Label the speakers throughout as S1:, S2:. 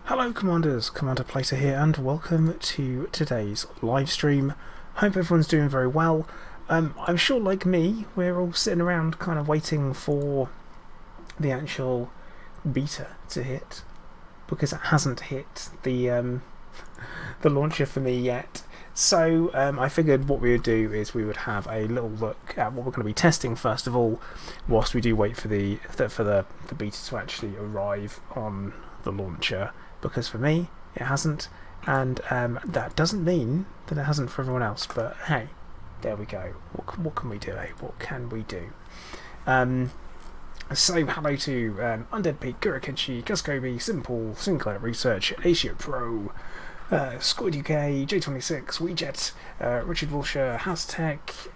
S1: Hello Commanders, Commander Plater here and welcome to today's live stream. Hope everyone's doing very well. I'm sure like me, we're all sitting around kind of waiting for the actual beta to hit, because it hasn't hit the launcher for me yet. So I figured what we would do is we would have a little look at what we're going to be testing first of all, whilst we do wait for the beta to actually arrive on the launcher. Because for me, it hasn't, and that doesn't mean that it hasn't for everyone else, but hey, there we go. What can we do, eh? What can we do? So, hello to Undead Pete, Gurakenshi, Guskobi, Simple, Sinclair Research, Asia Pro, Squid UK, J26, Weejet, Richard Wilshire, Hastech,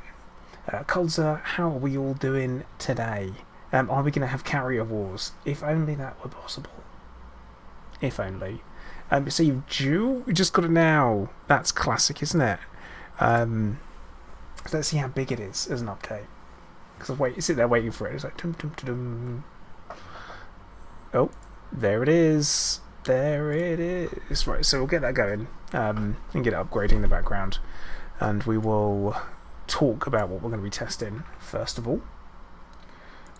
S1: Colza. How are we all doing today? Are we going to have carrier wars? If only that were possible. If only. So you've just got it now. That's classic, isn't it? So let's see how big it is as an update. Because I sit there waiting for it. It's like dum dum dum. Oh, there it is. There it is. Right, so we'll get that going and get it upgrading in the background, and we will talk about what we're going to be testing first of all.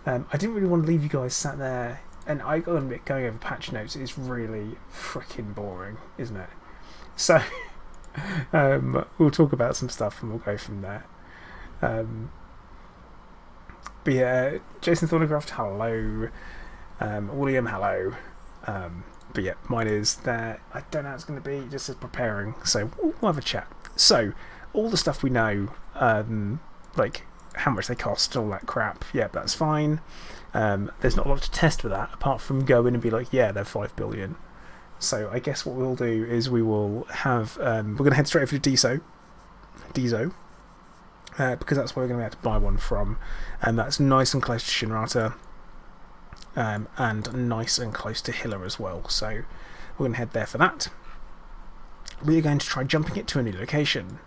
S1: I didn't really want to leave you guys sat there. And I got to admit, going over patch notes is really freaking boring, isn't it? So, we'll talk about some stuff and we'll go from there. But yeah, Jason Thornograph, hello. William, hello. But yeah, mine is that I don't know how it's going to be, just as preparing. So, we'll have a chat. So, all the stuff we know, like how much they cost, all that crap, yeah, that's fine. There's not a lot to test with that, apart from go in and be like, yeah, they're 5 billion. So I guess what we'll do is we will have, we're going to head straight over to Dezo, because that's where we're going to be able to buy one from, and that's nice and close to Shinrata, and nice and close to Hilla as well. So we're going to head there for that. We're going to try jumping it to a new location.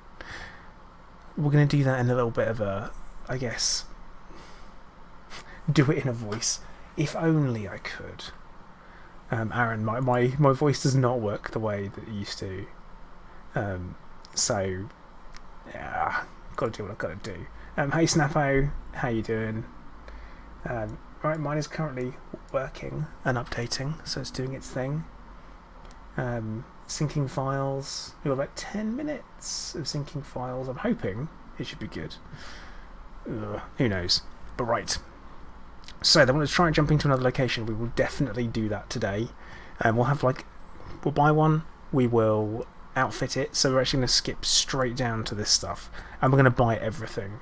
S1: We're going to do that in a little bit of a, I guess, do it in a voice. If only I could. Aaron, my voice does not work the way that it used to. So, yeah, got to do what I've got to do. Hey Snappo, how you doing? Right, mine is currently working and updating, so it's doing its thing. Syncing files. We've got about 10 minutes of syncing files. I'm hoping it should be good. Who knows? But right. So they want to try and jump into another location. We will definitely do that today. We'll buy one. We will outfit it. So we're actually going to skip straight down to this stuff, and we're going to buy everything.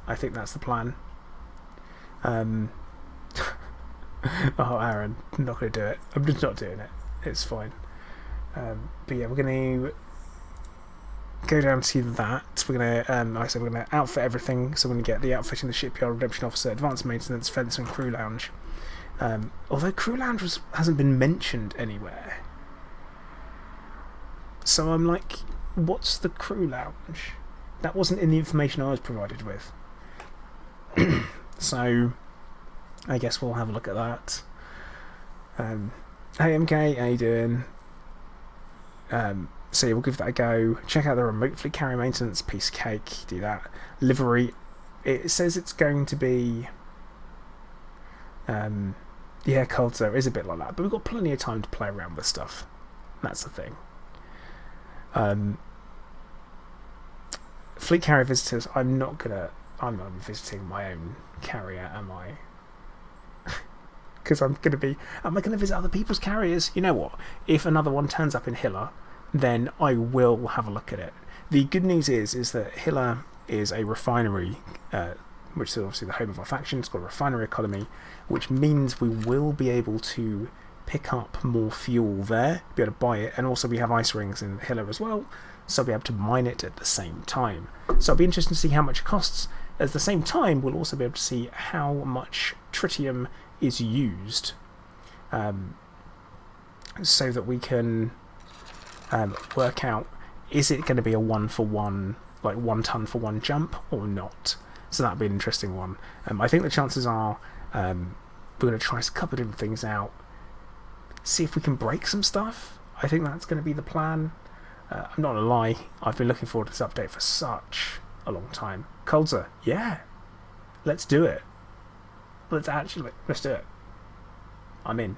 S1: I think that's the plan. Oh, Aaron, I'm not going to do it. I'm just not doing it. It's fine. But yeah, we're going to go down to that. We're going to, like I said, we're going to outfit everything. So we're going to get the outfit in the shipyard, redemption officer, advanced maintenance, fence, and crew lounge. Although crew lounge hasn't been mentioned anywhere. So I'm like, what's the crew lounge? That wasn't in the information I was provided with. So I guess we'll have a look at that. Hey MK, how you doing? So yeah, we'll give that a go. Check out the remote fleet carrier maintenance, piece of cake, do that. Livery, it says it's going to be, yeah, cold, so it is a bit like that, but we've got plenty of time to play around with stuff. That's the thing. Fleet carrier visitors, I'm not visiting my own carrier, am I? Because am I going to visit other people's carriers? You know what? If another one turns up in Hilla, then I will have a look at it. The good news is that Hilla is a refinery, which is obviously the home of our faction. It's got a refinery economy, which means we will be able to pick up more fuel there, be able to buy it, and also we have ice rings in Hilla as well, so we'll be able to mine it at the same time. So it'll be interesting to see how much it costs. At the same time, we'll also be able to see how much tritium is used, so that we can work out, is it going to be a 1-for-1, like 1 ton for 1 jump, or not? So that'd be an interesting one. I think the chances are we're going to try a couple of different things out, see if we can break some stuff, I think that's going to be the plan. I'm not gonna lie, I've been looking forward to this update for such a long time. Colza, yeah, let's do it. Let's do it. I'm in.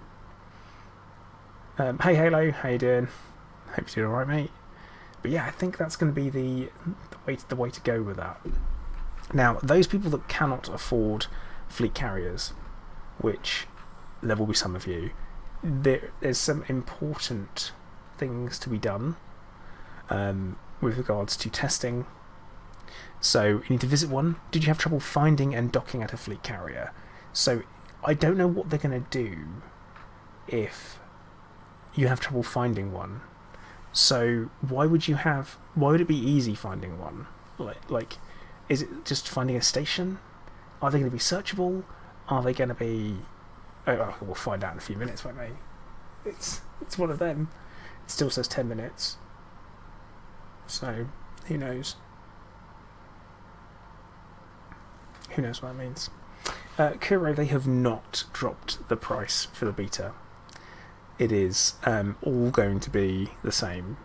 S1: Hey Halo, how you doing? Hope you're doing alright, mate. But yeah, I think that's going to be the way to go with that. Now, those people that cannot afford fleet carriers, which there will be some of you, there's some important things to be done with regards to testing. So you need to visit one. Did you have trouble finding and docking at a fleet carrier? So I don't know what they're going to do if you have trouble finding one. So why would it be easy finding one? Like is it just finding a station? Are they going to be searchable? Are they going to be... Oh, we'll find out in a few minutes, won't we? It's one of them. It still says 10 minutes. So, who knows? Who knows what that means? Kuro, they have not dropped the price for the beta. It is all going to be the same.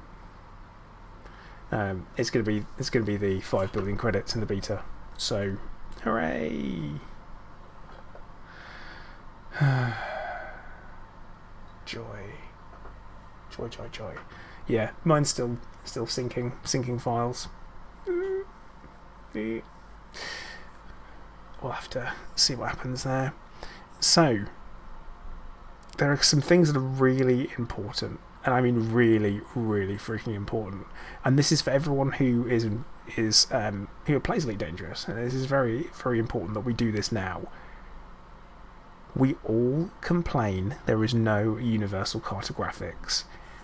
S1: It's going to be the 5 building credits in the beta. So, hooray! Joy. Yeah, mine's still syncing files. We'll have to see what happens there. So, there are some things that are really important, and I mean really, really freaking important. And this is for everyone who who plays Elite Dangerous. And this is very, very important that we do this now. We all complain there is no universal cartographics.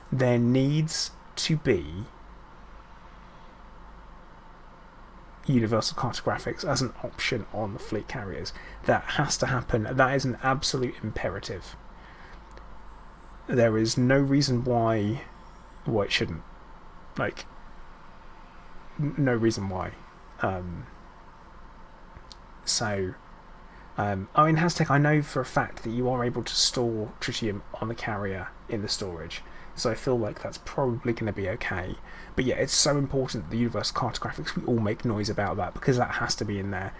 S1: There needs to be universal cartographics as an option on the fleet carriers. That has to happen. That is an absolute imperative. There is no reason why it shouldn't. Like, no reason why. In Haztec, I know for a fact that you are able to store tritium on the carrier in the storage, so I feel like that's probably going to be okay. But yeah, it's so important that the universal cartographics, we all make noise about that, because that has to be in there.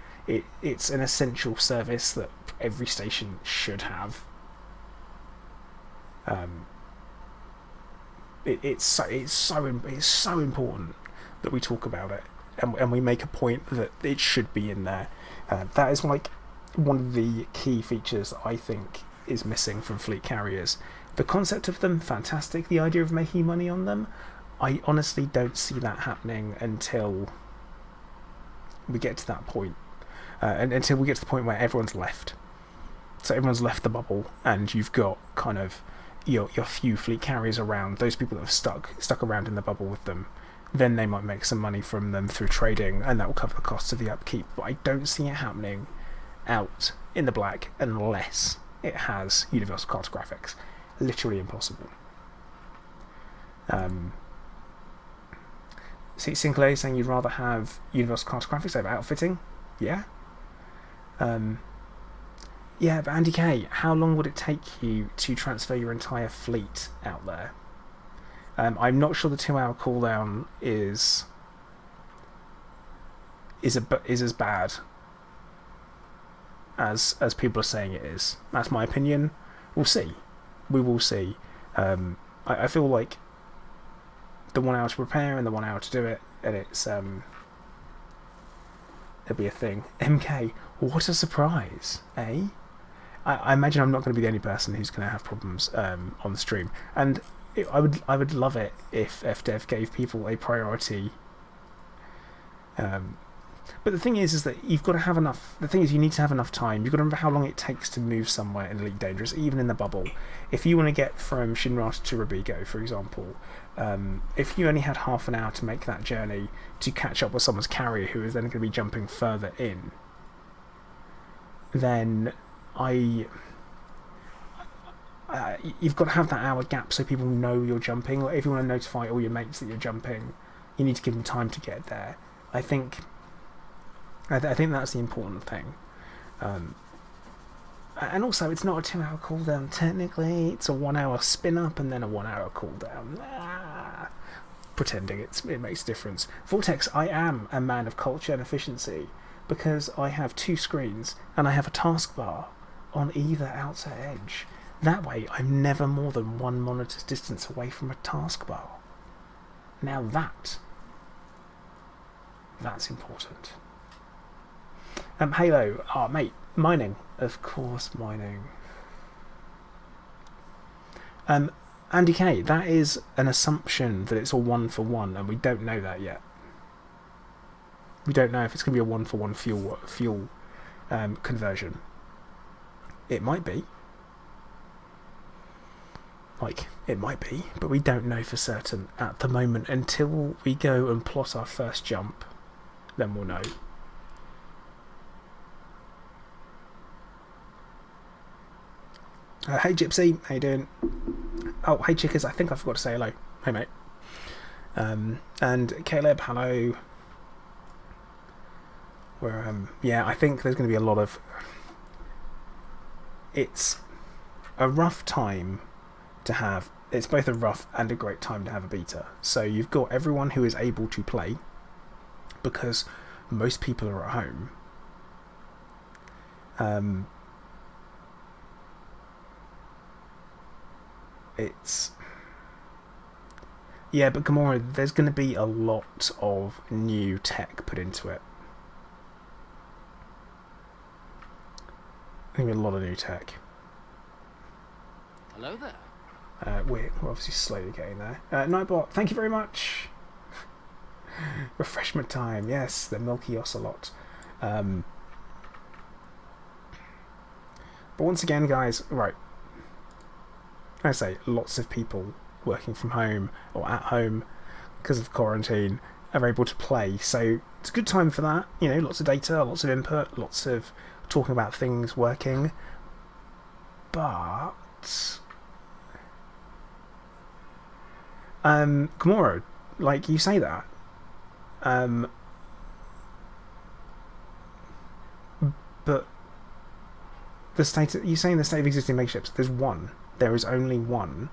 S1: It's an essential service that every station should have. It's so important that we talk about it, and we make a point that it should be in there. That is like one of the key features that I think is missing from fleet carriers. The concept of them, fantastic. The idea of making money on them, I honestly don't see that happening until we get to that point, and until we get to the point where everyone's left. So everyone's left the bubble, and you've got kind of your few fleet carriers around. Those people that have stuck around in the bubble with them, then they might make some money from them through trading, and that will cover the costs of the upkeep. But I don't see it happening out in the black unless it has universal cartographics. Literally impossible. See, Sinclair saying you'd rather have universal cartographics over outfitting. Yeah. Yeah, but Andy K, how long would it take you to transfer your entire fleet out there? I'm not sure the 2-hour cooldown is as bad as people are saying it is. That's my opinion. We'll see. We will see. I feel like the 1 hour to prepare and the 1 hour to do it, and it's it'll be a thing. MK, what a surprise, eh? I imagine I'm not going to be the only person who's going to have problems on the stream, and I would love it if FDev gave people a priority. But the thing is that you've got to have enough. The thing is, you need to have enough time. You've got to remember how long it takes to move somewhere in Elite Dangerous, even in the bubble. If you want to get from Shinra to Robigo, for example, if you only had half an hour to make that journey to catch up with someone's carrier who is then going to be jumping further in, then you've got to have that hour gap so people know you're jumping. Like, if you want to notify all your mates that you're jumping, you need to give them time to get there. I think that's the important thing. And also, it's not a 2-hour cooldown. Technically, it's a 1-hour spin up and then a 1-hour cooldown. Pretending it makes a difference. Vortex, I am a man of culture and efficiency because I have 2 screens and I have a taskbar on either outer edge. That way, I'm never more than 1 monitor's distance away from a taskbar. Now that's important. Halo, mate, mining. Of course, mining. Andy K, that is an assumption that it's a 1-for-1, and we don't know that yet. We don't know if it's going to be a 1-for-1 fuel conversion. It might be. It might be, but we don't know for certain at the moment. Until we go and plot our first jump, then we'll know. Hey Gypsy, how you doing? Oh, hey Chickers, I think I forgot to say hello. Hey mate. And Caleb, hello. Yeah, I think there's going to be a lot of... It's a rough time to have... It's both a rough and a great time to have a beta. So you've got everyone who is able to play, because most people are at home. Yeah, but Gamora, there's going to be a lot of new tech put into it. There's going to be a lot of new tech.
S2: Hello there.
S1: We're obviously slowly getting there. Nightbot, thank you very much. Refreshment time, yes, the Milky Ocelot. But once again, guys, right. I say lots of people working from home or at home because of quarantine are able to play, so it's a good time for that. You know, lots of data, lots of input, lots of talking about things working. But Gamora, like you say that, but the state, you saying the state of existing makeships, there's one. There is only one,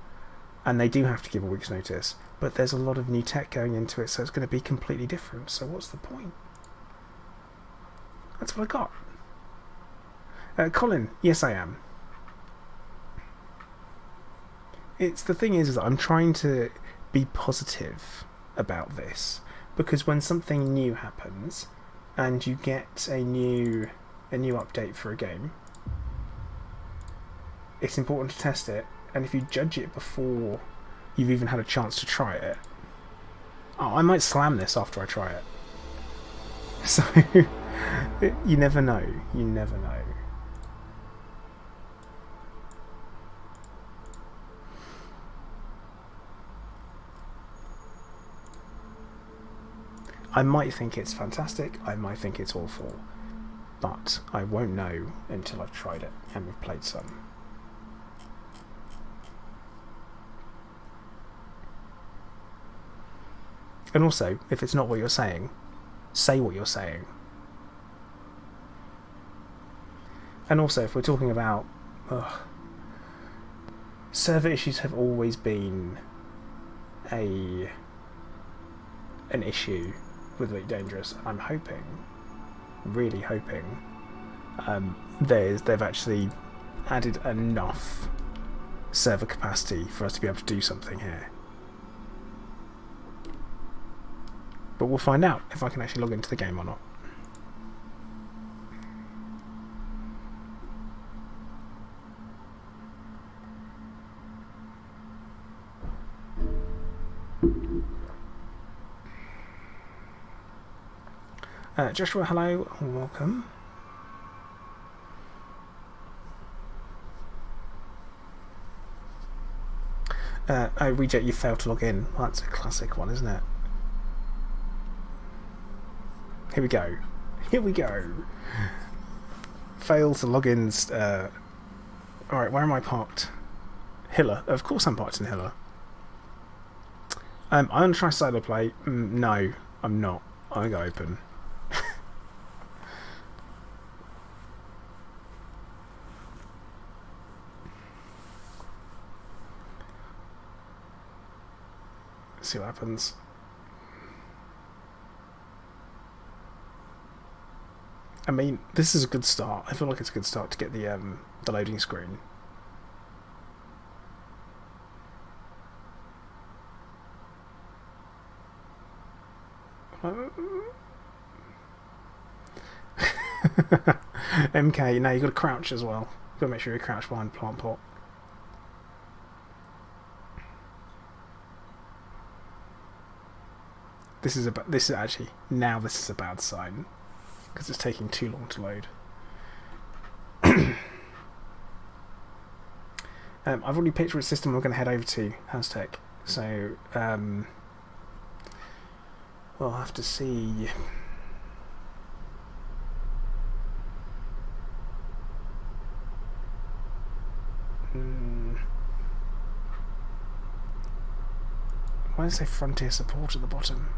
S1: and they do have to give a week's notice, but there's a lot of new tech going into it, so it's going to be completely different. So what's the point? That's what I got. Colin, yes I am. It's the thing is that I'm trying to be positive about this, because when something new happens and you get a new update for a game, it's important to test it, and if you judge it before you've even had a chance to try it... Oh, I might slam this after I try it. So, you never know. You never know. I might think it's fantastic, I might think it's awful, but I won't know until I've tried it and we've played some. And also, if it's not what you're saying, say what you're saying. And also, if we're talking about... server issues have always been an issue with Elite Dangerous. I'm hoping, really hoping, they've actually added enough server capacity for us to be able to do something here. But we'll find out if I can actually log into the game or not. Joshua, hello, welcome. Oh, Reject, you failed to log in. Well, that's a classic one, isn't it? Here we go. Here we go. Fail to logins. Alright, where am I parked? Hiller. Of course I'm parked in Hiller. I'm going to try solo play. No, I'm not. I'm going to go open. Let's see what happens. I mean, this is a good start. I feel like it's a good start to get the loading screen. MK, now you've got to crouch as well. You've got to make sure you crouch behind plant pot. This is actually, now this is a bad sign because it's taking too long to load. I've already picked which system we're going to head over to, Haztech. So we'll have to see. Why does it say Frontier Support at the bottom?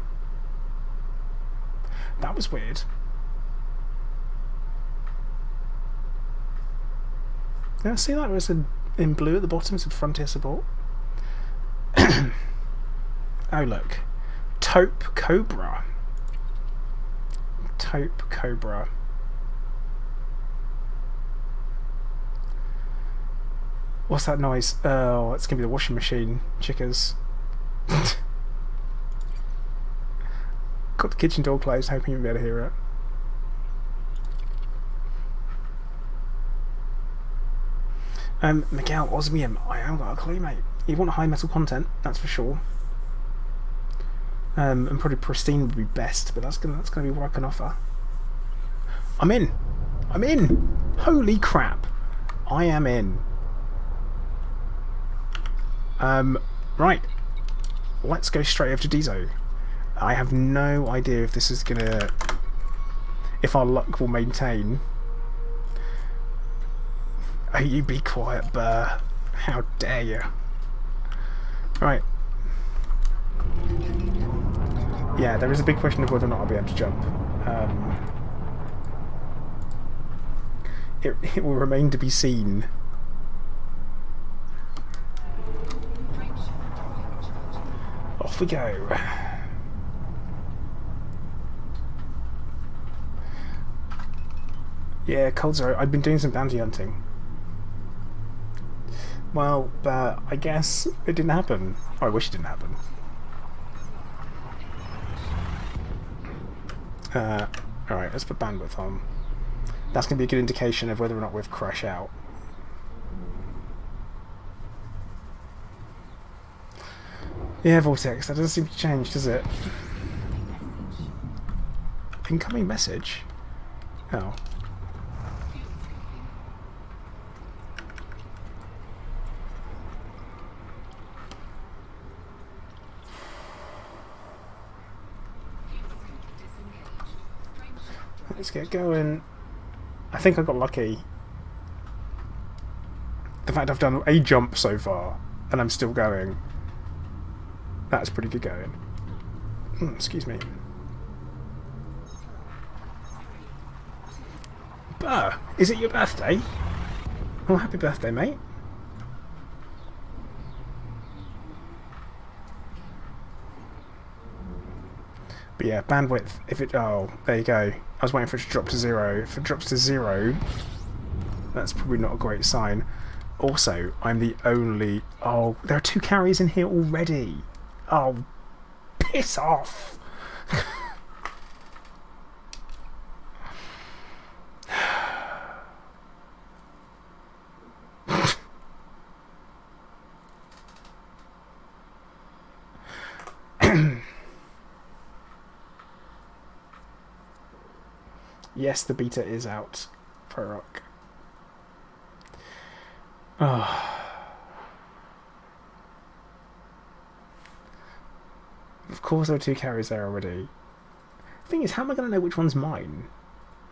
S1: That was weird. Yeah, see that? It was in blue at the bottom, it said Frontier Support. Oh, look. Taupe Cobra. Taupe Cobra. What's that noise? Oh, it's going to be the washing machine, chickers. Got the kitchen door closed, hoping you'll be able to hear it. Miguel, osmium, I haven't got a clue, mate. You want high metal content, that's for sure. And probably pristine would be best, but that's gonna be what I can offer. I'm in! Holy crap! I am in. Right. Let's go straight over to Dezo. I have no idea if this is gonna... if our luck will maintain. Oh, you be quiet, Burr. How dare you? Right. Yeah, there is a big question of whether or not I'll be able to jump. It will remain to be seen. Off we go. Yeah, Cold Zero. I've been doing some bounty hunting. Well, I guess it didn't happen. Oh, I wish it didn't happen. Alright, let's put bandwidth on. That's going to be a good indication of whether or not we've crashed out. Yeah, Vortex, that doesn't seem to change, does it? Incoming message? Oh. Let's get going. I think I got lucky. The fact I've done a jump so far and I'm still going. That's pretty good going. Excuse me. Burr, is it your birthday? Oh, happy birthday, mate. But yeah, bandwidth, if it... oh, there you go. I was waiting for it to drop to 0. If it drops to 0, that's probably not a great sign. Also, I'm the only... oh, there are 2 carriers in here already. Oh, piss off. Yes, the beta is out. Pro Rock. Oh. Of course there are 2 carriers there already. The thing is, how am I going to know which one's mine?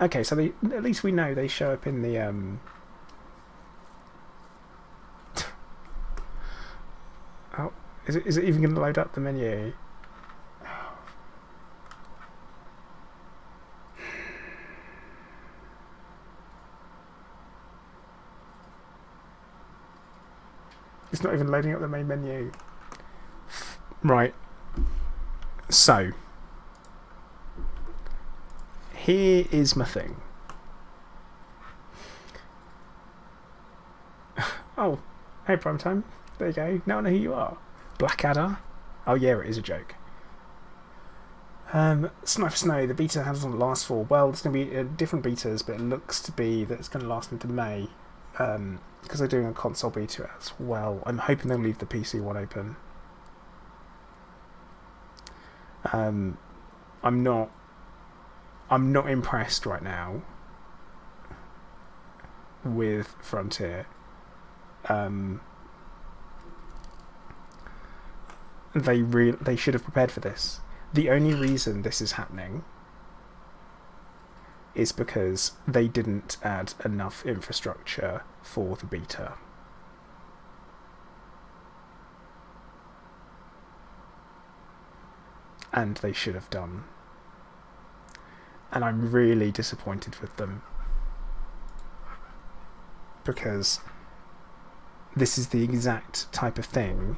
S1: Okay, so they, at least we know they show up in the... oh, is it even going to load up the menu? It's not even loading up the main menu. Right, So, here is my thing. Oh, hey Primetime. There you go. Now I know who you are. Blackadder. Oh yeah, it is a joke. Snow for Snow, the beta hasn't last for. Well, there's going to be different betas, but it looks to be that it's going to last into May. Because they're doing a console beta as well. I'm hoping they'll leave the PC one open. I'm not impressed right now with Frontier. They should have prepared for this. The only reason this is happening is because they didn't add enough infrastructure for the beta. And they should have done. And I'm really disappointed with them. Because this is the exact type of thing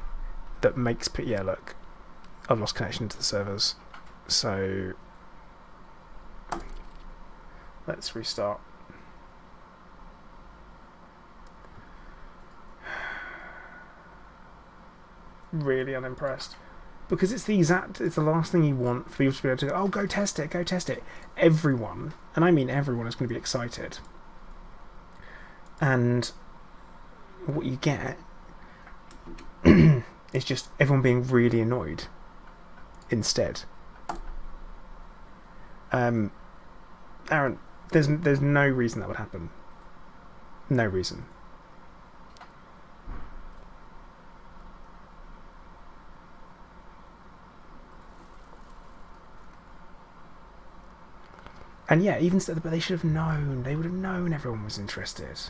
S1: that makes... Yeah, look. I've lost connection to the servers. So... let's restart. Really unimpressed. Because it's the last thing you want for people to be able to go, oh, go test it, go test it. Everyone, and I mean everyone, is going to be excited. And what you get is just everyone being really annoyed instead. Aaron, there's no reason that would happen. No reason. And yeah, even so, but they should have known. They would have known everyone was interested.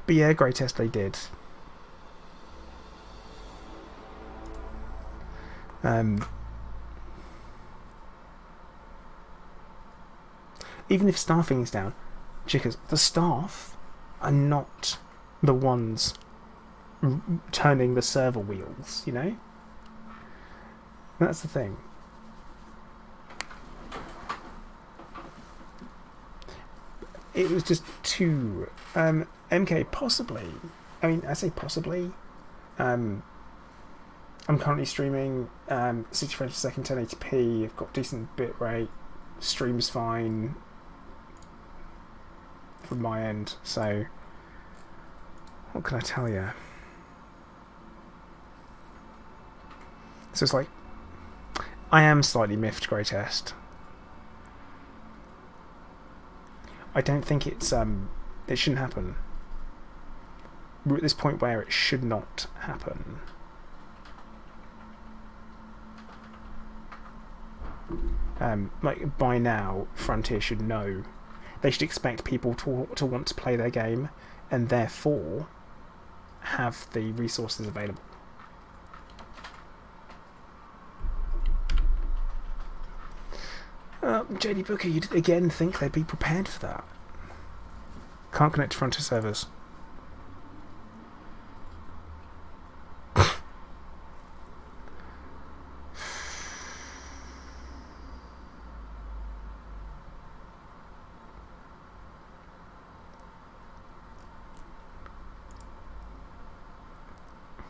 S1: But yeah, great test they did. Even if staffing is down, Chickers, the staff are not the ones turning the server wheels, you know? That's the thing. It was just too... MK, possibly. I mean, I say possibly. I'm currently streaming 60 frames per second, 1080p. I've got decent bitrate. Stream's fine from my end. So, what can I tell you? So it's like, I am slightly miffed, Greatest. I don't think it's it shouldn't happen. We're at this point where it should not happen. Like by now, Frontier should know. They should expect people to want to play their game, and therefore have the resources available. JD Booker, you'd again think they'd be prepared for that. Can't connect to Frontier servers.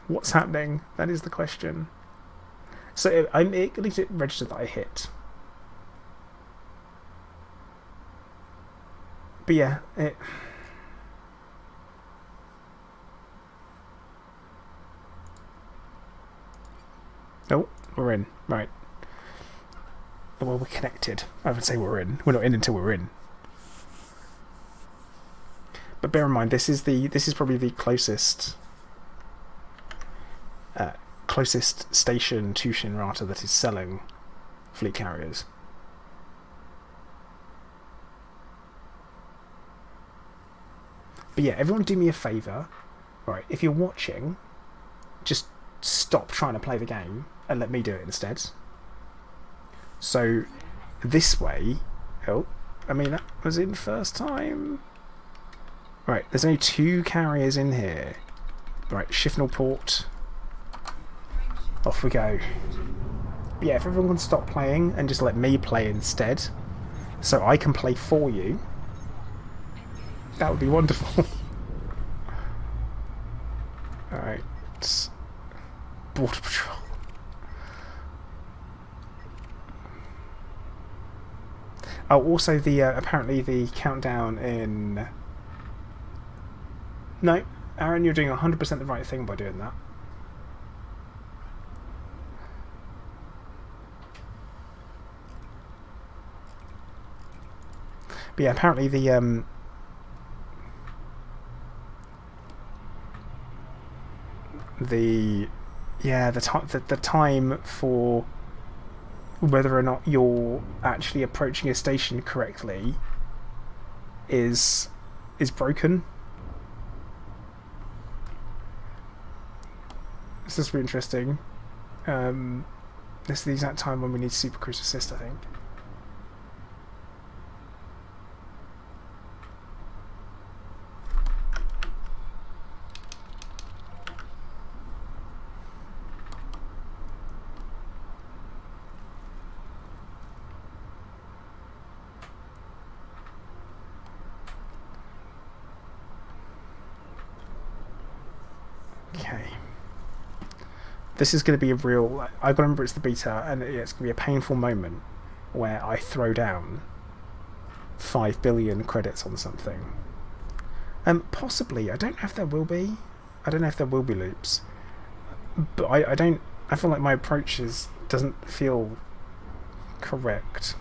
S1: What's happening? That is the question. So at least it registered that I hit. But yeah, oh, we're in. Right. Well, we're connected. I would say we're in. We're not in until we're in. But bear in mind, this is probably the closest station to Shinrata that is selling fleet carriers. But yeah, everyone do me a favour. Right, if you're watching, just stop trying to play the game and let me do it instead. So, this way... Oh, I mean, that was in first time. Right, there's only 2 carriers in here. Right, Shifnal Port Off we go. But yeah, if everyone can stop playing and just let me play instead, so I can play for you, that would be wonderful. Alright. Border Patrol. Oh, also the apparently the countdown in... No, Aaron, you're doing 100% the right thing by doing that. But yeah, apparently the time for whether or not you're actually approaching a station correctly is broken. This is really interesting. This is the exact time when we need Super Cruise Assist, I think. Okay. This is going to be a real... I've got to remember it's the beta, and it's going to be a painful moment where I throw down 5 billion credits on something. Possibly. I don't know if there will be. I don't know if there will be loops. But I don't... I feel like my approach doesn't feel correct.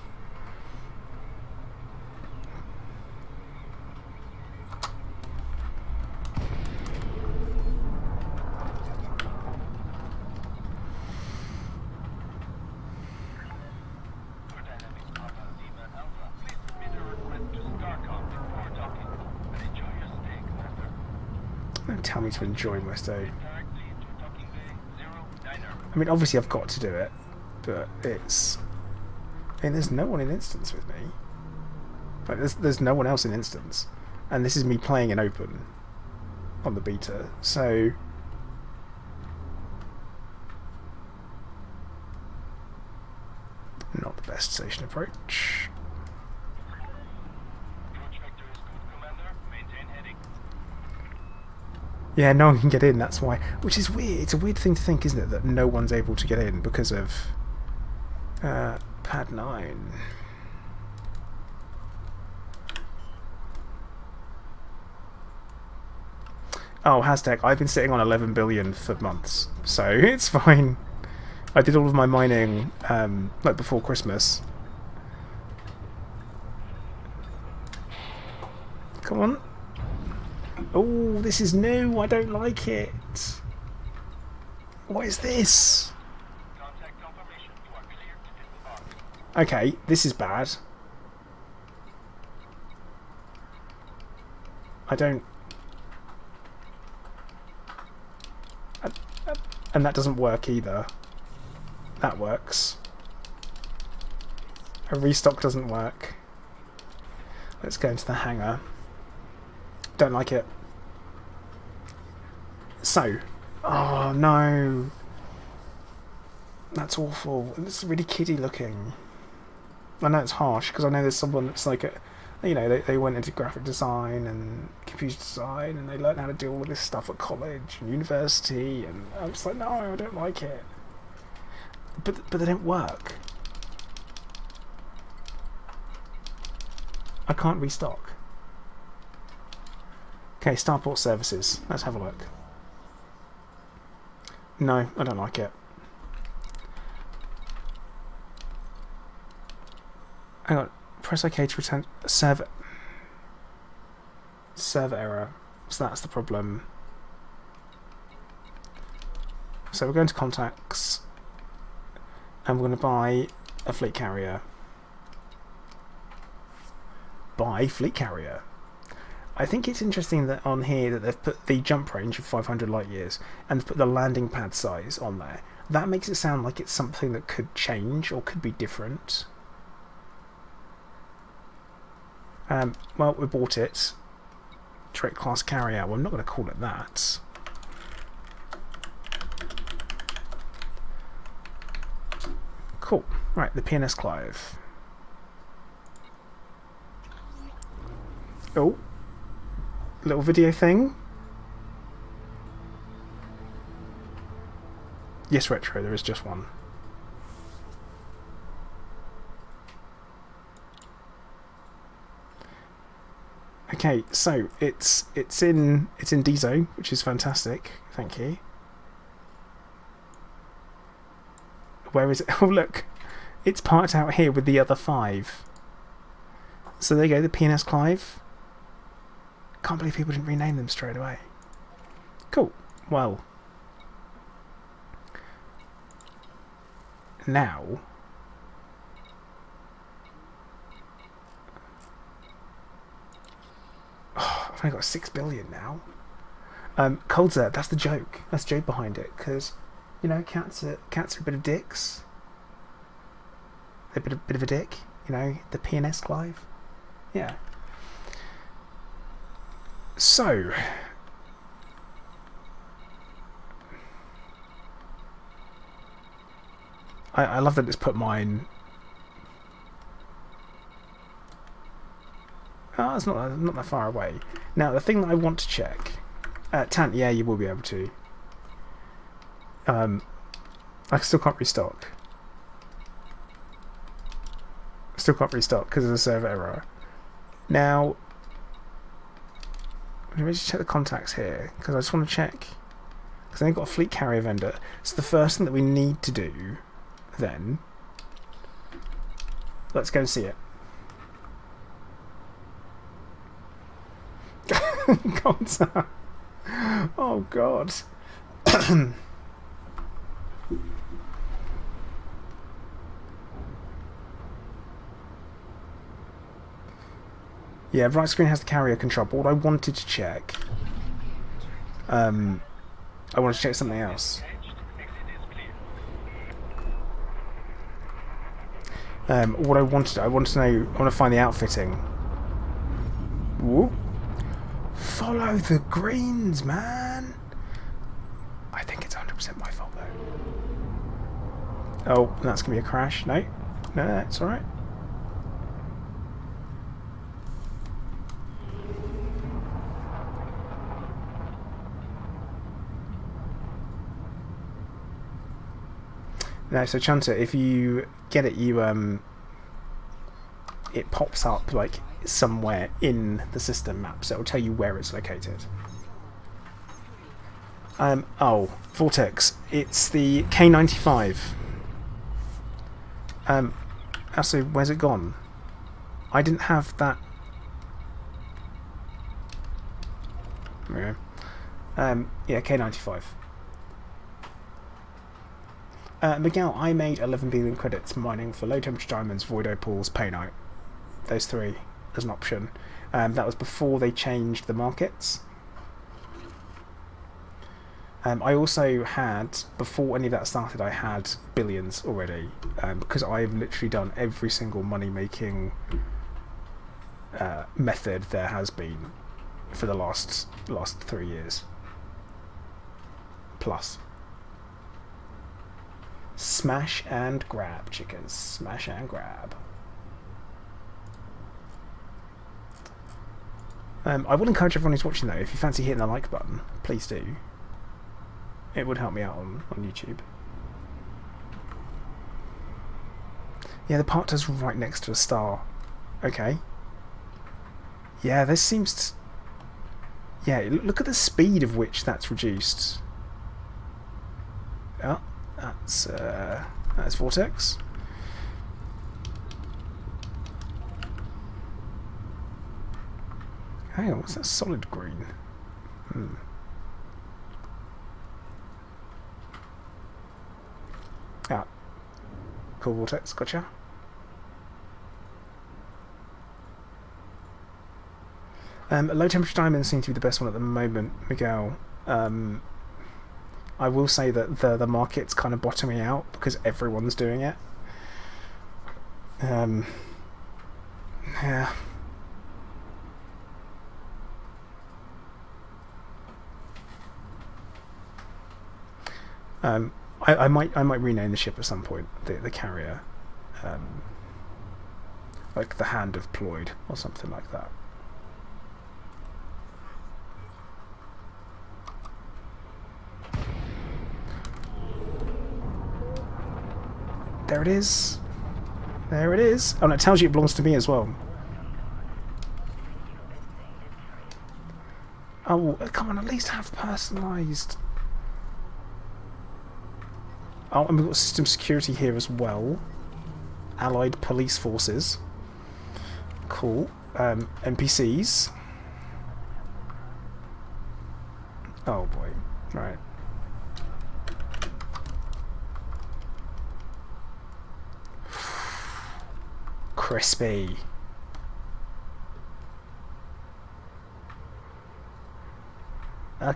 S1: Don't tell me to enjoy my stay. I mean, obviously I've got to do it, but it's... I mean, there's no one in instance with me. Like, there's no one else in instance. And this is me playing in open on the beta, so... Not the best station approach. Yeah, no one can get in, that's why. Which is weird. It's a weird thing to think, isn't it, that no one's able to get in because of pad 9. Oh, hashtag, I've been sitting on 11 billion for months, so it's fine. I did all of my mining like before Christmas. Come on. Oh, this is new. I don't like it. What is this? Okay, this is bad. I don't... And that doesn't work either. That works. A restock doesn't work. Let's go into the hangar. Don't like it. So, oh no, that's awful. It's really kiddie looking. I know it's harsh because I know there's someone that's like a, you know, they went into graphic design and computer design and they learned how to do all of this stuff at college and university, and I'm just like, no, I don't like it. But they don't work. I can't restock. Okay, Starport Services. Let's have a look. No, I don't like it. Hang on. Press OK to return server error. So that's the problem. So we're going to contacts and we're going to buy a fleet carrier. Buy fleet carrier. I think it's interesting that on here that they've put the jump range of 500 light years and put the landing pad size on there. That makes it sound like it's something that could change or could be different. Well, we bought it. Direct class carrier. Well, I'm not going to call it that. Cool. Right, the PNS Clive. Oh, little video thing. Yes, Retro, there is just one. Okay, so it's in Dezo, which is fantastic. Thank you. Where is it? Oh look, it's parked out here with the other 5. So there you go, the PNS Clive. Can't believe people didn't rename them straight away. Cool. Well, now I've only got 6 billion now. Coldzer, that's the joke. That's the joke behind it, because you know cats are a bit of dicks. They're a bit of a dick. You know, the PNS Clive. Yeah. So, I love that it's put mine. Oh, it's not that far away. Now, the thing that I want to check, Tant, yeah, you will be able to. I still can't restock. Still can't restock because of the server error. Now, let me just check the contacts here, because I just want to check, because they've got a fleet carrier vendor. So the first thing that we need to do then, let's go and see it. God, sir. Oh God. Yeah, right screen has the carrier control, but what I wanted to check, I wanted to check something else. What I want to know, I want to find the outfitting. Whoop. Follow the greens, man. I think it's 100% my fault though. Oh, that's gonna be a crash. No, it's all right. No, so Chunter, if you get it, it pops up like somewhere in the system map, so it'll tell you where it's located. Oh, Vortex, it's the K95. Actually, where's it gone? I didn't have that. Yeah, K95. Miguel, I made 11 billion credits mining for low temperature diamonds, void opals, painite. Those 3 as an option. That was before they changed the markets. I also had, before any of that started, I had billions already, because I've literally done every single money making method there has been for the last 3 years plus. Smash and grab, chickens. Smash and grab. I would encourage everyone who's watching though, if you fancy hitting the like button, please do. It would help me out on YouTube. Yeah, the part does right next to a star. Okay. Yeah, this seems to... Yeah, look at the speed of which that's reduced. Oh, that's Vortex. Hang on, what's that solid green? Ah, cool, Vortex, gotcha. Low temperature diamonds seem to be the best one at the moment, Miguel. I will say that the market's kind of bottoming out because everyone's doing it. Yeah. I might rename the ship at some point. The carrier, like the Hand of Ployd or something like that. There it is. There it is. Oh, and it tells you it belongs to me as well. Oh, come on, at least have personalised. Oh, and we've got system security here as well. Allied police forces. Cool. NPCs. Oh boy. Right. Crispy.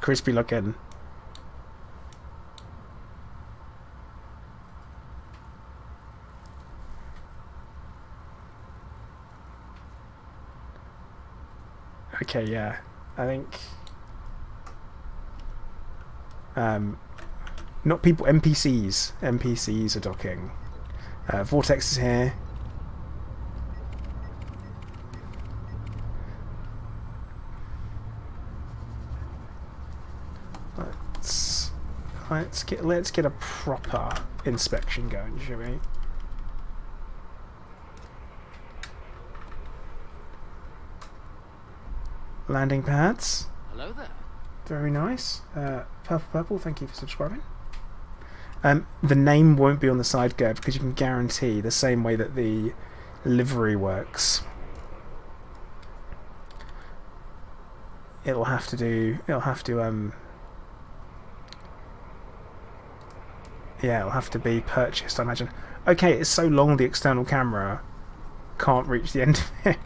S1: Crispy looking. Okay, yeah. I think not people, NPCs. NPCs are docking. Vortex is here. Let's get a proper inspection going, shall we? Landing pads.
S2: Hello there.
S1: Very nice. Purple, thank you for subscribing. The name won't be on the side gird because you can guarantee the same way that the livery works. It'll have to yeah, it'll have to be purchased, I imagine. Okay, it's so long the external camera can't reach the end of it.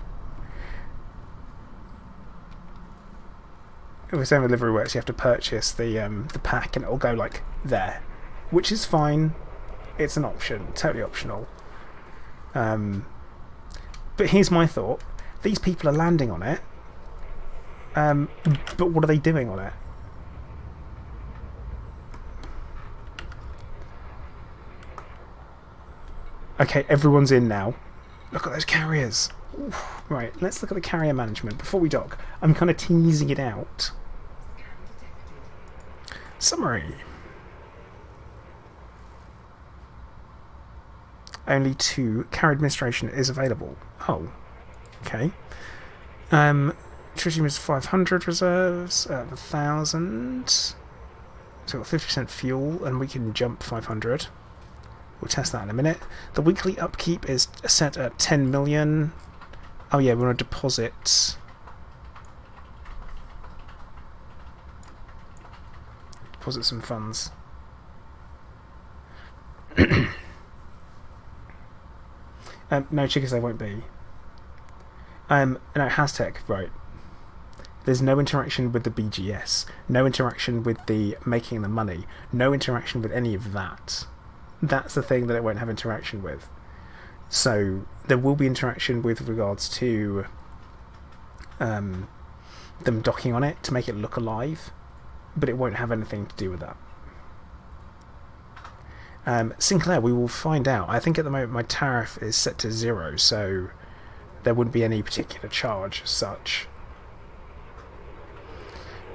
S1: It was saying with livery works, you have to purchase the pack and it'll go like there, which is fine. It's an option, totally optional. But here's my thought: these people are landing on it, but what are they doing on it? Okay, everyone's in now. Look at those carriers. Oof. Right, let's look at the carrier management before we dock. I'm kind of teasing it out. Summary. Only 2 carrier administration is available. Oh, okay. Tritium is 500 reserves, 1,000. So we've got 50% fuel, and we can jump 500. We'll test that in a minute. The weekly upkeep is set at 10 million. Oh yeah, we want to deposit. Deposit some funds. No, chickens there won't be. No, Haztech, right. There's no interaction with the BGS. No interaction with the making the money. No interaction with any of that. That's the thing that it won't have interaction with. So there will be interaction with regards to them docking on it to make it look alive, but it won't have anything to do with that. Sinclair, we will find out. I think at the moment my tariff is set to 0, so there wouldn't be any particular charge as such.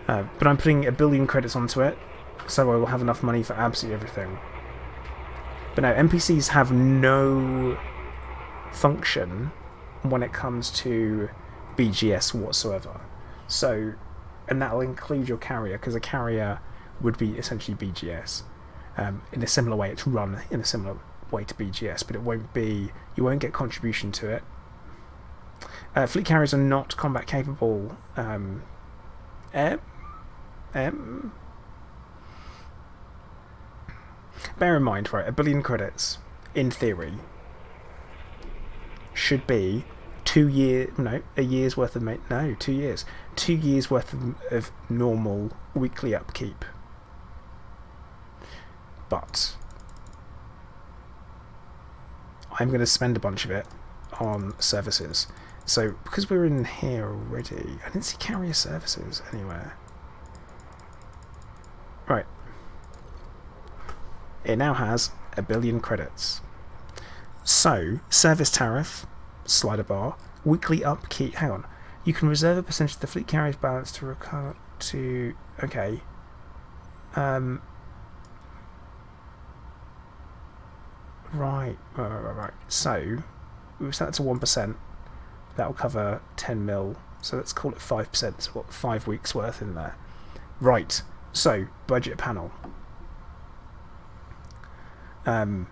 S1: But I'm putting 1 billion credits onto it, so I will have enough money for absolutely everything. But no, NPCs have no function when it comes to BGS whatsoever. So, and that'll include your carrier, because a carrier would be essentially BGS. In a similar way, it's run in a similar way to BGS, but it won't be. You won't get contribution to it. Fleet carriers are not combat capable. Bear in mind, right, 1 billion credits, in theory, should be 2 years, no, a year's worth of, 2 years. 2 years worth of normal weekly upkeep. But I'm going to spend a bunch of it on services. So, because we're in here already, I didn't see carrier services anywhere. Right. it now has 1 billion credits. So, service tariff, slider bar, weekly upkeep. Hang on. You can reserve a percentage of the fleet carrier's balance to recover to. Okay. Right. So, we set that to 1%. That will cover 10 mil. So let's call it 5%. So what, 5 weeks worth in there. Right. So, budget panel. But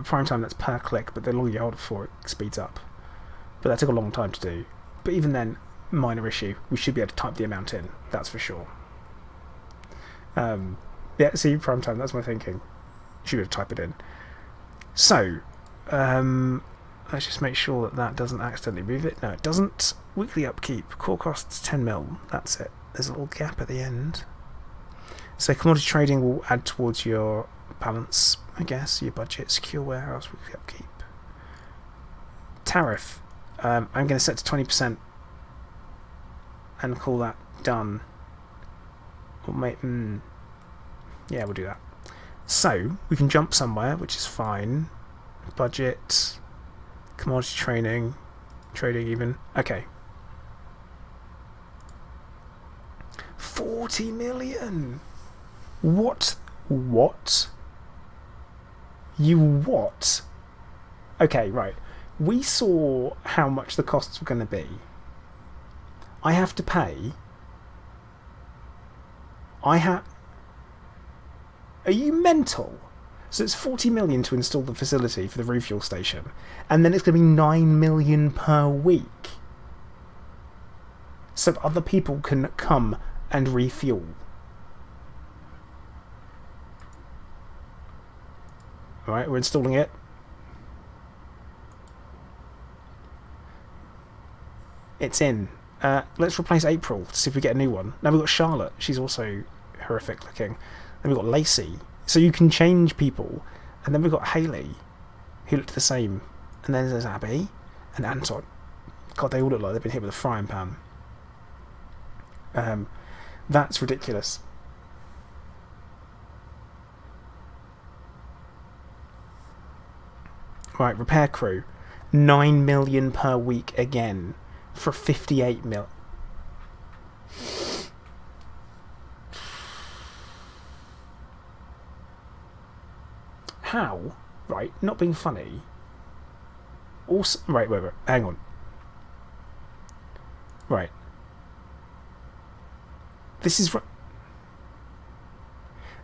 S1: prime time, that's per click, but the longer you hold it for, it speeds up. But that took a long time to do. But even then, minor issue. We should be able to type the amount in, that's for sure. Yeah, see, prime time, that's my thinking. Should be able to type it in. So, let's just make sure that that doesn't accidentally move it. No, it doesn't. Weekly upkeep, core costs 10 mil, that's it. There's a little gap at the end. So commodity trading will add towards your balance, I guess, your budget, secure warehouse, weekly upkeep. Tariff, I'm going to set to 20% and call that done. Yeah, we'll do that. So, we can jump somewhere, which is fine. Budget, commodity trading even. Okay. 40 million! What? You what? Okay, right. We saw how much the costs were going to be. I have to pay. Are you mental? So it's 40 million to install the facility for the refuel station, and then it's going to be 9 million per week. So other people can come and refuel. Alright, we're installing it. It's in. Let's replace April to see if we get a new one. Now we've got Charlotte. She's also horrific looking. Then we've got Lacey. So you can change people. And then we've got Hayley, who looked the same. And then there's Abby and Anton. God, they all look like they've been hit with a frying pan. That's ridiculous. Right, repair crew. 9 million per week again. For 58 mil. How? Right, not being funny. Also, right, wait, hang on. Right. This is right.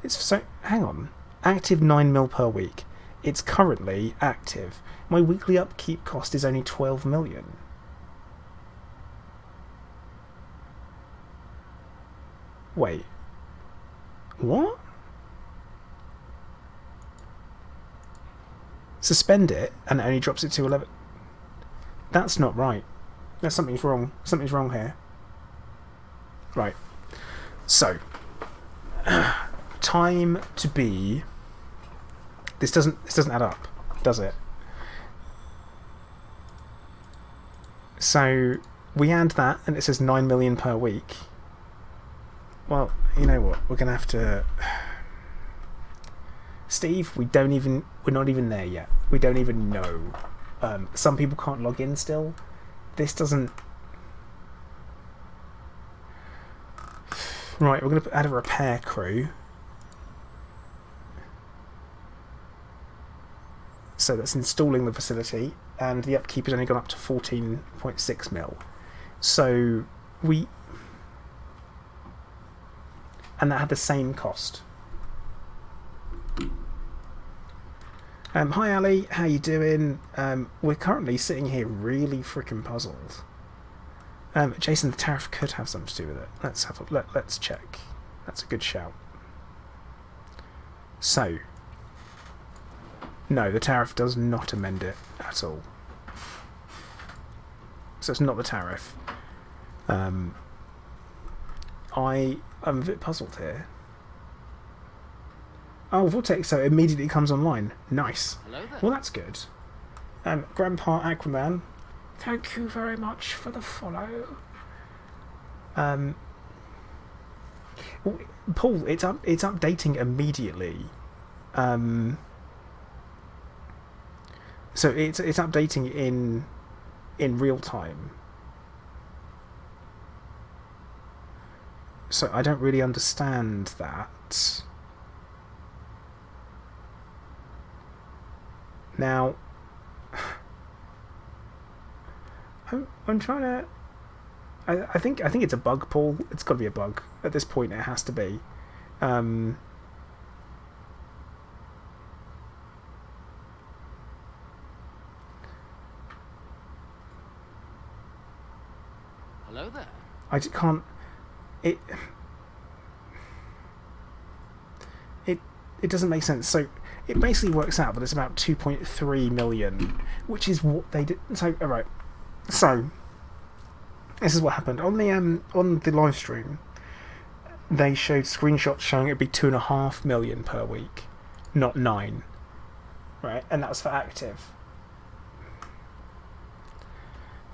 S1: It's so. Hang on. Active 9 mil per week. It's currently active. My weekly upkeep cost is only 12 million. Wait. What? Suspend it and it only drops it to 11. That's not right. There's something's wrong. Something's wrong here. Right. So, time to be. This doesn't add up, does it? So we add that, and it says 9 million per week. Well, you know what? We're gonna have to. Steve, we're not even there yet. We don't even know. Some people can't log in still. This doesn't. Right, we're going to add a repair crew. So that's installing the facility, and the upkeep has only gone up to 14.6 mil. So and that had the same cost. Hi Ali, how you doing? We're currently sitting here really freaking puzzled. Jason, the tariff could have something to do with it. Let's have a let's check. That's a good shout. So, no, the tariff does not amend it at all. So it's not the tariff. I'm a bit puzzled here. Oh, Vortex, so it immediately comes online. Nice.
S2: Hello there.
S1: Well, that's good. Grandpa Aquaman, thank you very much for the follow. Paul, it's updating immediately. So it's updating in real time. So I don't really understand that. Now, I'm trying to. I think it's a bug, Paul. It's got to be a bug at this point. It has to be. Hello
S2: there.
S1: I just can't. It doesn't make sense. So it basically works out that it's about 2.3 million, which is what they did. So alright. So this is what happened on the live stream. They showed screenshots showing it'd be 2.5 million per week, not 9. Right, and that's for active.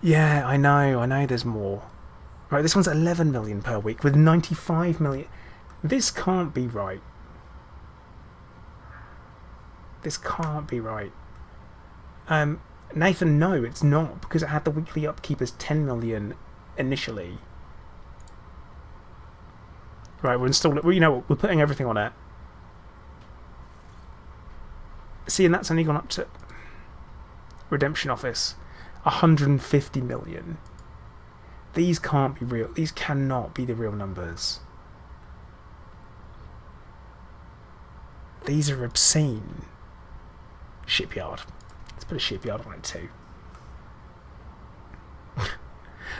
S1: Yeah, I know. There's more. Right, this one's 11 million per week with 95 million. This can't be right. This can't be right. Nathan, no, it's not, because it had the weekly upkeep as 10 million initially. Right, we're installing. Well, you know what? We're putting everything on it. See, and that's only gone up to Redemption Office, 150 million. These can't be real. These cannot be the real numbers. These are obscene. Shipyard. Let's put a shipyard on it too.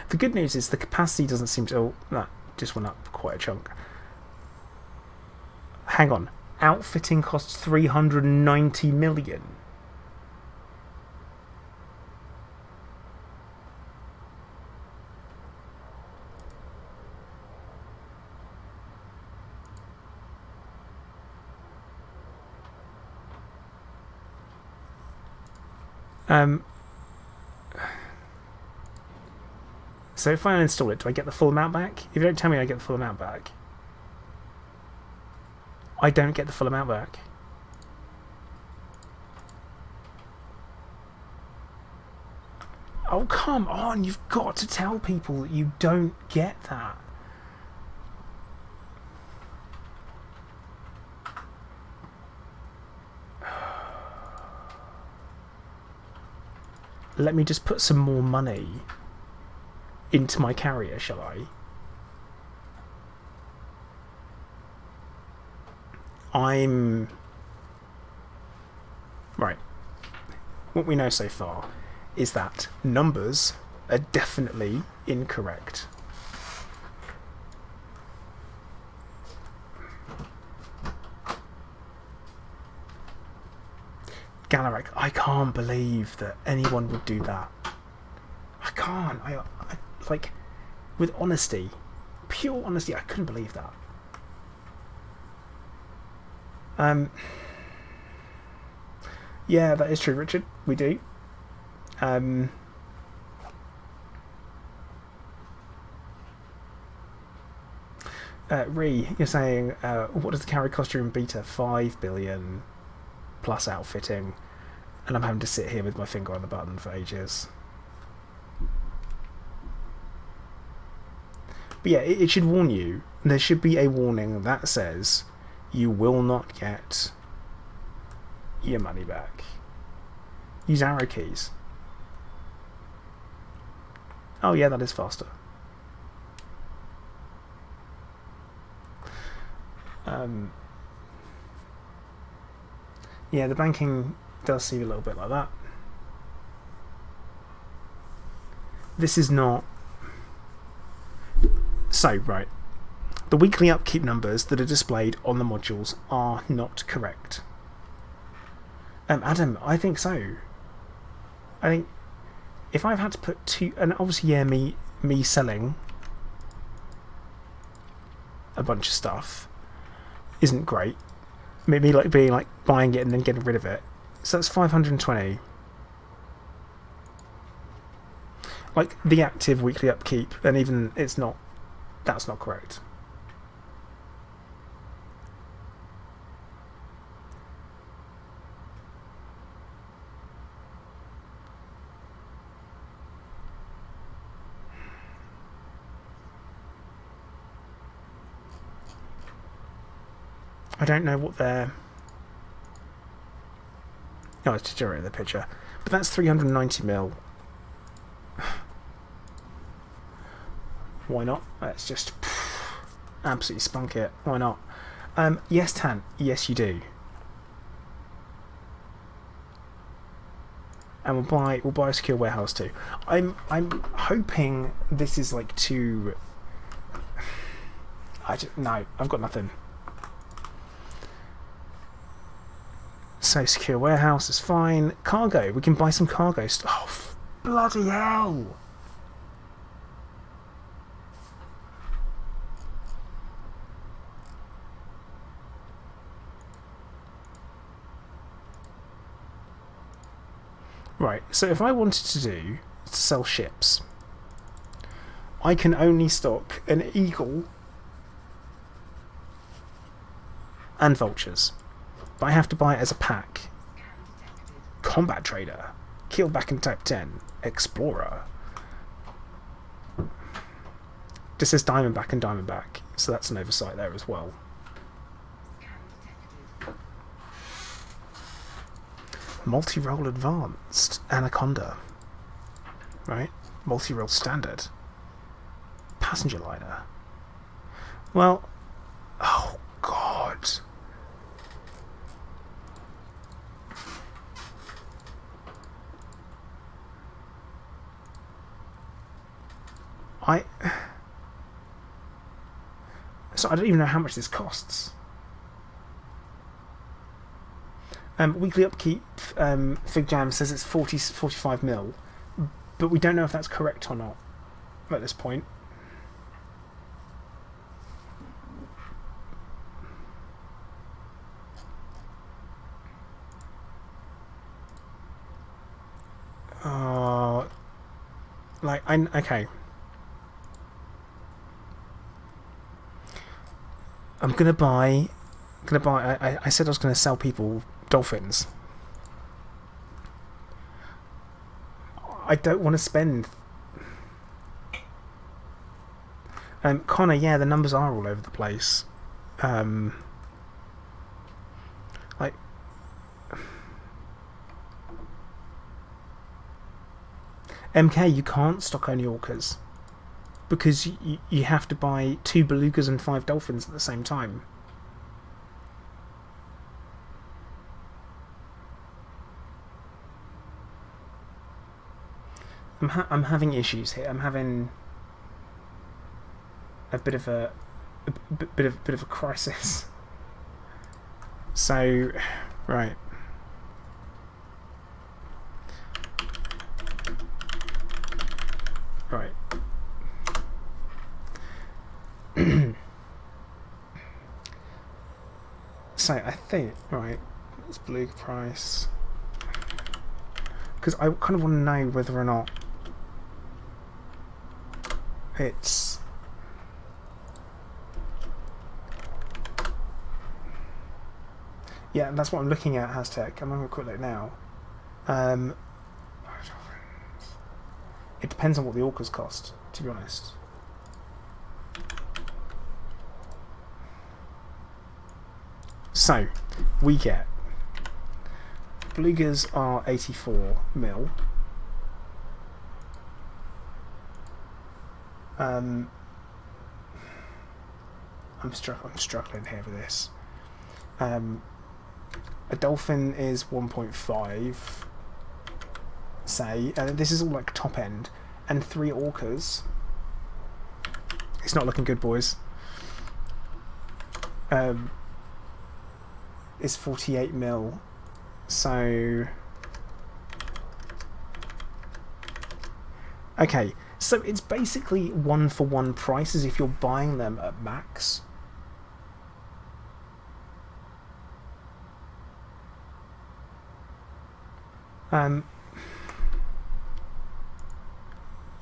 S1: The good news is the capacity doesn't seem to... Oh, that just went up quite a chunk. Hang on. Outfitting costs 390 million. So if I uninstall it, do I get the full amount back? If you don't tell me I get the full amount back, I don't get the full amount back. Oh, come on, you've got to tell people that you don't get that. Let me just put some more money into my carrier, shall I? Right. What we know so far is that numbers are definitely incorrect. Galaric, I can't believe that anyone would do that. I can't. I like, with honesty, pure honesty, I couldn't believe that. Yeah, that is true, Richard. We do. You're saying, what does the carry cost you in beta? 5 billion plus outfitting, and I'm having to sit here with my finger on the button for ages. But yeah, it should warn you. There should be a warning that says you will not get your money back. Use arrow keys. Oh yeah, that is faster. Yeah, the banking does seem a little bit like that. This is not... So, right. The weekly upkeep numbers that are displayed on the modules are not correct. Adam, I think so. I think if I've had to put two... And obviously, yeah, me selling a bunch of stuff isn't great. Maybe like being like buying it and then getting rid of it. So that's 520. Like the active weekly upkeep, and even it's not. That's not correct. I don't know what they're... Oh, it's deteriorated the picture. But that's 390 mil. Why not? Let's just absolutely spunk it. Why not? Yes, Tan. Yes, you do. And we'll buy a secure warehouse too. I'm hoping this is like too... no, I've got nothing. So secure warehouse is fine. Cargo, we can buy some cargo. Oh, bloody hell! Right, so if I wanted to sell ships, I can only stock an Eagle and Vultures. But I have to buy it as a pack. Combat Trader, Keelback and Type 10, Explorer. This says Diamondback and Diamondback, so that's an oversight there as well. Multi-role Advanced, Anaconda. Right? Multi-role Standard. Passenger Liner. Well, oh god. So I don't even know how much this costs. Weekly upkeep, Fig Jam says it's 45 mil, but we don't know if that's correct or not at this point. Okay. I'm gonna buy. I said I was gonna sell people dolphins. I don't want to spend. Connor, yeah, the numbers are all over the place. Like. MK, you can't stock only orcas. Because you have to buy 2 belugas and 5 dolphins at the same time. I'm having issues here. I'm having a bit of a bit of a crisis. So, right. Right. So I think, right, it's beluga price, because I kind of want to know whether or not it's yeah, that's what I'm looking at. Hashtag. I'm having a quick look now. It depends on what the orcas cost, to be honest. So, we get belugas are 84 mil. I'm struggling here with this. A dolphin is 1.5. Say, this is all like top end, and 3 orcas. It's not looking good, boys. Is 48 mil, so okay, so it's basically 1-for-1 prices if you're buying them at max.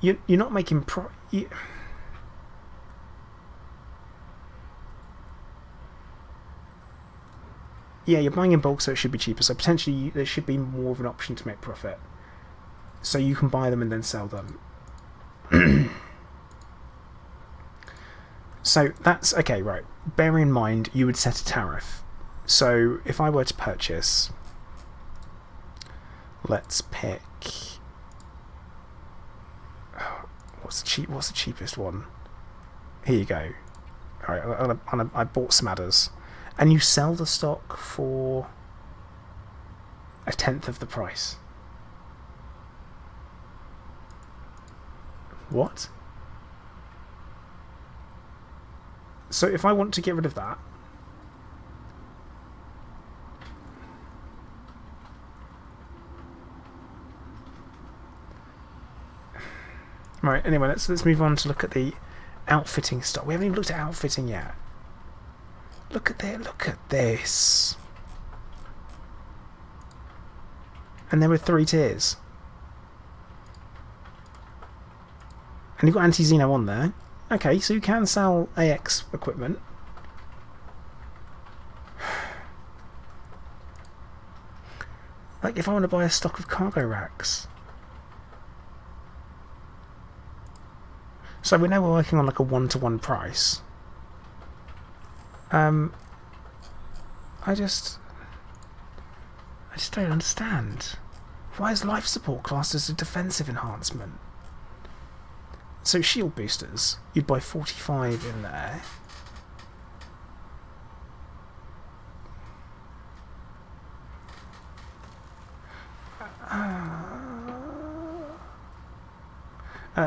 S1: You're not making yeah, you're buying in bulk, so it should be cheaper. So potentially there should be more of an option to make profit. So you can buy them and then sell them. So that's okay, right. Bear in mind, you would set a tariff. So if I were to purchase, let's pick, what's the cheapest one? Here you go. Alright, I bought some adders, and you sell the stock for 1/10 of the price. What? So if I want to get rid of that, right, anyway, let's move on to look at the outfitting stock. We haven't even looked at outfitting yet. Look at this. And there were 3 tiers. And you've got anti-Xeno on there. Okay, so you can sell AX equipment. Like, if I want to buy a stock of cargo racks. So we know we're working on like a 1-to-1 price. I just don't understand. Why is life support classed as a defensive enhancement? So shield boosters, you'd buy 45 in there.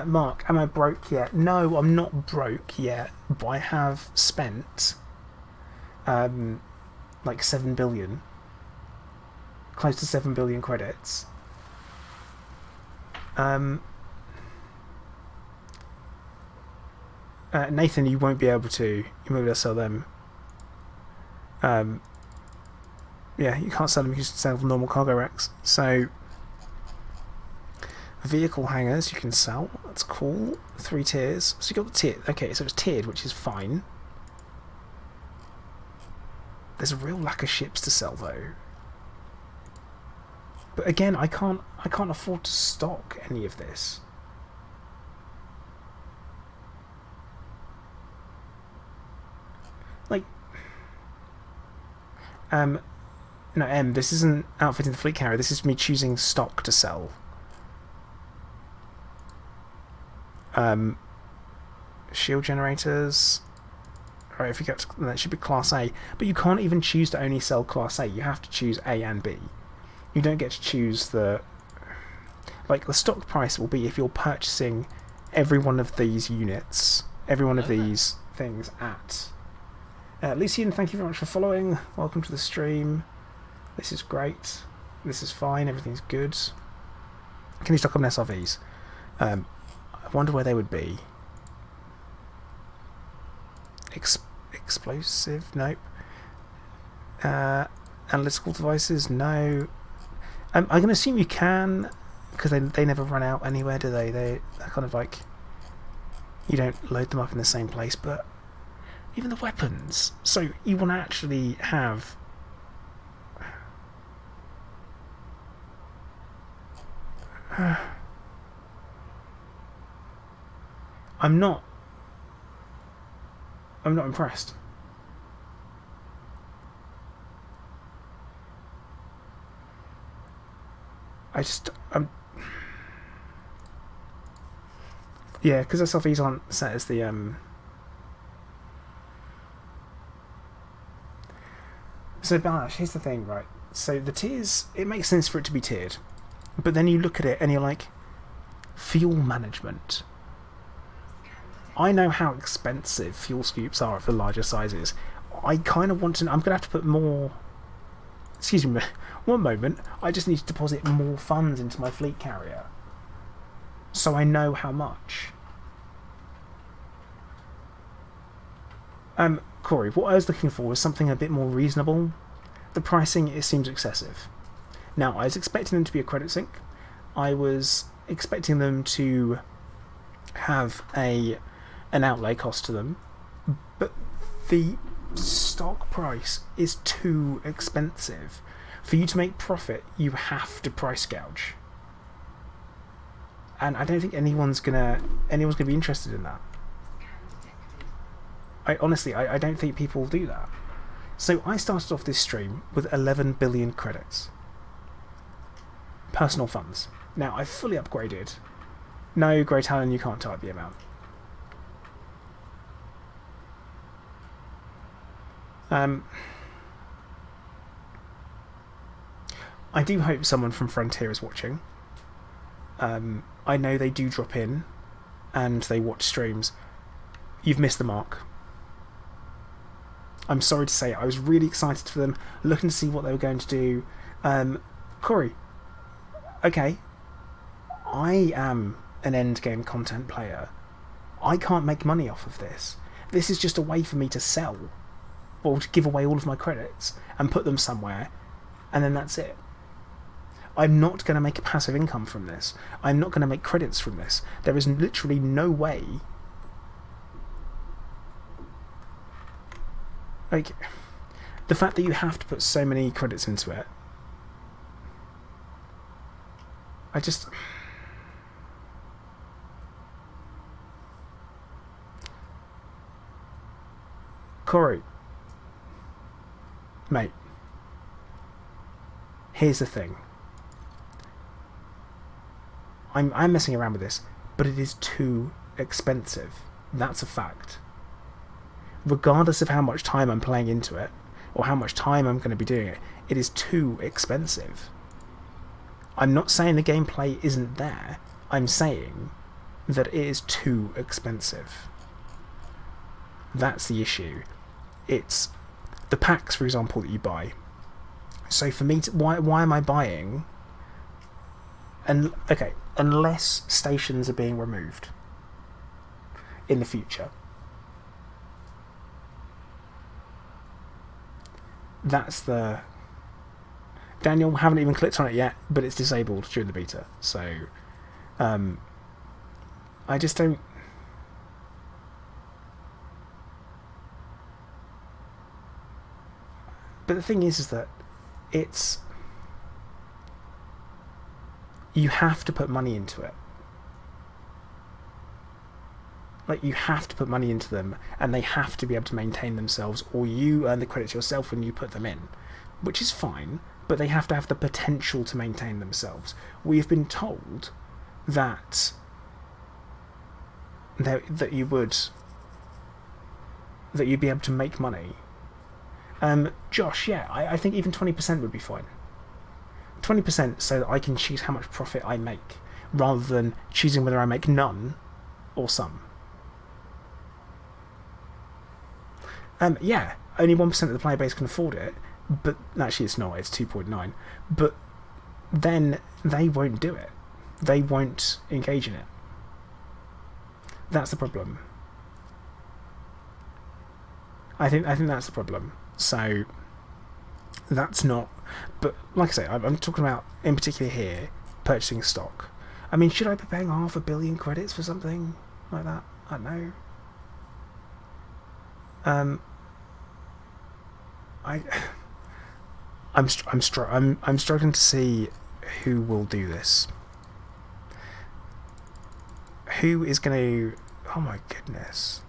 S1: Mark, am I broke yet? No, I'm not broke yet, but I have spent like 7 billion, close to 7 billion credits. Nathan, you won't be able to sell them. Yeah, you can't sell them, you can sell normal cargo racks. So vehicle hangers you can sell, that's cool. 3 tiers. So you got the tier, okay, so it's tiered, which is fine. There's a real lack of ships to sell though. But again, I can't afford to stock any of this. Like, no, this isn't outfitting the fleet carrier, this is me choosing stock to sell. Shield generators. Alright, if you get to, that should be Class A. But you can't even choose to only sell Class A, you have to choose A and B. You don't get to choose the... Like, the stock price will be if you're purchasing every one of these units, every one of these things at... Lucian, thank you very much for following. Welcome to the stream. This is great. This is fine. Everything's good. Can you stock on SRVs? I wonder where they would be. Explosive? Nope. Analytical devices? No. I'm going to assume you can, because they never run out anywhere, do they? They're kind of like... You don't load them up in the same place, but... Even the weapons. So you want to actually have... I'm not impressed. Yeah, because SLVs aren't set as the So Balash, here's the thing, right? So the tiers, it makes sense for it to be tiered, but then you look at it and you're like, fuel management. I know how expensive fuel scoops are for larger sizes. I kind of want to... I'm going to have to put more... Excuse me, one moment. I just need to deposit more funds into my fleet carrier, so I know how much. Corey, what I was looking for was something a bit more reasonable. The pricing, it seems excessive. Now, I was expecting them to be a credit sync. I was expecting them to have an outlay cost to them, but the stock price is too expensive. For you to make profit, you have to price gouge. And I don't think anyone's gonna be interested in that. I honestly don't think people do that. So I started off this stream with 11 billion credits. Personal funds. Now, I've fully upgraded. No, Great Alan, you can't type the amount. I do hope someone from Frontier is watching. I know they do drop in and they watch streams. You've missed the mark. I'm sorry to say, I was really excited for them, looking to see what they were going to do. Corey, okay, I am an endgame content player. I can't make money off of this. This is just a way for me to sell, or to give away all of my credits and put them somewhere, and then that's it. I'm not going to make a passive income from this. I'm not going to make credits from this. There is literally no way. Like, the fact that you have to put so many credits into it, I just... Corey, mate, here's the thing. I'm messing around with this, but it is too expensive. That's a fact. Regardless of how much time I'm playing into it, or how much time I'm going to be doing it, it is too expensive. I'm not saying the gameplay isn't there. I'm saying that it is too expensive. That's the issue. It's the packs, for example, that you buy. So for me, why am I buying? And okay, unless stations are being removed in the future. That's the... Daniel, haven't even clicked on it yet, but it's disabled during the beta. So, I just don't... But the thing is that it's... You have to put money into it. Like, you have to put money into them, and they have to be able to maintain themselves, or you earn the credits yourself when you put them in, which is fine, but they have to have the potential to maintain themselves. We've been told that you'd be able to make money. Josh, yeah, I think even 20% would be fine. 20% so that I can choose how much profit I make, rather than choosing whether I make none or some. Yeah, only 1% of the player base can afford it, but actually it's not, it's 2.9. But then they won't do it. They won't engage in it. That's the problem. I think that's the problem. So that's not... But like I say, I'm talking about, in particular here, purchasing stock. I mean, should I be paying 500 million credits for something like that? I don't know. I'm struggling to see who will do this. Who is going to... Oh my goodness.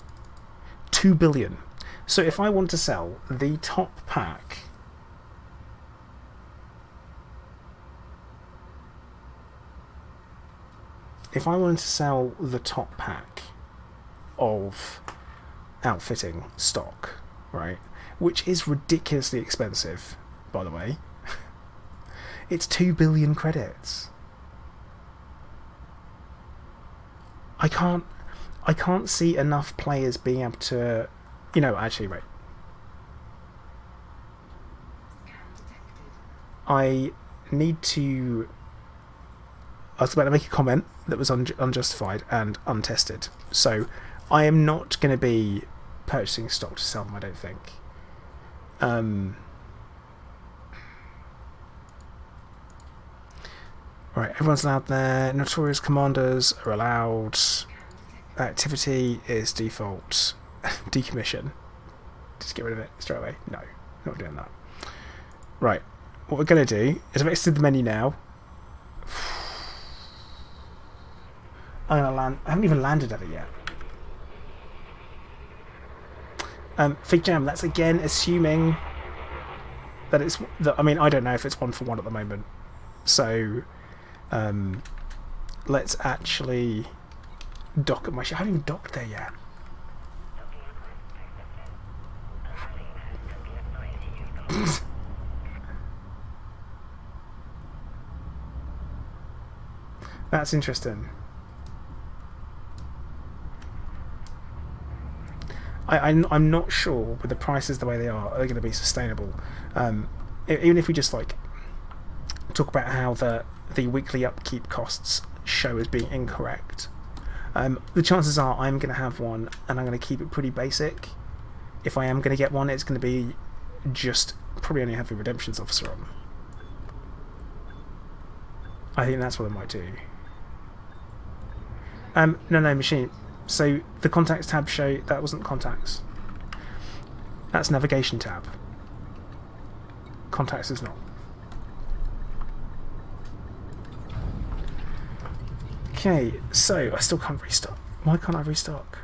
S1: 2 billion. So if I want to sell the top pack... If I wanted to sell the top pack of outfitting stock, right, which is ridiculously expensive, by the way, it's 2 billion credits. I can't see enough players being able to, you know, actually, right. I need to... I was about to make a comment that was unjustified and untested. So I am not going to be purchasing stock to sell them, I don't think. Right, everyone's allowed there. Notorious commanders are allowed. Activity is default. Decommission. Just get rid of it straight away. No, not doing that. Right, what we're going to do is I've exited the menu now. I'm going to land... I haven't even landed at it yet. Fig Jam, that's again assuming that it's that. I mean, I don't know if it's 1-for-1 at the moment. So, let's actually dock at my ship. I haven't even docked there yet. That's interesting. I'm not sure with the prices the way they are going to be sustainable. Even if we just like talk about how the weekly upkeep costs show as being incorrect, the chances are I'm going to have one and I'm going to keep it pretty basic. If I am going to get one, it's going to be just probably only have the redemptions officer on. I think that's what I might do. No, machine. So the contacts tab show that wasn't contacts. That's navigation tab. Contacts is not. Okay, so I still can't restock. Why can't I restock?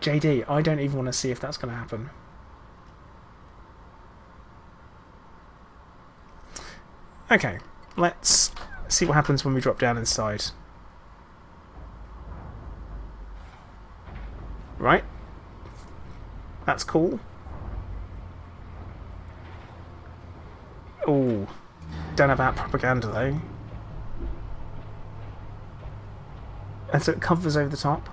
S1: JD, I don't even want to see if that's going to happen. Okay, let's see what happens when we drop down inside. Right. That's cool. Oh, don't have that propaganda though. And so it covers over the top.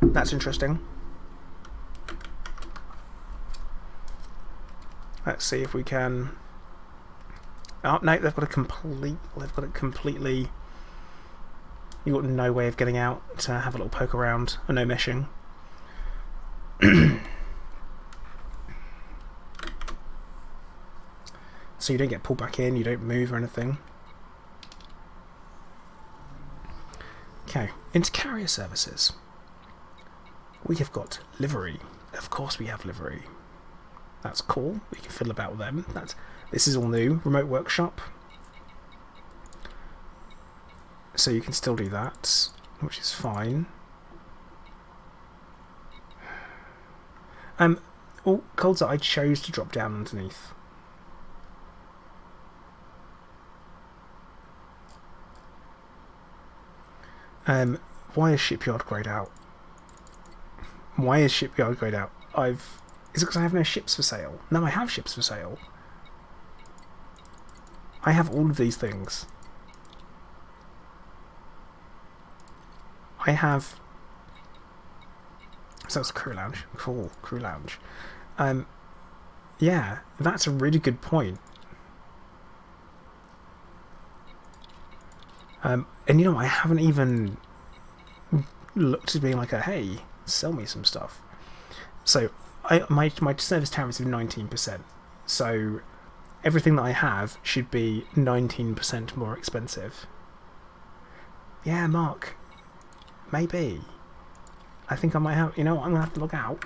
S1: That's interesting. Let's see if we can. Oh no, they've got a complete. They've got it completely. You've got no way of getting out to have a little poke around, and no meshing. So you don't get pulled back in. You don't move or anything. Okay, into carrier services. We have got livery. Of course, we have livery. That's cool. We can fiddle about with them. This is all new. Remote workshop. So you can still do that, which is fine. Oh, Colds, I chose to drop down underneath. Why is shipyard grayed out? Why is shipyard grayed out? Is it because I have no ships for sale? No, I have ships for sale. I have all of these things. I have... So it's a crew lounge. Cool, crew lounge. Yeah, that's a really good point. And you know, I haven't even looked at being like hey, sell me some stuff. So my service tariff is 19%. So everything that I have should be 19% more expensive. Yeah, Mark. Maybe. I think I might have... You know what? I'm going to have to log out.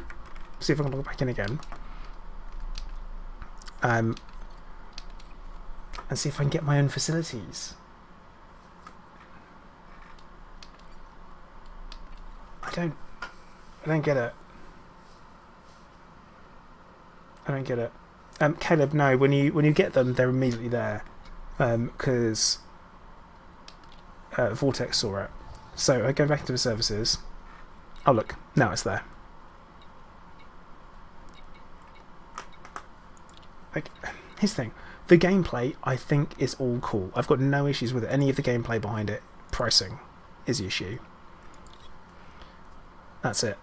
S1: See if I can log back in again. And see if I can get my own facilities. I don't get it. I don't get it. Caleb, no. When you get them, they're immediately there, because Vortex saw it. So I go back into the services. Oh look, now it's there. Like, here's the thing. The gameplay, I think, is all cool. I've got no issues with any of the gameplay behind it. Pricing is the issue. That's it.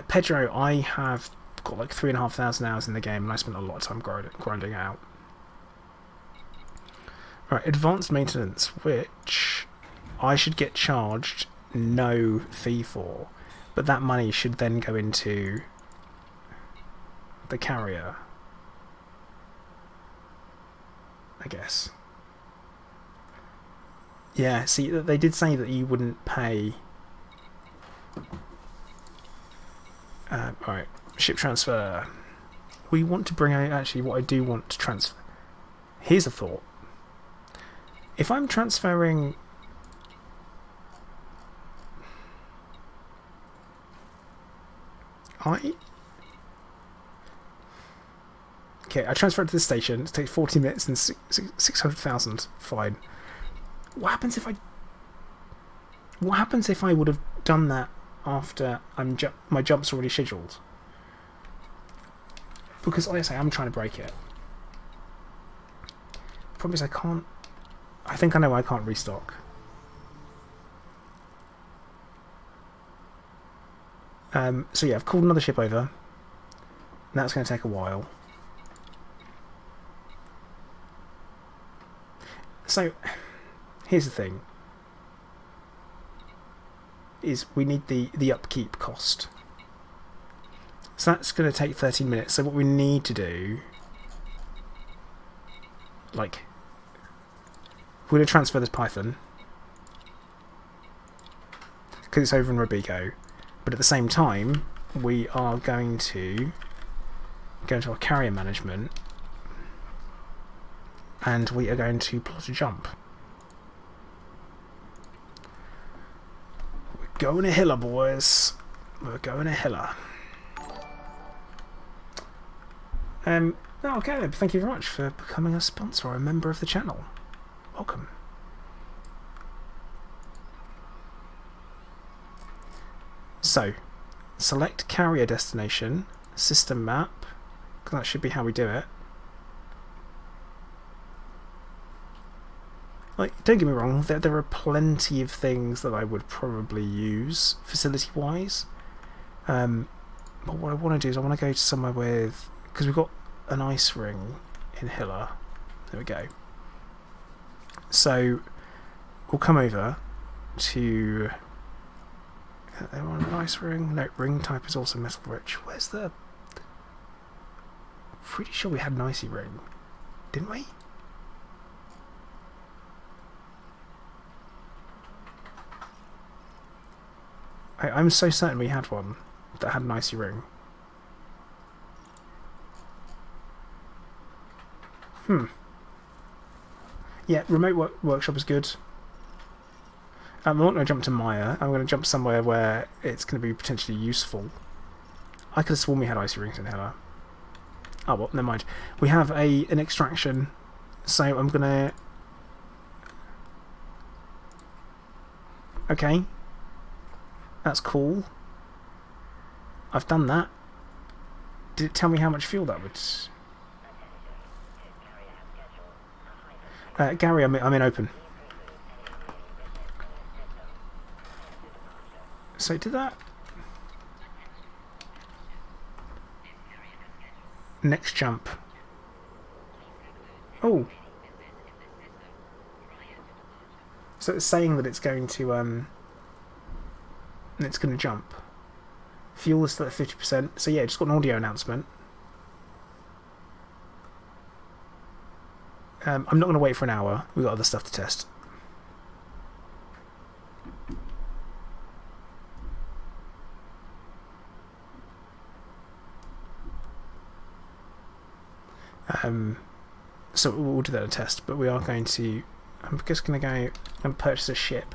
S1: Pedro, I have got like 3,500 hours in the game and I spent a lot of time grinding out. Right, advanced maintenance, which I should get charged no fee for, but that money should then go into the carrier, I guess. Yeah, see, they did say that you wouldn't pay. Right, ship transfer. We want to bring out, actually, what I do want to transfer. Here's a thought. If I'm transferring... Okay, I transfer it to the station. It takes 40 minutes and 600,000. Fine. What happens if I... What happens if I would have done that after my jump's already scheduled? Because, like I say, I'm trying to break it. The problem is I can't... I think I know why I can't restock. So yeah, I've called another ship over. And that's going to take a while. So, here's the thing. Is we need the upkeep cost. So that's going to take 13 minutes. So what we need to do... Like... We're going to transfer this Python. Because it's over in Robico. But at the same time, we are going to go into our carrier management and we are going to plot a jump. We're going a hiller, boys. We're going a hiller. Okay, thank you very much for becoming a sponsor or a member of the channel. Welcome. So, select carrier destination, system map, because that should be how we do it. Like, don't get me wrong, there are plenty of things that I would probably use facility-wise. But what I want to do is I want to go to somewhere with... Because we've got an ice ring in Hiller. There we go. So, we'll come over to... They want an ice ring. No, ring type is also metal rich. Where's the... Pretty sure we had an icy ring. Didn't we? I'm so certain we had one that had an icy ring. Yeah, remote workshop is good. I'm not going to jump to Maya. I'm going to jump somewhere where it's going to be potentially useful. I could have sworn we had icy rings in Hella. Oh well, never mind. We have an extraction, so I'm going to... Okay. That's cool. I've done that. Did it tell me how much fuel that would... Gary, I'm in open. So did that... Next jump. Oh. So it's saying that it's going to jump. Fuel is still at 50%. So yeah, just got an audio announcement. I'm not going to wait for an hour. We've got other stuff to test. So we'll do that in a test, but we are going to... I'm just going to go and purchase a ship.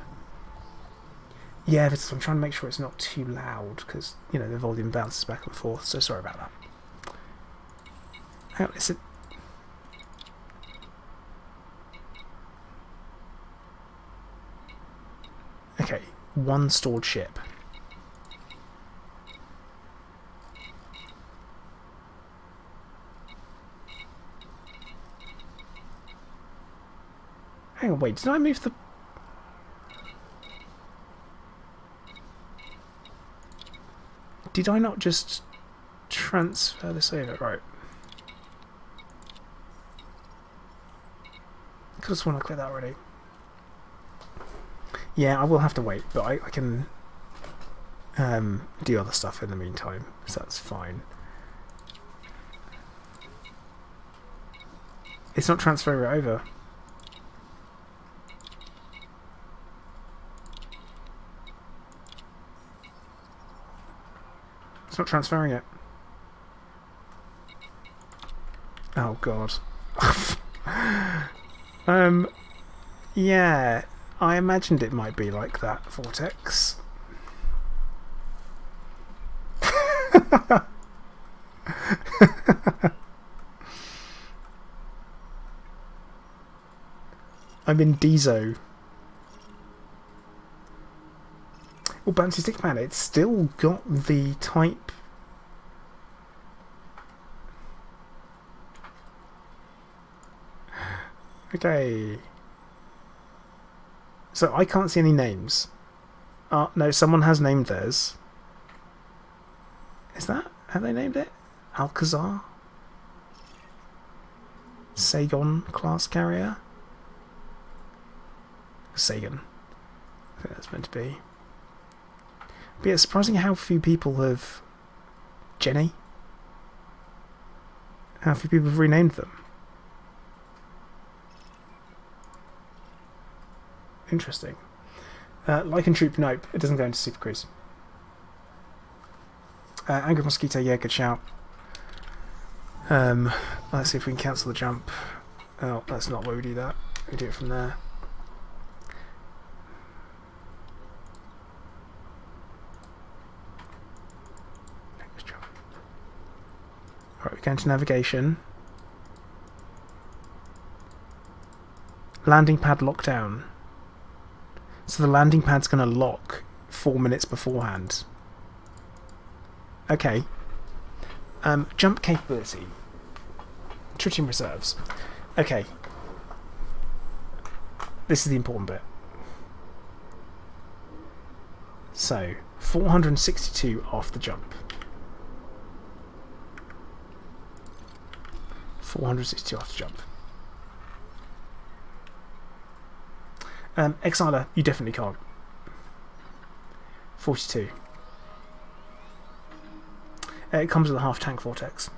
S1: Yeah, I'm trying to make sure it's not too loud, because, you know, the volume bounces back and forth, so sorry about that. Hang on, is it... Okay, one stored ship. Hang on, wait, did I move the... Did I not just transfer this over? Right. I could have sworn I clicked that already. Yeah, I will have to wait, but I can do other stuff in the meantime, so that's fine. It's not transferring it over. It's not transferring it. Oh god. Yeah, I imagined it might be like that, Vortex. I'm in Dezo. Well, Bouncy Stickman, it's still got the type. Okay. So I can't see any names. No, someone has named theirs. Is that? Have they named it? Alcazar? Sagon class carrier? Sagan. I think that's meant to be. But yeah, it's surprising how few people have... Jenny? How few people have renamed them. Interesting. Lycan Troop, nope. It doesn't go into Super Cruise. Angry Mosquito, yeah, good shout. Let's see if we can cancel the jump. Oh, that's not where we do that. We do it from there. Next jump. Alright, we're going to navigation. Landing pad lockdown. So the landing pad's going to lock 4 minutes beforehand. Okay. Jump capability. Tritium reserves. Okay. This is the important bit. So, 462 off the jump. 462 off the jump. Exiler, you definitely can't. 42. It comes with a half tank vortex.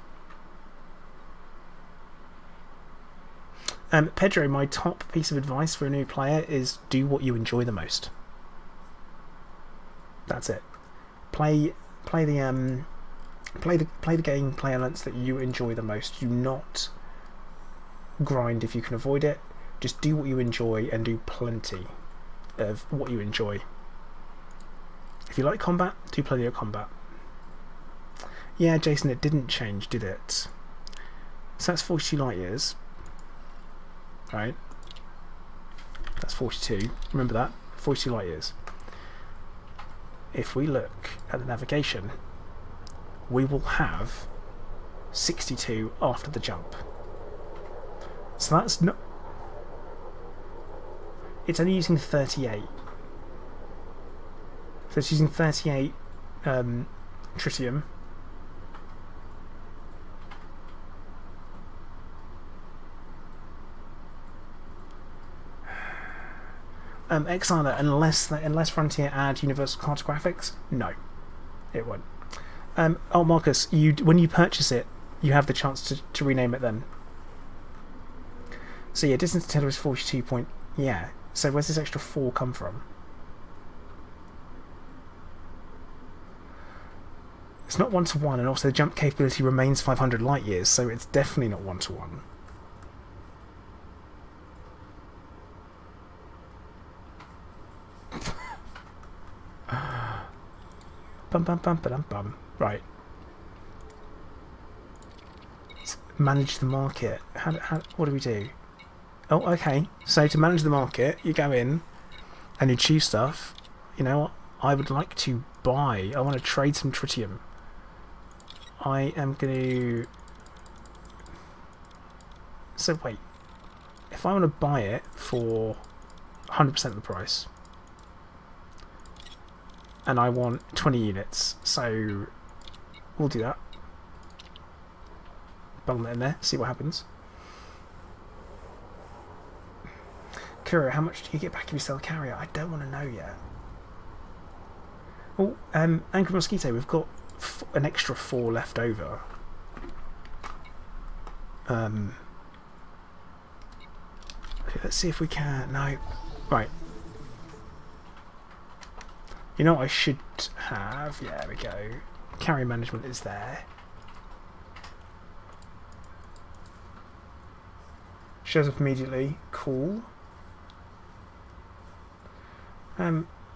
S1: Pedro, my top piece of advice for a new player is do what you enjoy the most. That's it. Play the game, play elements that you enjoy the most. Do not grind if you can avoid it. Just do what you enjoy and do plenty of what you enjoy. If you like combat, do plenty of combat. Yeah, Jason, it didn't change, did it? So that's 42 light years. Right? That's 42. Remember that? 42 light years. If we look at the navigation, we will have 62 after the jump. So that's not... It's only using 38. So it's using 38 tritium. Exiler, unless Frontier add universal cartographics, no, it won't. Oh, Marcus, when you purchase it, you have the chance to rename it then. So yeah, distance to tether is 42 point. Yeah. So where's this extra 4 come from? It's not 1-to-1, and also the jump capability remains 500 light years, so it's definitely not 1-to-1. Bum bum bum bum bum. Right. Let's manage the market. What do we do? Oh, okay. So to manage the market, you go in and you choose stuff. You know what? I would like to buy. I want to trade some tritium. I am going to... So wait. If I want to buy it for 100% of the price, and I want 20 units, so we'll do that. Bung it in there, see what happens. Kuro, how much do you get back if you sell a carrier? I don't want to know yet. Oh, Angry Mosquito, we've got an extra 4 left over. Okay, let's see if we can... No. Right. You know what I should have? Yeah, there we go. Carrier management is there. shows up immediately. Cool.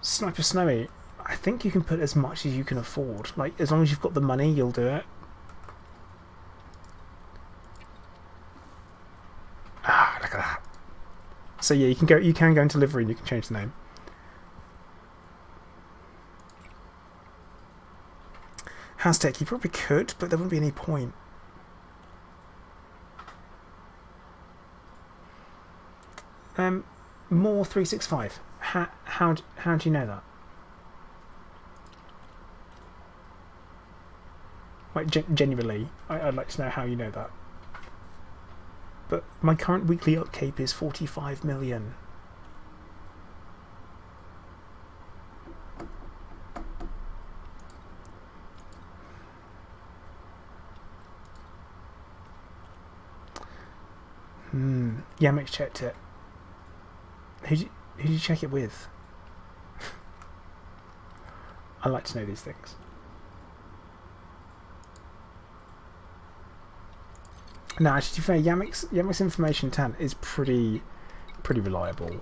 S1: Sniper Snowy, I think you can put as much as you can afford. Like, as long as you've got the money, you'll do it. Ah, look at that. So yeah, you can go into livery and you can change the name. Haztech, you probably could, but there wouldn't be any point. More 365. How do you know that? Like, genuinely, I'd like to know how you know that. But my current weekly upkeep is 45 million. Yamix checked it. Who did you check it with? I like to know these things. No, actually, to be fair, Yamix Information 10 is pretty reliable.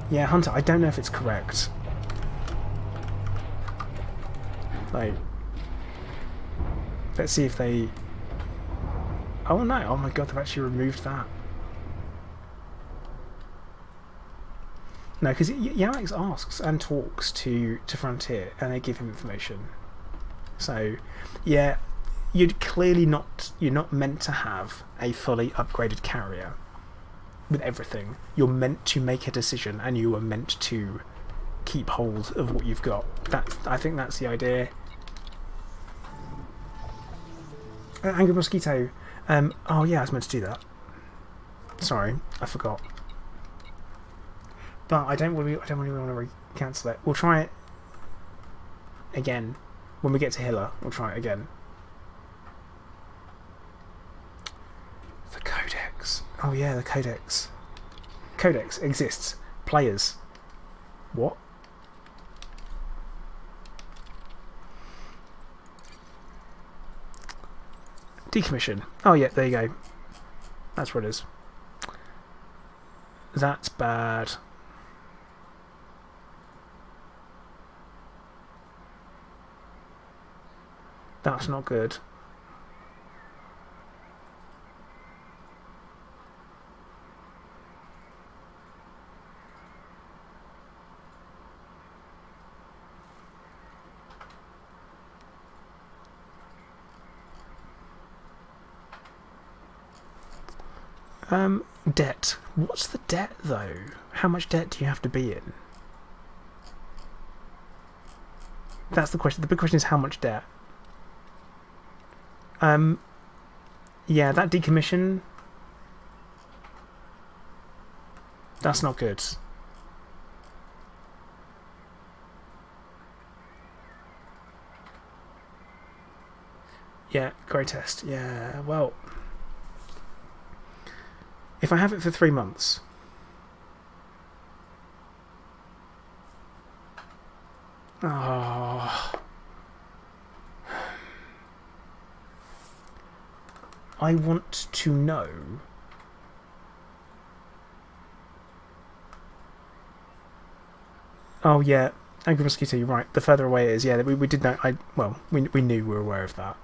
S1: Yeah, Hunter, I don't know if it's correct. Like, let's see if they... Oh no, oh my god, they've actually removed that. No, because Yamix asks and talks to Frontier, and they give him information. So, yeah, you're not meant to have a fully upgraded carrier with everything. You're meant to make a decision, and you are meant to keep hold of what you've got. I think that's the idea. Angry Mosquito. Oh yeah, I was meant to do that. Sorry, I forgot. But I don't really want to cancel it. We'll try it again when we get to Hiller. We'll try it again. The Codex. Oh yeah, the Codex. Codex exists. Players. What? Decommission. Oh yeah, there you go. That's what it is. That's bad. That's not good. Debt. What's the debt, though? How much debt do you have to be in? That's the question. The big question is how much debt. Yeah, that decommission... That's not good. Yeah, greatest. Yeah, well... If I have it for 3 months... Oh... I want to know... Oh yeah, Angry Mosquito, you're right. The further away it is, yeah, we did know. Well, we knew, we were aware of that.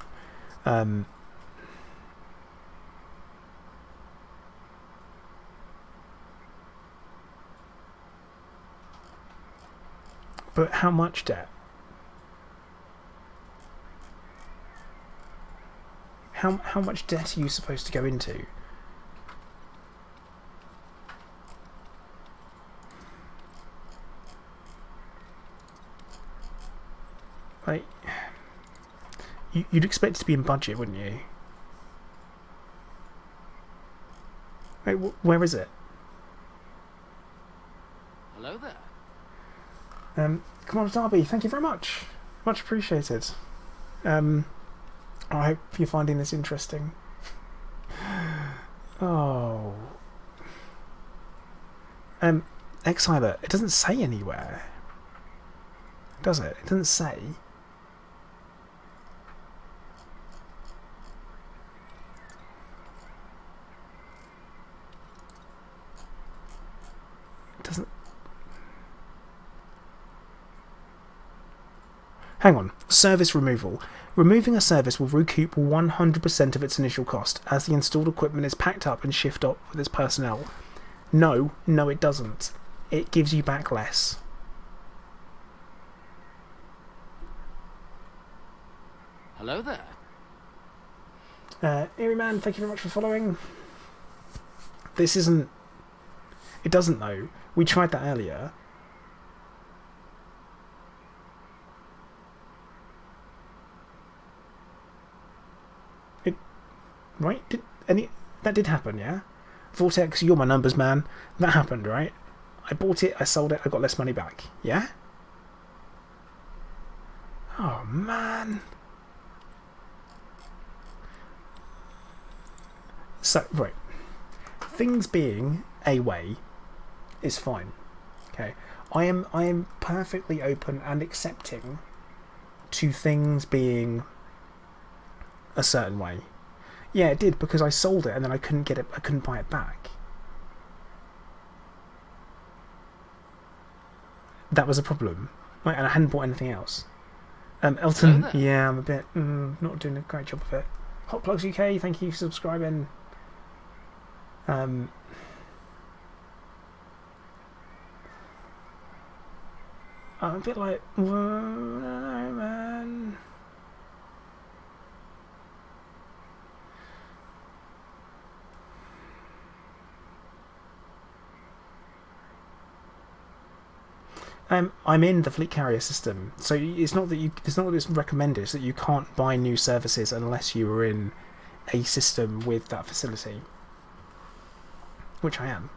S1: But how much debt? How much debt are you supposed to go into? Like, you'd expect it to be in budget, wouldn't you? Wait, where is it?
S2: Hello there.
S1: Commander Darby, thank you very much. Much appreciated. I hope you're finding this interesting. Oh. Exiler, it doesn't say anywhere. Does it? It doesn't say. doesn't... Hang on. Service removal. Removing a service will recoup 100% of its initial cost as the installed equipment is packed up and shipped up with its personnel. No, it doesn't. It gives you back less.
S2: Hello there.
S1: Eerie Man, thank you very much for following. This isn't... It doesn't though. We tried that earlier. Right? That did happen, yeah? Vortex, you're my numbers, man. That happened, right? I bought it, I sold it, I got less money back. Yeah? Oh, man. So, right. Things being a way is fine. Okay? I am perfectly open and accepting to things being a certain way. Yeah, it did, because I sold it and then I couldn't get it. I couldn't buy it back. That was a problem. Right, and I hadn't bought anything else. Elton, yeah, I'm a bit not doing a great job of it. Hot Plugs UK, thank you for subscribing. I'm a bit like, whoa, no, man. I'm in the fleet carrier system, so it's not that it's recommended. It's that you can't buy new services unless you are in a system with that facility, which I am.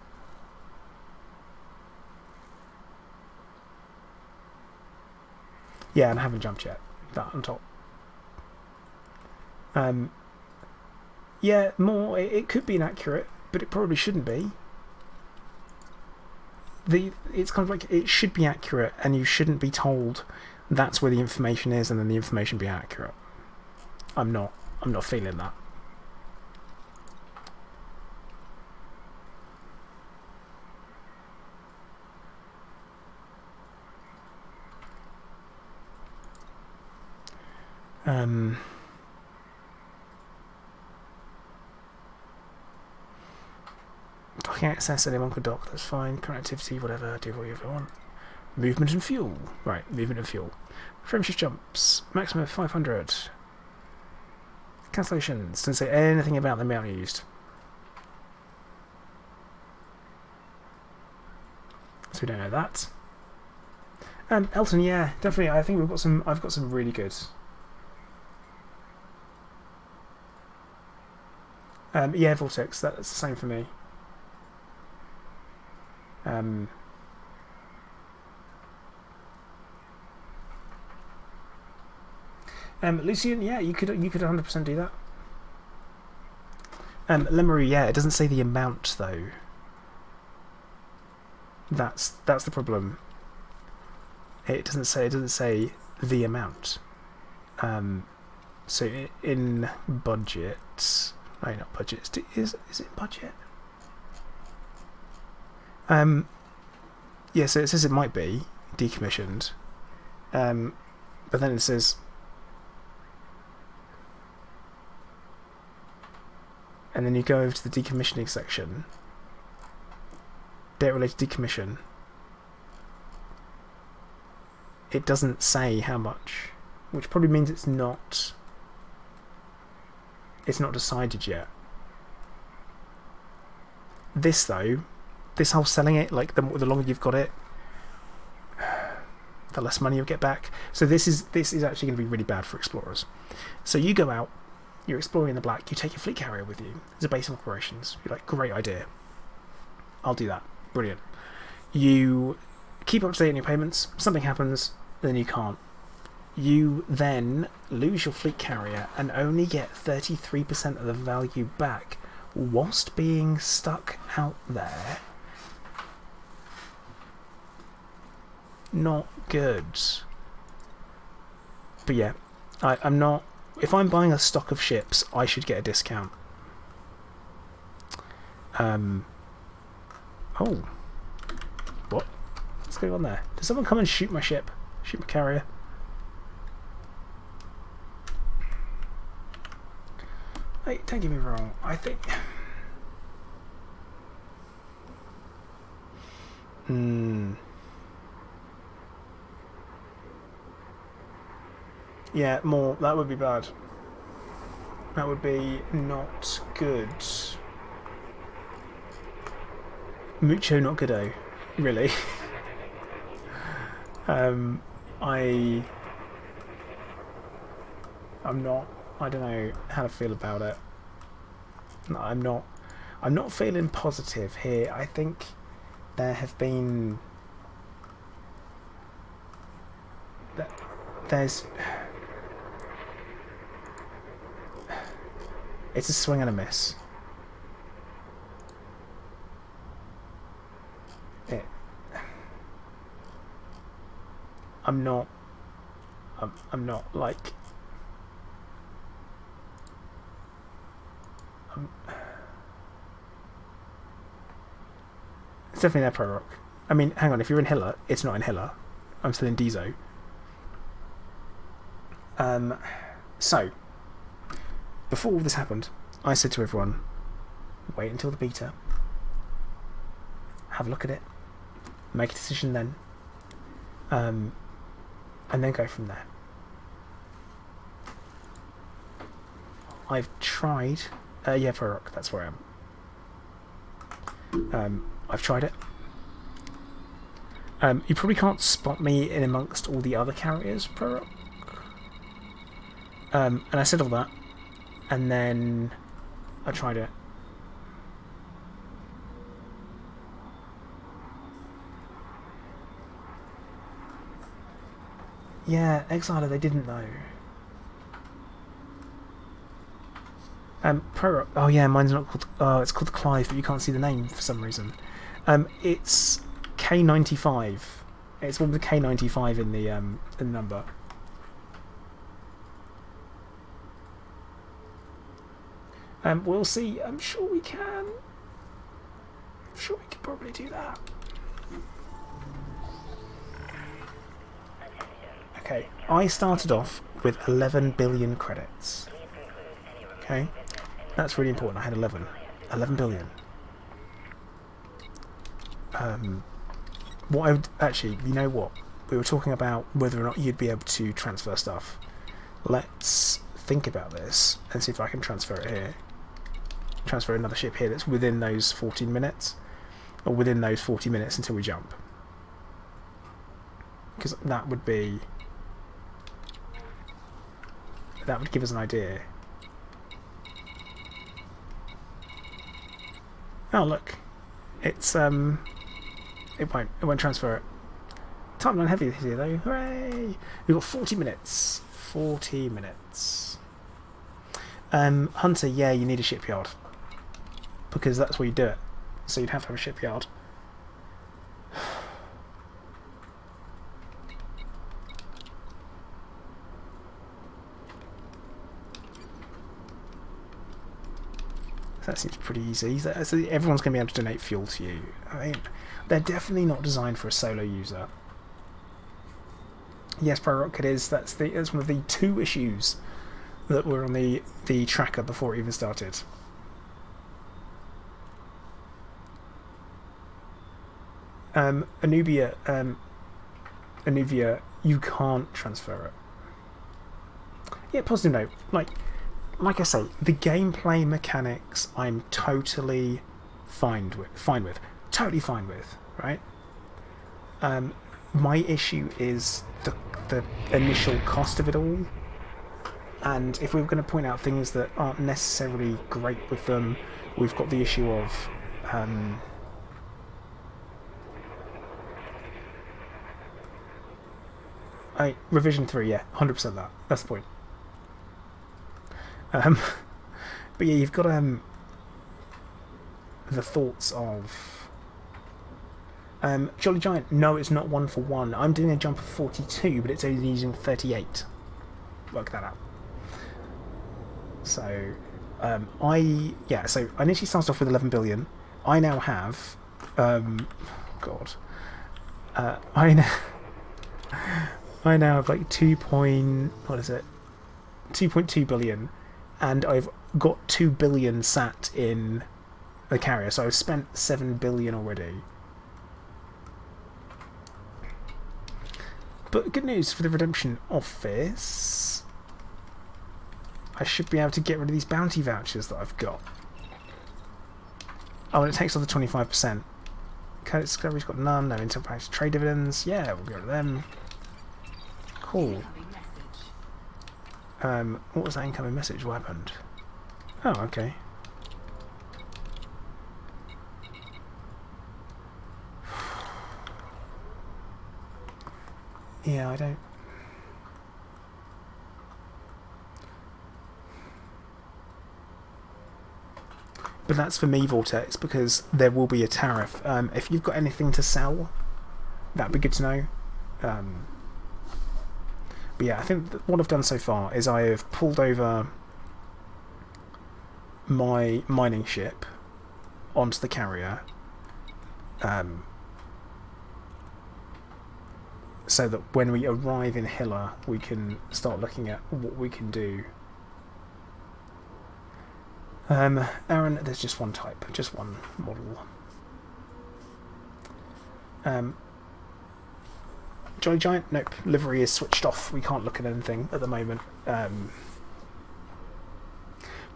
S1: Yeah, and I haven't jumped yet. That on top. Yeah, more. It could be inaccurate, but it probably shouldn't be. It's kind of like it should be accurate, and you shouldn't be told that's where the information is, and then the information be accurate. I'm not feeling that. Docking access, anyone could dock, that's fine. Connectivity, whatever, do whatever you want. Movement and fuel. Right, movement and fuel. Frame shift jumps, maximum of 500. Cancellations, doesn't say anything about the amount used. So we don't know that. Elton, yeah, definitely. I think I've got some really good. Yeah, Vortex, that's the same for me. Lucian, yeah, you could 100% do that. Lemery, yeah, it doesn't say the amount though. That's the problem. It doesn't say the amount. So in budget, no, not budget. Is it budget? Yeah, so it says it might be decommissioned, but then it says, and then you go over to the decommissioning section, date related decommission. It doesn't say how much, which probably means it's not decided yet. This though, this whole selling it, like the longer you've got it, the less money you'll get back. So this is actually going to be really bad for explorers. So you go out, you're exploring in the black, you take your fleet carrier with you as a base of operations. You're like, great idea. I'll do that. Brilliant. You keep up to date on your payments. Something happens, then you can't. You then lose your fleet carrier and only get 33% of the value back whilst being stuck out there. Not good. But yeah, I'm not... If I'm buying a stock of ships, I should get a discount. Oh. What's going on there? Does someone come and shoot my ship? Shoot my carrier? Hey, don't get me wrong. I think... Yeah, more. That would be bad. That would be not good. Mucho not goodo, really. I'm not. I don't know how to feel about it. No, I'm not feeling positive here. I think there have been. There's. It's a swing and a miss. I'm not like... It's definitely there, Pro Rock. I mean, hang on, if you're in Hilla, it's not in Hilla. I'm still in Dezo. So, before all this happened, I said to everyone, wait until the beta, have a look at it, make a decision then, and then go from there. I've tried, yeah, Pro Rock, that's where I am. I've tried it. You probably can't spot me in amongst all the other carriers, Pro Rock. And I said all that, and then I tried it. Yeah, Exiler, they didn't know. Oh yeah, mine's not called. Oh, it's called the Clive, but you can't see the name for some reason. It's K95. It's one with the K95 in the number. We'll see. I'm sure we can. I'm sure we could probably do that. Okay, I started off with 11 billion credits. Okay, that's really important. I had 11 billion. What I would actually, you know what? We were talking about whether or not you'd be able to transfer stuff. Let's think about this and see if I can transfer it here. Transfer another ship here that's within those 14 minutes, or within those 40 minutes until we jump. Because that would be. That would give us an idea. Oh look, it's it won't transfer it. Timeline heavy here though. Hooray! We've got 40 minutes. 40 minutes. Hunter, yeah, you need a shipyard because that's where you do it. So you'd have to have a shipyard. That seems pretty easy. Everyone's going to be able to donate fuel to you. I mean, they're definitely not designed for a solo user. Yes, Pro Rock, it is. That's one of the 2 issues that were on the tracker before it even started. Anubia, you can't transfer it. Yeah, positive note. Like I say, the gameplay mechanics I'm totally fine with. Totally fine with, right? My issue is the initial cost of it all. And if we were going to point out things that aren't necessarily great with them, we've got the issue of Revision 3, yeah, 100% that. That's the point. But yeah, you've got the thoughts of Jolly Giant. No, it's not 1-for-1. I'm doing a jump of 42, but it's only using 38. Work that out. So so I initially started off with 11 billion. I now have God, I now I now have like 2.2 billion, and I've got 2 billion sat in the carrier, so I've spent 7 billion already. But good news for the redemption office. I should be able to get rid of these bounty vouchers that I've got. Oh, and it takes off the 25%. Credit discovery's got none, no intel packs, trade dividends. Yeah, we'll get rid of them. Cool. What was that incoming message? What happened? Oh, okay. Yeah, I don't... But that's for me, Vortex, because there will be a tariff. If you've got anything to sell, that'd be good to know. But yeah, I think what I've done so far is I have pulled over my mining ship onto the carrier, so that when we arrive in Hilla, we can start looking at what we can do. Aaron, there's just one type, just one model. Jolly Giant, nope, livery is switched off. We can't look at anything at the moment.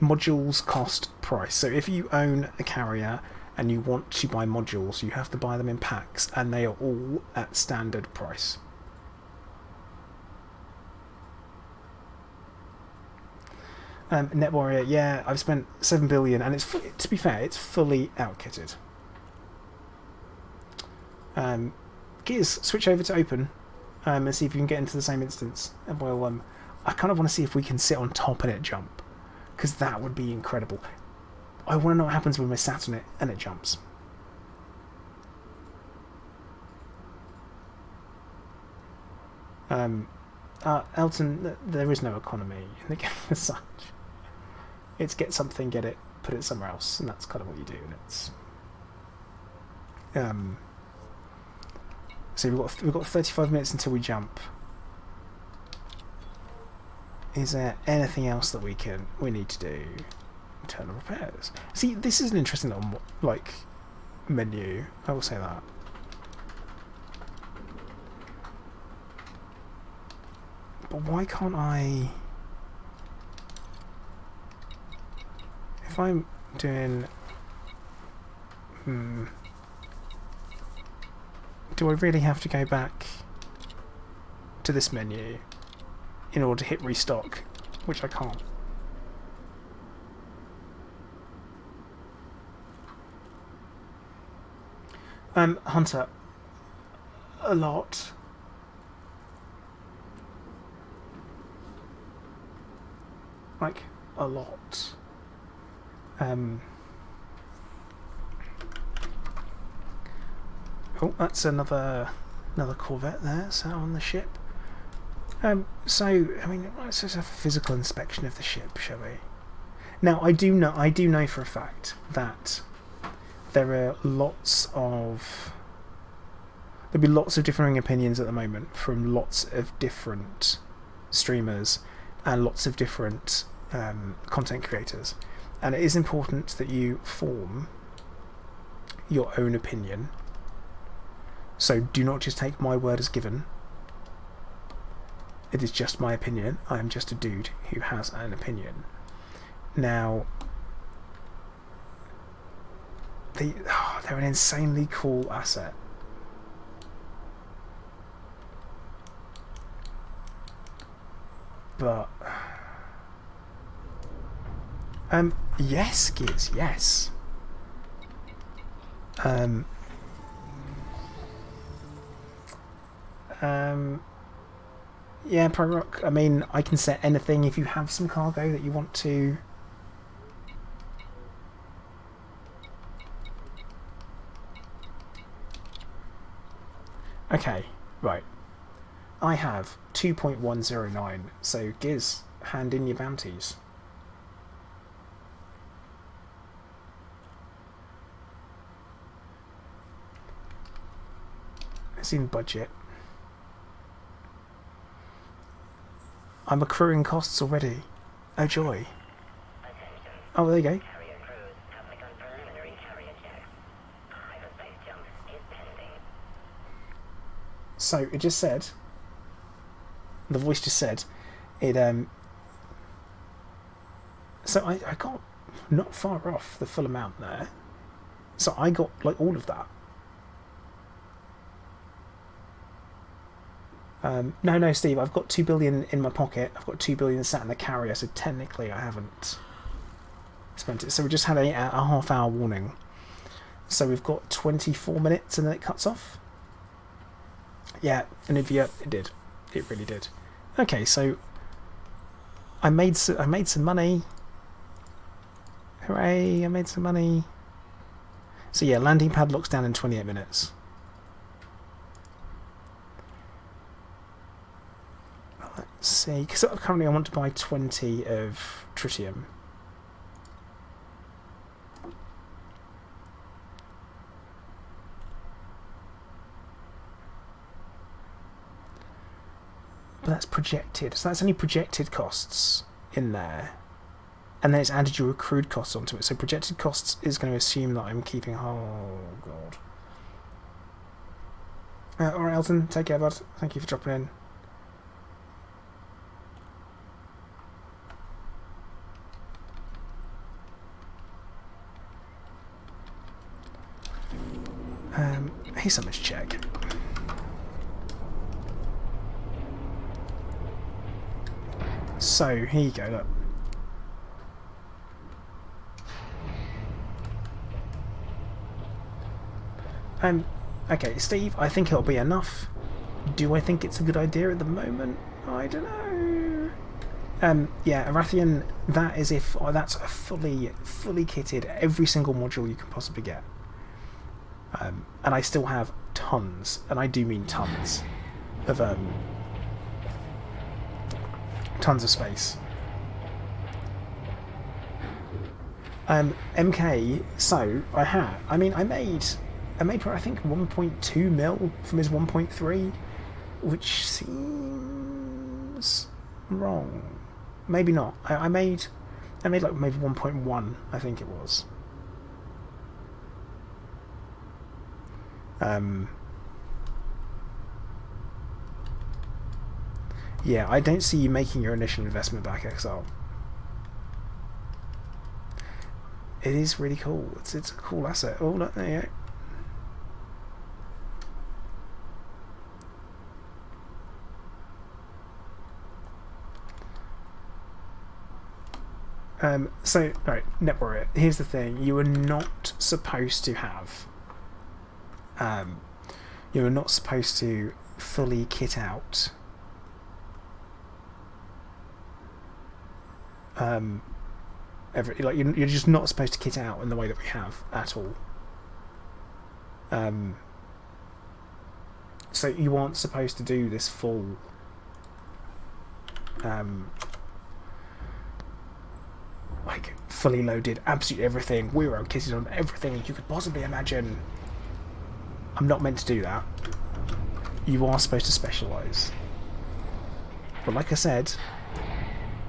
S1: Modules cost price. So if you own a carrier and you want to buy modules, you have to buy them in packs, and they are all at standard price. Net Warrior, yeah, I've spent 7 billion, and it's to be fair, it's fully outkitted. Gears, switch over to open, and see if you can get into the same instance. And well, I kind of want to see if we can sit on top and it jump, because that would be incredible. I want to know what happens when we're sat on it and it jumps. Elton, there is no economy in the game as such. It's get something, get it, put it somewhere else, and that's kind of what you do. And it's so we've got 35 minutes until we jump. Is there anything else that we need to do? Internal repairs. See, this is an interesting little menu. I will say that. But why can't I? If I'm doing... Do I really have to go back to this menu in order to hit restock? Which I can't. Hunter. A lot. Like, a lot. Oh, that's another Corvette there, sat on the ship. So, I mean, let's just have a physical inspection of the ship, shall we? Now, I do know for a fact that there'll be lots of differing opinions at the moment from lots of different streamers and lots of different content creators, and it is important that you form your own opinion. So do not just take my word as given. It is just my opinion. I am just a dude who has an opinion. Now, they're an insanely cool asset. But yes, Giz, yes. Yeah, Pro Rock, I mean, I can set anything if you have some cargo that you want to. Okay, right. I have 2.109, so Giz, hand in your bounties. It's in budget. I'm accruing costs already. Oh joy. Oh, there you go. So it just said, the voice just said, it so I got not far off the full amount there. So I got like all of that. No, Steve, I've got 2 billion in my pocket. I've got 2 billion sat in the carrier, so technically I haven't spent it. So we just had a half-hour warning. So we've got 24 minutes and then it cuts off. Yeah, Nvidia, it did. It really did. Okay, so I made some money. Hooray! I made some money. So yeah, landing pad locks down in 28 minutes. Let's see, because currently I want to buy 20 of tritium. But that's projected, so that's only projected costs in there. And then it's added your accrued costs onto it. So projected costs is going to assume that I'm keeping... Oh, God. Alright, Elton, take care, bud. Thank you for dropping in. Here's something to check. So, here you go, look. Okay, Steve, I think it'll be enough. Do I think it's a good idea at the moment? I don't know. Yeah, Arathian, that is if... Oh, that's a fully kitted, every single module you can possibly get. And I still have tons, and I do mean tons, of tons of space. MK, so I made I think 1.2 mil from his 1.3, which seems wrong. Maybe not. I made like maybe 1.1, I think it was. Yeah, I don't see you making your initial investment back, XL. It is really cool. It's a cool asset. Oh, look, there you go. So, right, Net Warrior, here's the thing. You are not supposed to have... you're not supposed to fully kit out you're just not supposed to kit out in the way that we have at all. So you aren't supposed to do this full like fully loaded, absolutely everything, we're kitted on everything you could possibly imagine. I'm not meant to do that. You are supposed to specialise. But like I said,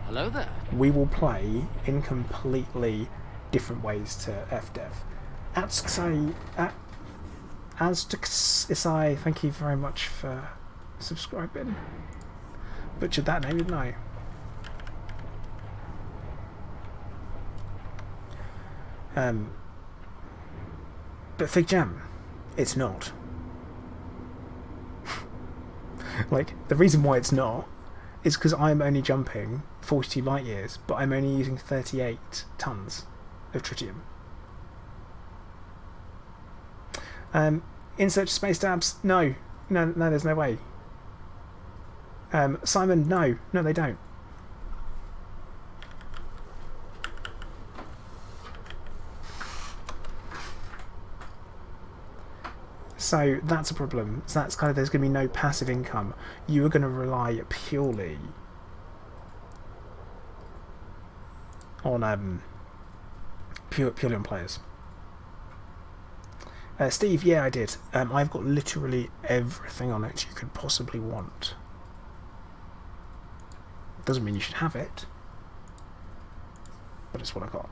S2: hello there. We
S1: will play in completely different ways to FDev. Aztexisai, thank you very much for subscribing. Butchered that name, didn't I? But Fig Jam, it's not. Like, the reason why it's not is because I'm only jumping 42 light years, but I'm only using 38 tons of tritium. In search of space dabs? No, there's no way. Simon, no, they don't. So that's a problem. So that's kind of, there's going to be no passive income. You are going to rely purely on purely on players. Steve, yeah, I did. I've got literally everything on it you could possibly want. Doesn't mean you should have it, but it's what I got.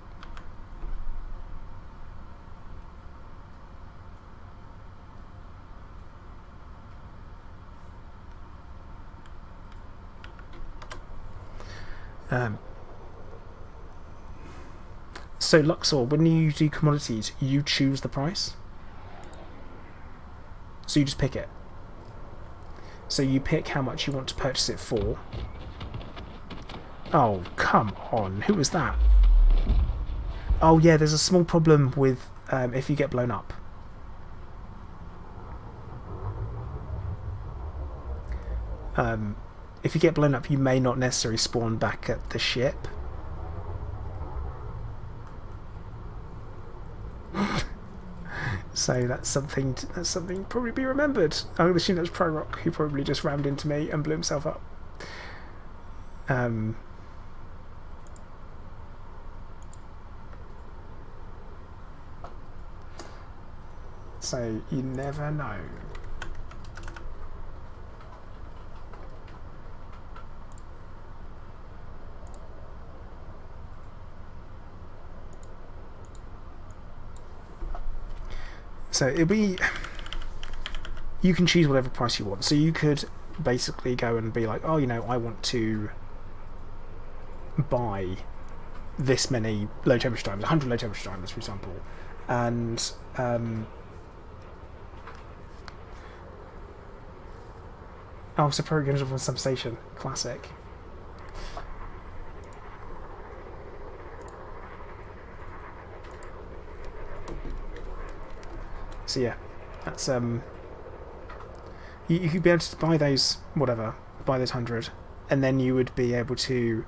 S1: So Luxor, when you do commodities, you choose the price. So you just pick it. So you pick how much you want to purchase it for. Oh, come on. Who was that? Oh, yeah, there's a small problem with if you get blown up. If you get blown up, you may not necessarily spawn back at the ship. So that's something probably be remembered. I'm going to assume that's Pro Rock, who probably just rammed into me and blew himself up. So you never know. So it'll be, you can choose whatever price you want. So you could basically go and be like, oh, you know, I want to buy this many low temperature diamonds, 100 low temperature diamonds, for example, and oh, so probably goes up on some station, classic. So yeah, that's you could be able to buy those, whatever, buy those 100, and then you would be able to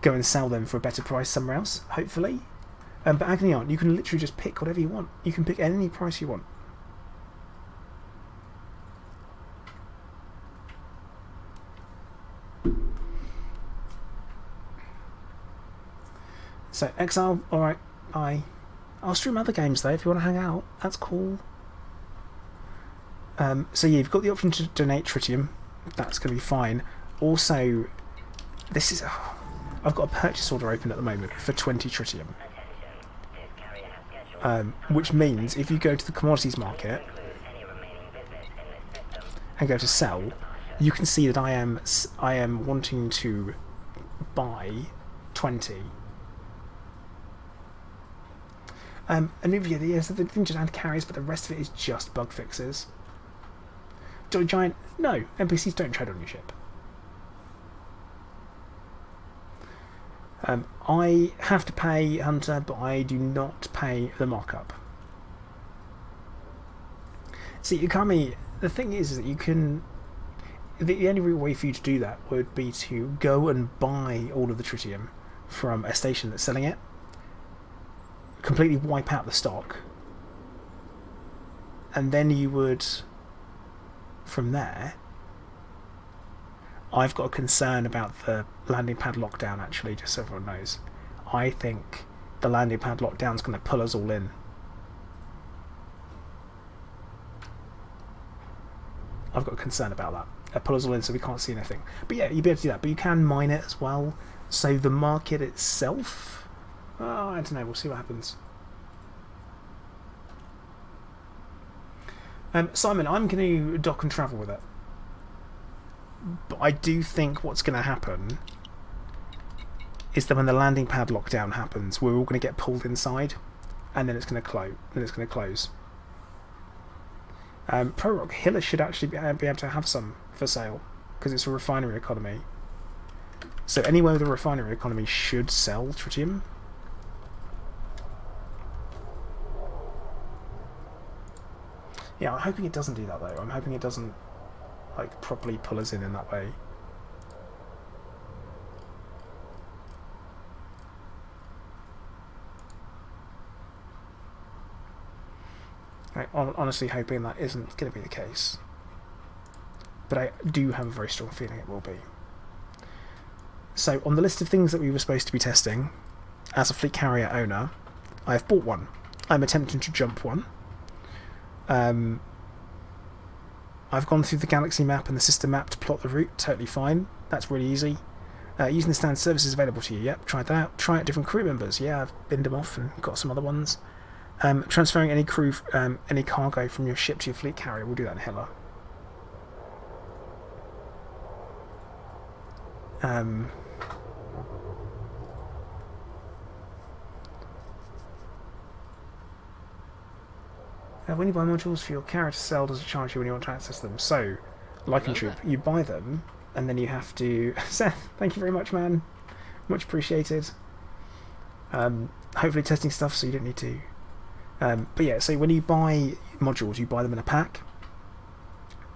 S1: go and sell them for a better price somewhere else, hopefully. But Agony Aunt, you can literally just pick whatever you want. You can pick any price you want. So Exile, alright, bye. I'll stream other games though if you want to hang out. That's cool. So yeah, you've got the option to donate tritium. That's going to be fine. Also, this is... I've got a purchase order open at the moment for 20 tritium. Which means if you go to the commodities market and go to sell, you can see that I am wanting to buy 20. And yeah, so the thing just add carries, but the rest of it is just bug fixes. Joy Giant, no, NPCs don't trade on your ship. I have to pay Hunter, but I do not pay the markup. See, Ukami, the thing is that you can... The only real way for you to do that would be to go and buy all of the tritium from a station that's selling it, completely wipe out the stock, and then you would, from there, I've got a concern about the landing pad lockdown, actually, just so everyone knows. I think the landing pad lockdown is going to pull us all in. I've got a concern about that. It'll pull us all in so we can't see anything. But yeah, you'll be able to do that. But you can mine it as well. So the market itself... Oh, I don't know. We'll see what happens. Simon, I'm going to dock and travel with it. But I do think what's going to happen is that when the landing pad lockdown happens, we're all going to get pulled inside, and then it's going to close. Pro Rock Hiller should actually be able to have some for sale because it's a refinery economy. So anywhere with a refinery economy should sell tritium. Yeah, I'm hoping it doesn't do that though. I'm hoping it doesn't like properly pull us in that way. I'm honestly hoping that isn't going to be the case. But I do have a very strong feeling it will be. So on the list of things that we were supposed to be testing, as a fleet carrier owner, I have bought one. I'm attempting to jump one. I've gone through the galaxy map and the system map to plot the route. Totally fine. That's really easy. Using the standard services available to you. Yep, tried that out. Try out different crew members. Yeah, I've binned them off and got some other ones. Transferring any crew, any cargo from your ship to your fleet carrier. We'll do that in Hilla. When you buy modules for your carrier to sell, does it charge you when you want to access them? So, Lycan Troop, you buy them, and then you have to... Seth, thank you very much, man. Much appreciated. Hopefully testing stuff so you don't need to. But yeah, so when you buy modules, you buy them in a pack.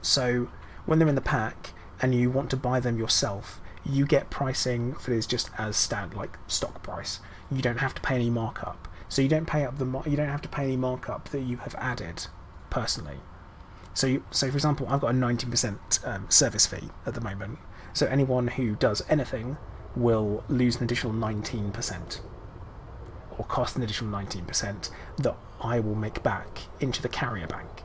S1: So, when they're in the pack, and you want to buy them yourself, you get pricing that is just as standard, like stock price. You don't have to pay any markup. So you don't pay up you don't have to pay any markup that you have added personally. So for example, I've got a 19% service fee at the moment. So anyone who does anything will lose an additional 19%, or cost an additional 19% that I will make back into the carrier bank.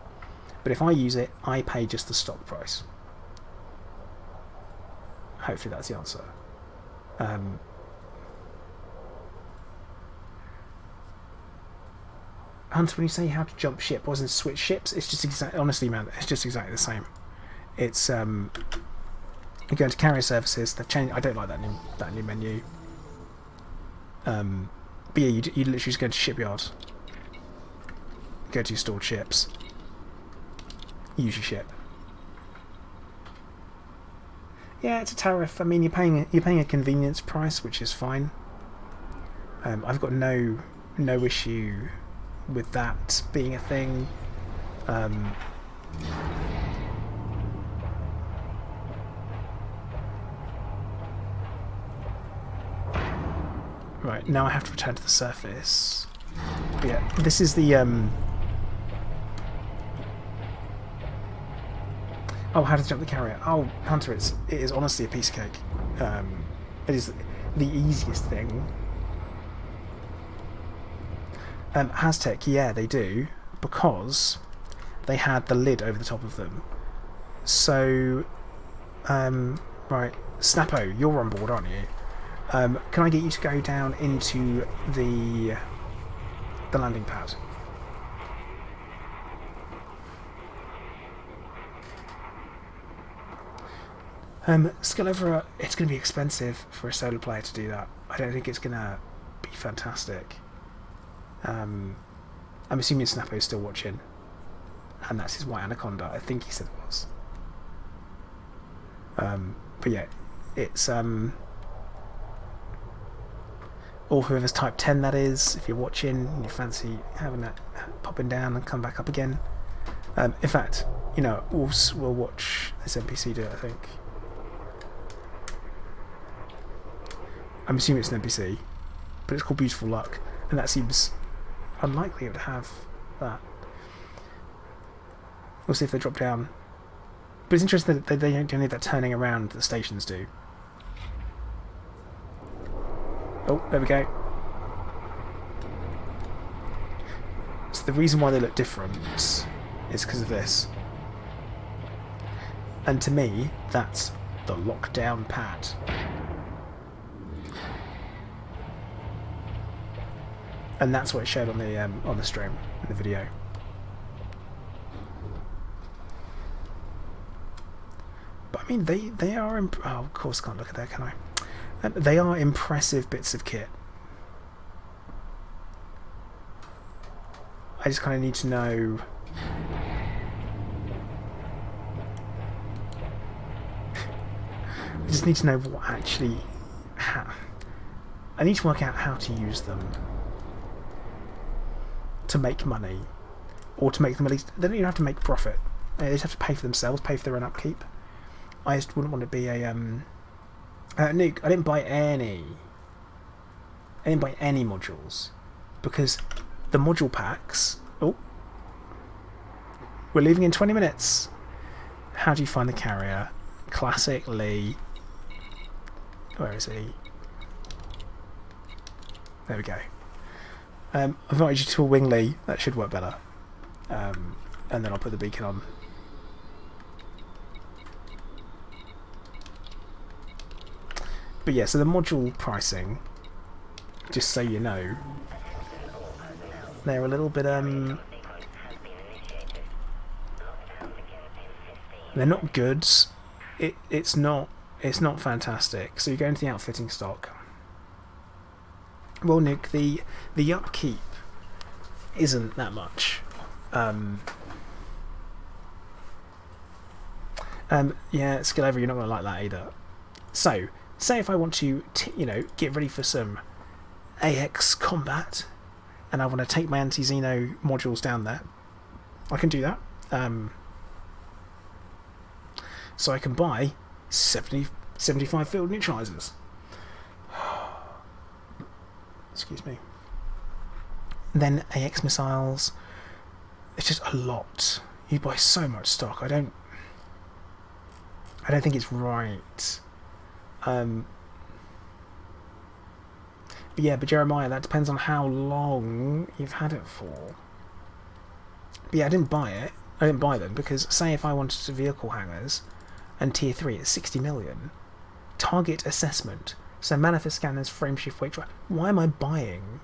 S1: But if I use it, I pay just the stock price. Hopefully that's the answer. Hunter, when you say how to jump ship, wasn't switch ships? It's just exactly, honestly, man, it's just exactly the same. It's you go into carrier services. They've changed. I don't like that new menu. But yeah, you literally just go to shipyard. Go to your stored ships. Use your ship. Yeah, it's a tariff. I mean, you're paying a convenience price, which is fine. I've got no issue with that being a thing. Right, now I have to return to the surface. But yeah, this is the oh, how to jump the carrier. Oh, Hunter, it is honestly a piece of cake. It is the easiest thing. Aztec, yeah, they do, because they had the lid over the top of them. So, right, Snappo, you're on board, aren't you? Can I get you to go down into the landing pad? Skill over, it's going to be expensive for a solo player to do that. I don't think it's going to be fantastic. I'm assuming Snappo's still watching, and that's his white anaconda. I think he said it was. But yeah, it's or whoever's type 10 that is. If you're watching and you fancy having that popping down and come back up again. In fact, you know, we'll watch this NPC do it. I think. I'm assuming it's an NPC, but it's called Beautiful Luck, and that seems unlikely it would have that. We'll see if they drop down. But it's interesting that they don't do any of that turning around that the stations do. Oh, there we go. So the reason why they look different is because of this. And to me, that's the lockdown pad. And that's what it showed on the stream, in the video. But I mean, they are oh, of course, can't look at that, can I? They are impressive bits of kit. I just kind of need to know. I just need to know what actually. I need to work out how to use them to make money, or to make them at least. They don't even have to make profit. They just have to pay for themselves, pay for their own upkeep. I just wouldn't want to be a Nuke. I didn't buy any. I didn't buy any modules because the module packs. Oh, we're leaving in 20 minutes. How do you find the carrier? Classic Lee. Where is he? There we go. I've invited you to a wing, Lee. That should work better. and then I'll put the beacon on. But yeah, so the module pricing, just so you know, they're a little bit they're not good. It's not fantastic. So you go into the outfitting stock. Well, Nick, the upkeep isn't that much. Yeah, skill over, you're not going to like that either. So, say if I want to, get ready for some AX combat, and I want to take my anti-Xeno modules down there, I can do that. So I can buy 75 field neutralizers. Excuse me. Then AX missiles. It's just a lot. You buy so much stock. I don't think it's right. But Jeremiah, that depends on how long you've had it for. But yeah, I didn't buy it. I didn't buy them because, say, if I wanted vehicle hangars and tier 3 at 60 million, target assessment, so manifest scanners, frameshift, weight drive. Why am I buying?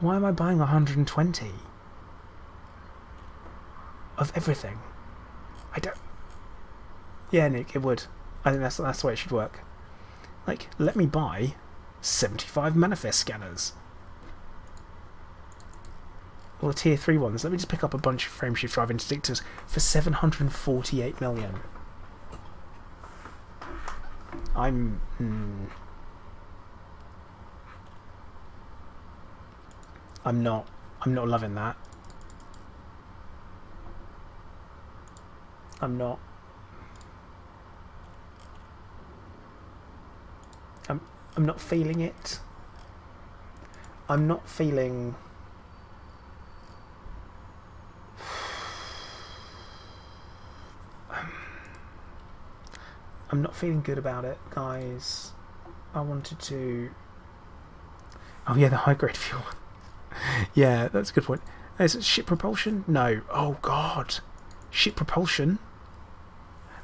S1: Why am I buying 120 of everything? I don't. Yeah, Nick, it would. I think that's the way it should work. Like, let me buy 75 manifest scanners. Or tier 3 ones. Let me just pick up a bunch of frameshift drive interdictors for 748 million. I'm not loving that. I'm not feeling it. I'm not feeling good about it, guys. I wanted to... Oh yeah, the high grade fuel. Yeah, that's a good point. Is it ship propulsion? No. Oh god. Ship propulsion?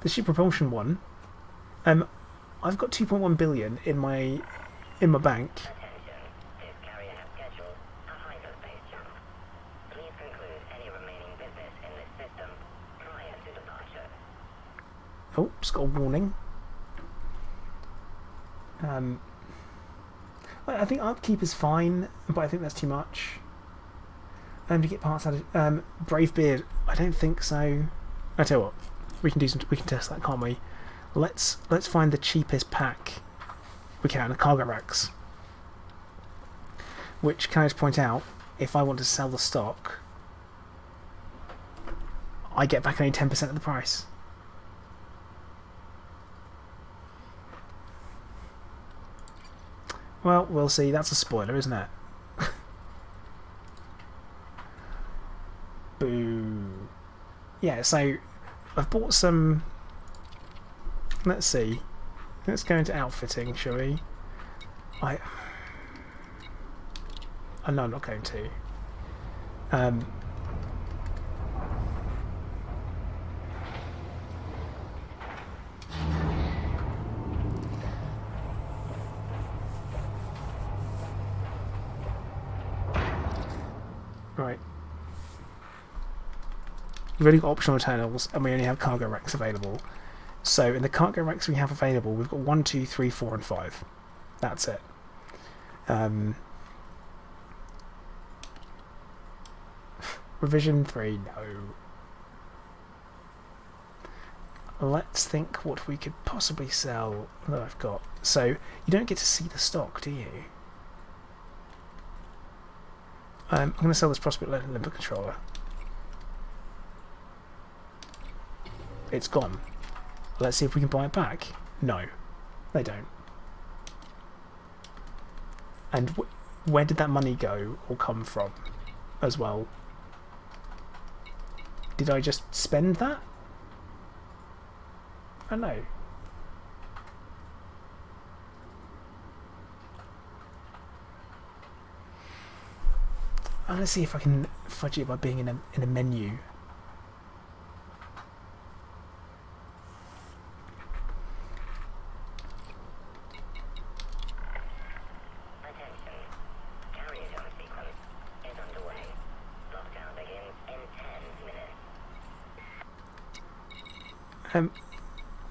S1: The ship propulsion one. I've got 2.1 billion in my bank. Oh, it's got a warning. I think upkeep is fine, but I think that's too much. To get parts out of Bravebeard, I don't think so. I tell you what, we can test that, can't we? Let's find the cheapest pack we can, cargo racks. Which, can I just point out, if I want to sell the stock, I get back only 10% of the price. Well, we'll see. That's a spoiler, isn't it? Boo. Yeah, so I've bought some... Let's see. Let's go into outfitting, shall we? No, I'm not going to. Right. We've only got optional internals, and we only have cargo racks available. So in the cargo racks we have available, we've got 1, 2, 3, 4, and 5. That's it. Revision 3, no. Let's think what we could possibly sell that I've got. So you don't get to see the stock, do you? I'm going to sell this Prospect Limit controller. It's gone. Let's see if we can buy it back. No, they don't. And where did that money go or come from as well? Did I just spend that? I don't know. I'm gonna see if I can fudge it by being in a menu.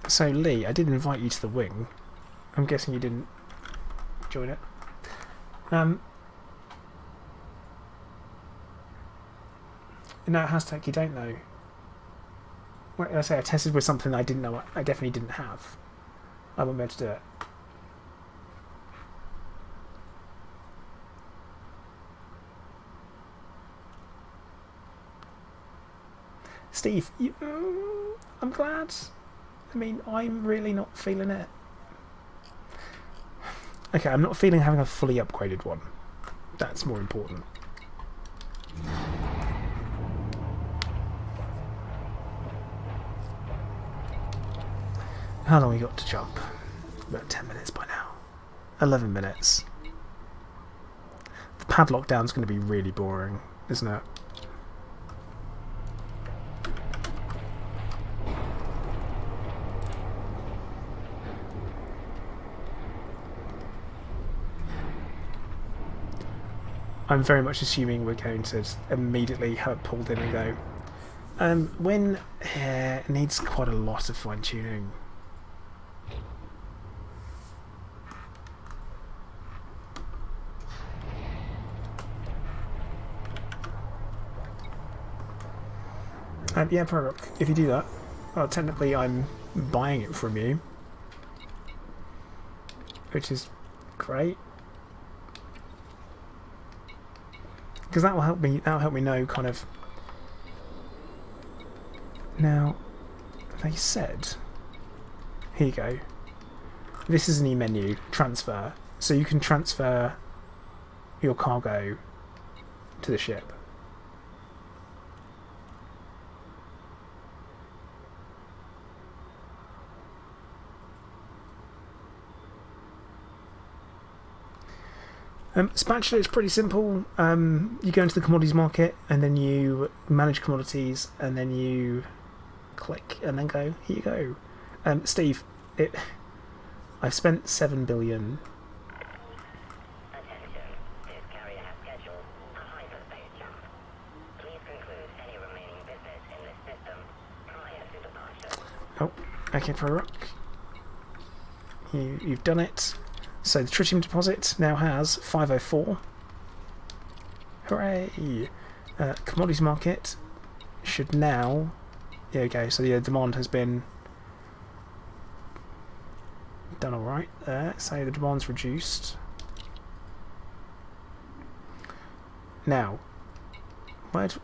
S1: So Lee, I did invite you to the wing. I'm guessing you didn't join it. No, hashtag you don't know. When I say I tested with something I didn't know, I definitely didn't have. I won't be able to do it. Steve, I'm glad. I mean, I'm really not feeling it. Okay, I'm not feeling having a fully upgraded one. That's more important. How long we got to jump? About 10 minutes by now. 11 minutes. The padlock down's going to be really boring, isn't it? I'm very much assuming we're going to immediately have pulled in and go. When it needs quite a lot of fine tuning. Yeah, Prorock, if you do that, well, technically I'm buying it from you, which is great. Because that will help me. That'll help me know kind of. Now, they said. Here you go. This is an e-menu transfer, so you can transfer your cargo to the ship. Spatula is pretty simple. You go into the commodities market and then you manage commodities and then you click and then go, here you go. Steve, I've spent 7 billion.
S3: Attention, this carrier has scheduled a hyperspace jump. Please conclude any remaining business in this system prior to departure.
S1: Oh, okay, Prorock. You've done it. So the tritium deposit now has 504. Hooray! Commodities market should now... There we go, so the demand has been done alright there. So the demand's reduced. Now, go to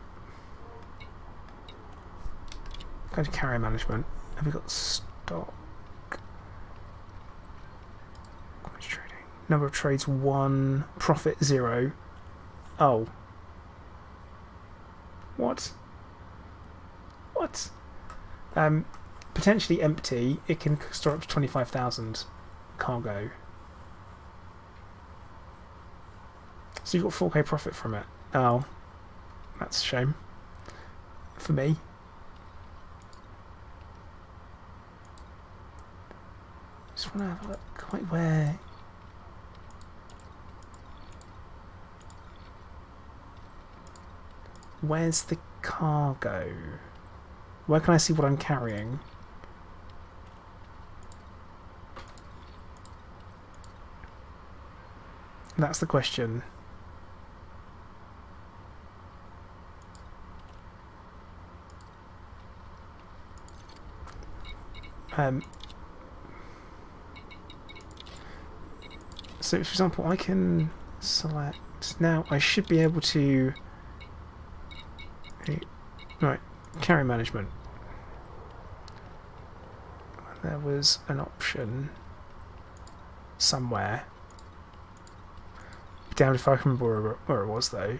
S1: carrier management. Have we got stock? Number of trades 1, profit 0. Oh. What? What? Potentially empty. It can store up to 25,000 cargo. So you've got 4k profit from it. Oh. That's a shame. For me. Just want to have a look quite where... Where's the cargo? Where can I see what I'm carrying? That's the question. So, for example, I can select... Now, I should be able to... Right, carry management. There was an option somewhere. Damned if I can remember where it was though.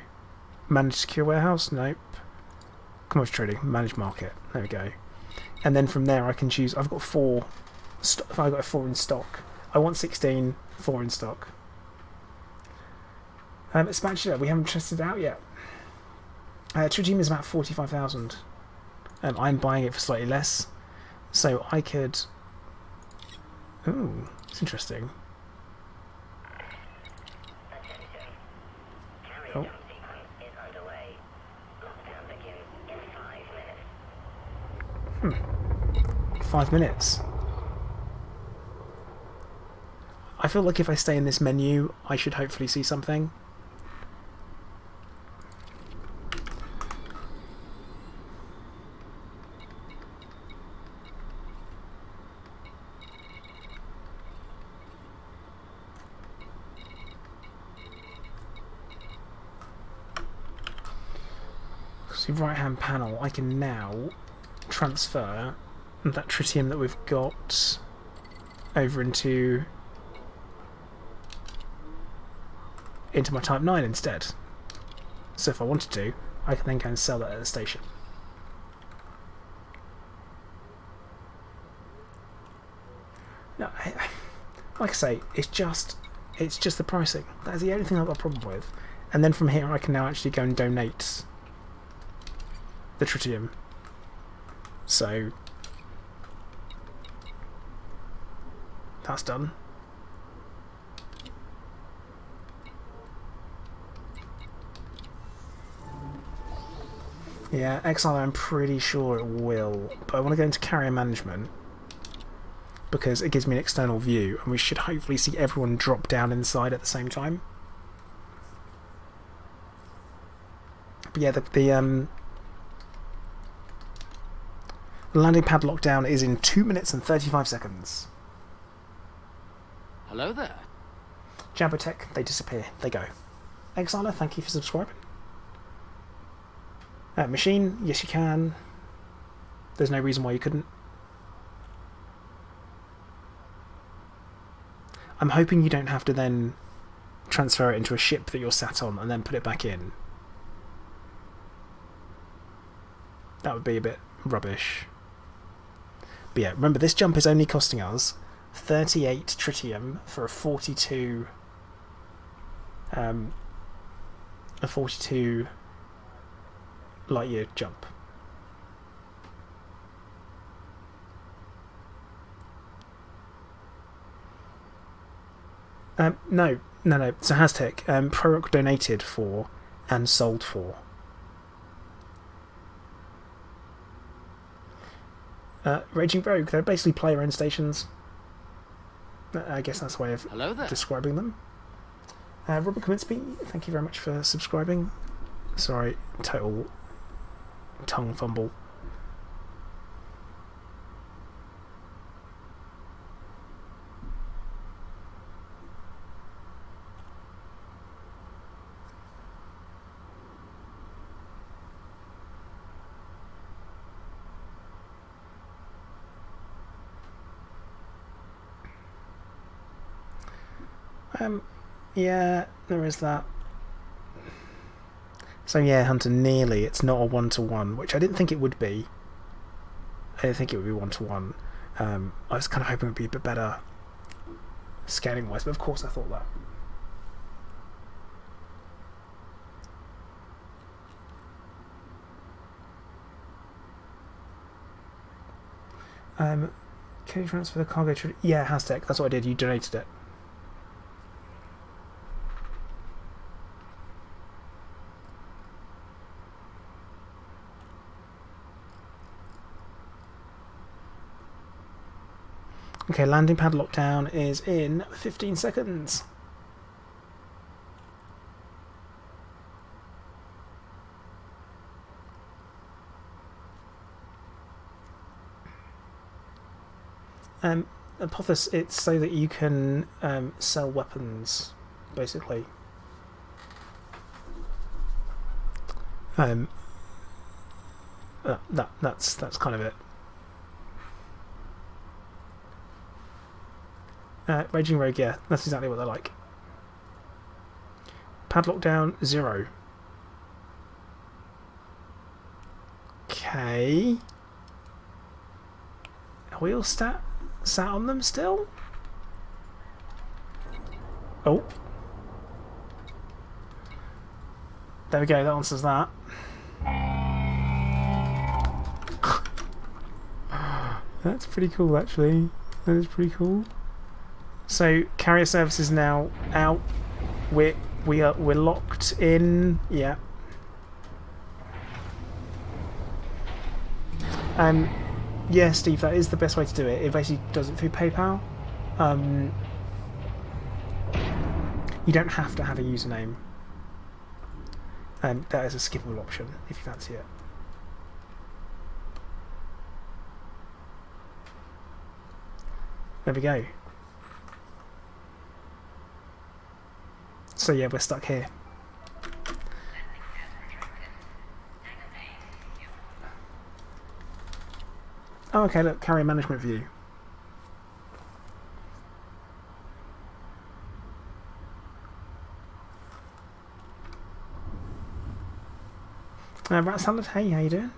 S1: Manage secure warehouse? Nope. Commodity trading, manage market. There we go. And then from there I can choose. I've got 4. I've got 4 in stock. I want 16, 4 in stock. Spatula, we haven't tested it out yet. Tritium is about 45,000. I'm buying it for slightly less, so I could. Ooh, it's interesting. Oh. 5 minutes. I feel like if I stay in this menu, I should hopefully see something. So right hand panel, I can now transfer that tritium that we've got over into my Type 9 instead. So if I wanted to, I can then go and sell that at the station. No, like I say, it's just the pricing. That is the only thing I've got a problem with. And then from here I can now actually go and donate the tritium. So that's done. Yeah, Exile I'm pretty sure it will, but I want to go into carrier management because it gives me an external view and we should hopefully see everyone drop down inside at the same time. But yeah, the landing pad lockdown is in 2 minutes and 35 seconds.
S2: Hello there.
S1: Jabotech, they disappear. They go. Exiler, thank you for subscribing. Machine, yes you can. There's no reason why you couldn't. I'm hoping you don't have to then transfer it into a ship that you're sat on and then put it back in. That would be a bit rubbish. But yeah, remember this jump is only costing us 38 tritium for a 42 light year jump. No. So Haztec, Prorock donated for and sold for. Raging Rogue, they're basically player-owned stations. I guess that's a way of describing them. Robert Kaminsky, thank you very much for subscribing. Sorry, total tongue fumble. Yeah, there is that. So yeah, Hunter, nearly. It's not a 1-to-1, which I didn't think it would be. I didn't think it would be 1-to-1. I was kind of hoping it would be a bit better scaling-wise, but of course I thought that. Can you transfer the cargo? Yeah, Haztec. That's what I did. You donated it. Okay, landing pad lockdown is in 15 seconds. Apophis, it's so that you can sell weapons, basically. That's kind of it. Raging Rogue, yeah, that's exactly what they're like. Padlock down, 0. Okay. Are we all sat on them still? Oh. There we go, that answers that. That's pretty cool, actually. That is pretty cool. So carrier service is now out. We're locked in. Yeah. Yeah, Steve, that is the best way to do it. It basically does it through PayPal. You don't have to have a username. That is a skippable option if you fancy it. There we go. So yeah, we're stuck here. Oh, okay, look, carrier management view. Rat Salad, hey, how you doing?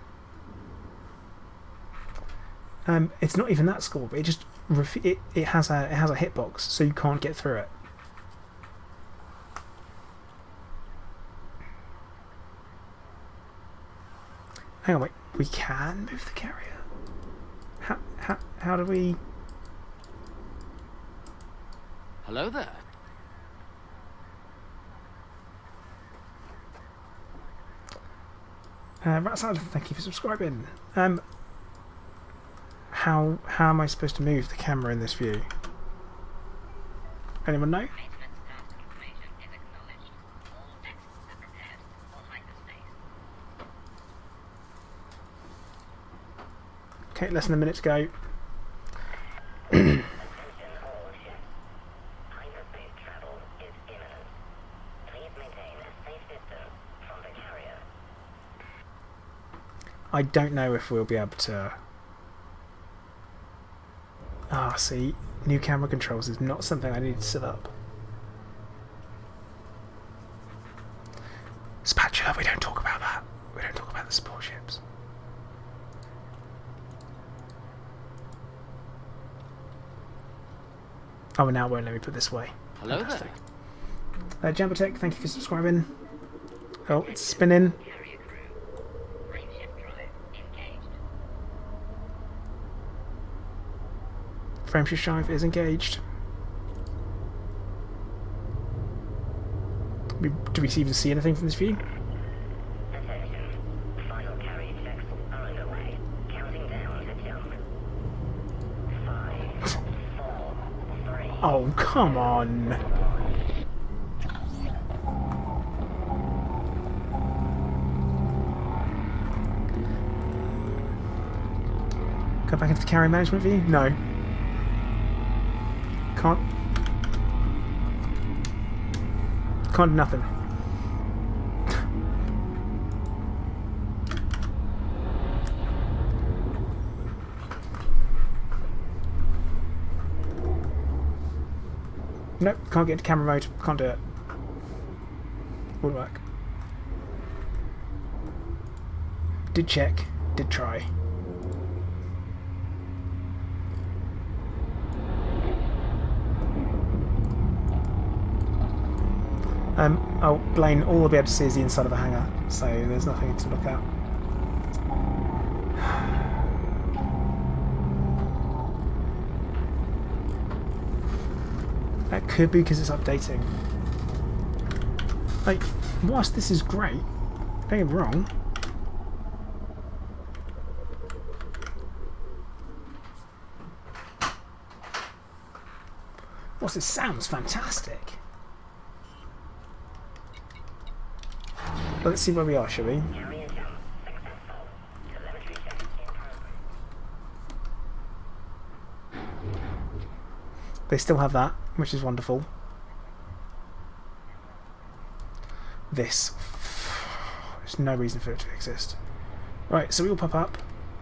S1: It's not even that score, but it just it has a hitbox, so you can't get through it. Hang on, wait, we can move the carrier. How do we?
S2: Hello there.
S1: Rat Salad, thank you for subscribing. How am I supposed to move the camera in this view? Anyone know? Okay, less than a minute to go. I don't know if we'll be able to... Ah, see, new camera controls is not something I need to set up. Spatula, we don't talk about that. We don't talk about the support ships. Oh, and now it won't let me put this way.
S2: Hello
S1: Fantastic. There. Jambatech, thank you for subscribing. Oh, it's spinning. Frameshift drive is engaged. Do we even see anything from this view?
S3: Attention. Final carry checks are underway. Counting down to jump. 5, 4, 3.
S1: Oh, come on. Go back into the carrier management view? No. Can't do nothing. Nope, can't get into camera mode. Can't do it. Wouldn't work. Did check. Did try. Oh, Blaine, all we'll be able to see is the inside of the hangar, so there's nothing to look at. That could be because it's updating. Like, whilst this is great, don't get me wrong. Whilst this sounds fantastic. Let's see where we are, shall we? They still have that, which is wonderful. This. There's no reason for it to exist. Right, so we'll pop up.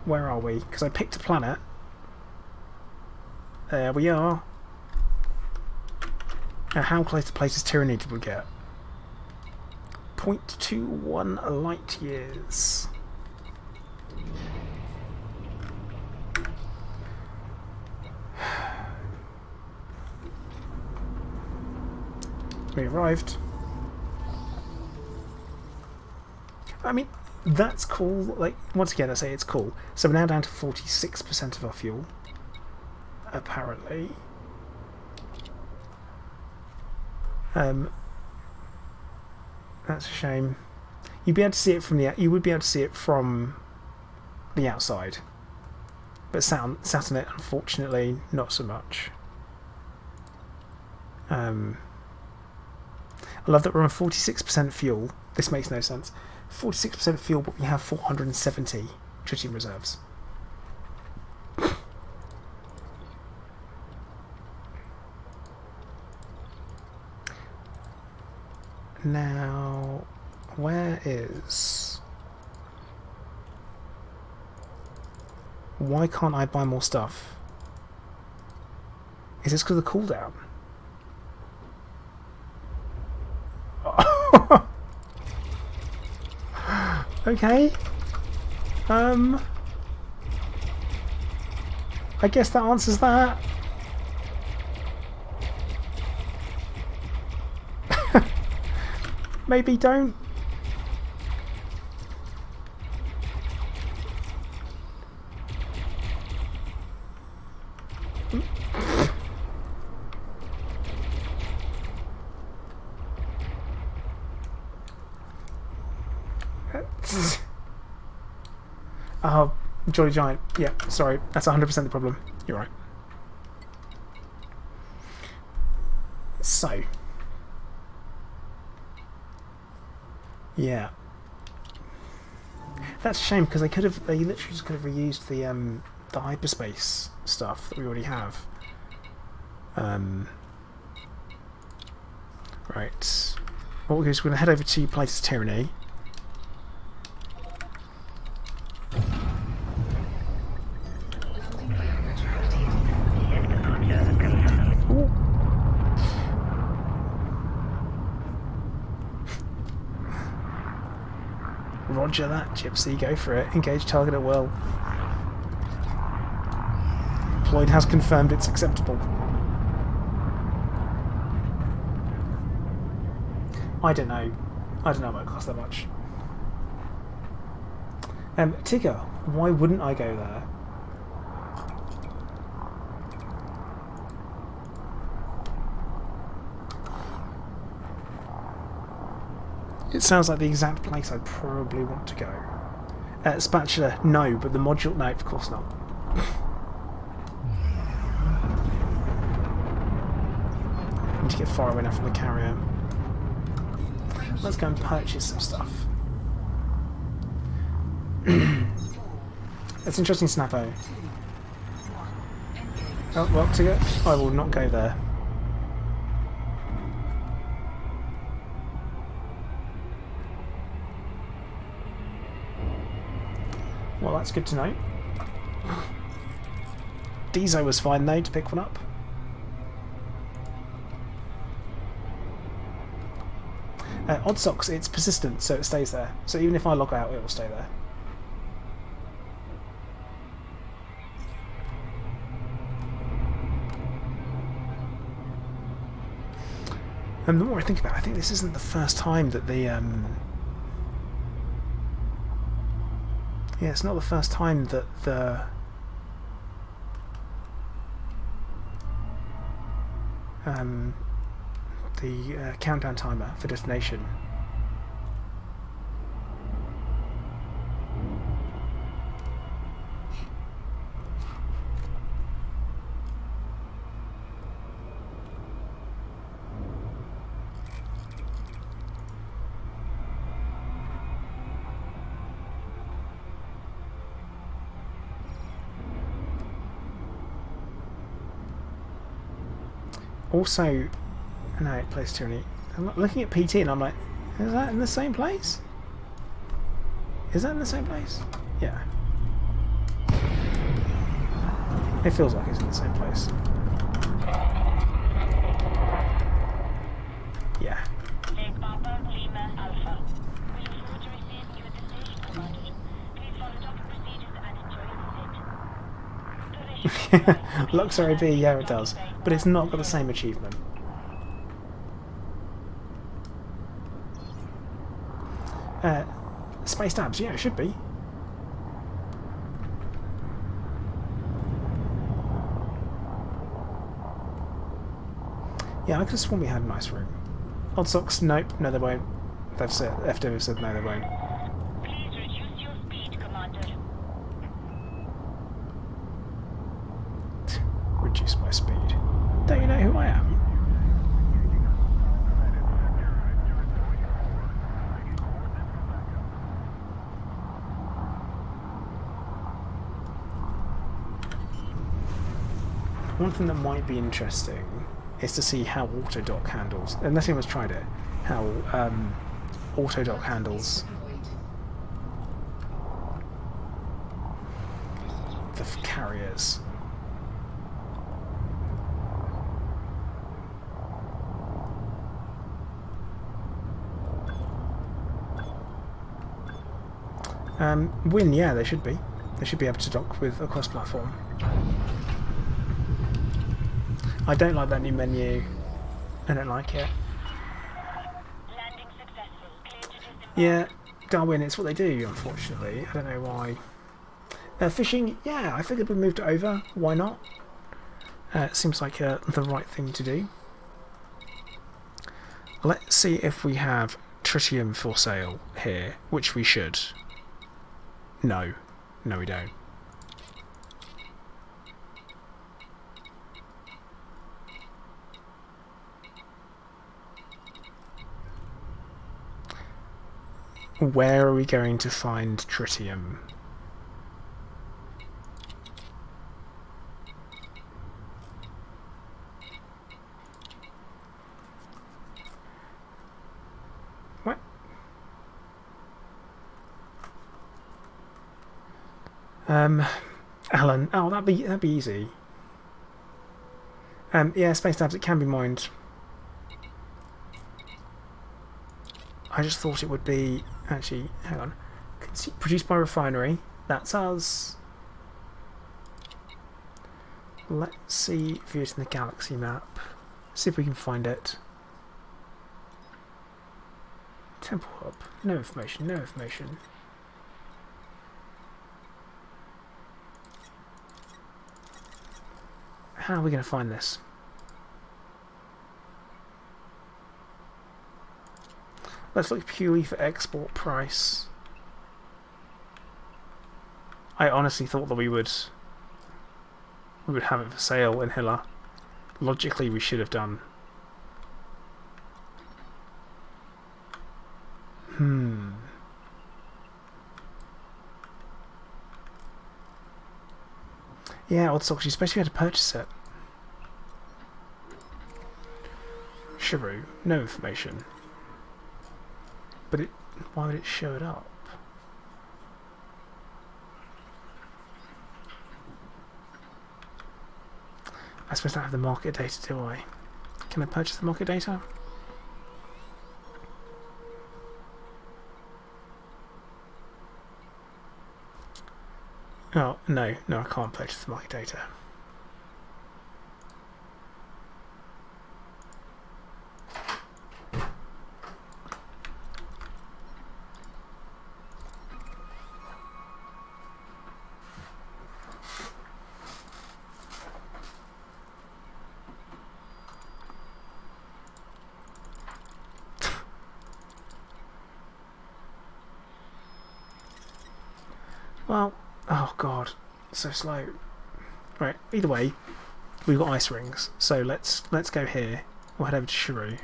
S1: Where are we? Because I picked a planet. There we are. Now, how close to Place's Tyranny did we get? 0.21 light years. We arrived. I mean, that's cool. Like, once again, I say it's cool. So we're now down to 46% of our fuel, apparently. That's a shame. You'd be able to see it from the. You would be able to see it from the outside, but sat on it, unfortunately, not so much. I love that we're on 46% fuel. This makes no sense. 46% fuel, but we have 470 tritium reserves. Now, where is... Why can't I buy more stuff? Is this because of the cooldown? Okay. I guess that answers that. Maybe don't. Oh, Jolly Giant. Yeah, sorry. That's 100% the problem. You're right. So. Yeah. That's a shame because they literally just could have reused the hyperspace stuff that we already have. Right. What we're going to head over to Places Tyranny. Ooh. Roger that, Gypsy. Go for it. Engage target at will. Deployed has confirmed it's acceptable. I don't know. I don't know what it costs that much. Tigger, why wouldn't I go there? It sounds like the exact place I'd probably want to go. Spatula, no, but the module, no, of course not. Need to get far away enough from the carrier. Let's go and purchase some stuff. That's interesting, Snappo. Oh, well, Tigger, I will not go there. Well, that's good to know. Dezo was fine though to pick one up. Odd Socks, it's persistent, so it stays there. So even if I log out, it will stay there. And the more I think about it, I think this isn't the first time that the yeah, it's not the first time that the countdown timer for destination also. No, it plays Tyranny. I'm looking at PT and I'm like, is that in the same place? Is that in the same place? Yeah. It feels like it's in the same place. Yeah. Luxor AB, yeah it does. But it's not got the same achievement. Space tabs, yeah, it should be. Yeah, I could have sworn we had a nice room. Odd socks, nope, no they won't. They've said, FW said no they won't.
S3: Please reduce your speed, Commander.
S1: Reduce my speed. Don't you know who I am? One thing that might be interesting is to see how auto dock handles, unless anyone's tried it, how auto dock handles the carriers. Win, yeah, they should be. They should be able to dock with a cross platform. I don't like that new menu. I don't like it.
S3: Landing successful. Clear to disembark.
S1: Yeah, Darwin, it's what they do, unfortunately. I don't know why. Fishing, yeah, I figured we moved it over. Why not? It seems like the right thing to do. Let's see if we have tritium for sale here, which we should. No. No, we don't. Where are we going to find tritium? What? Alan. Oh, that'd be easy. Yeah, space tabs. It can be mined. I just thought it would be actually. Hang on. Produced by refinery. That's us. Let's see if it's in the galaxy map. See if we can find it. Temple Hub. No information. No information. How are we going to find this? Let's look purely for export price. I honestly thought that we would have it for sale in Hilla. Logically, we should have done. Yeah, odd socks. You're supposed to be able to purchase it. Shiru, no information. But why would it show it up? I suppose I don't have the market data, do I? Can I purchase the market data? Oh, no, I can't purchase the market data. Well, oh god, so slow. Right, either way, we've got ice rings, so let's go here. We'll head over to Shiru.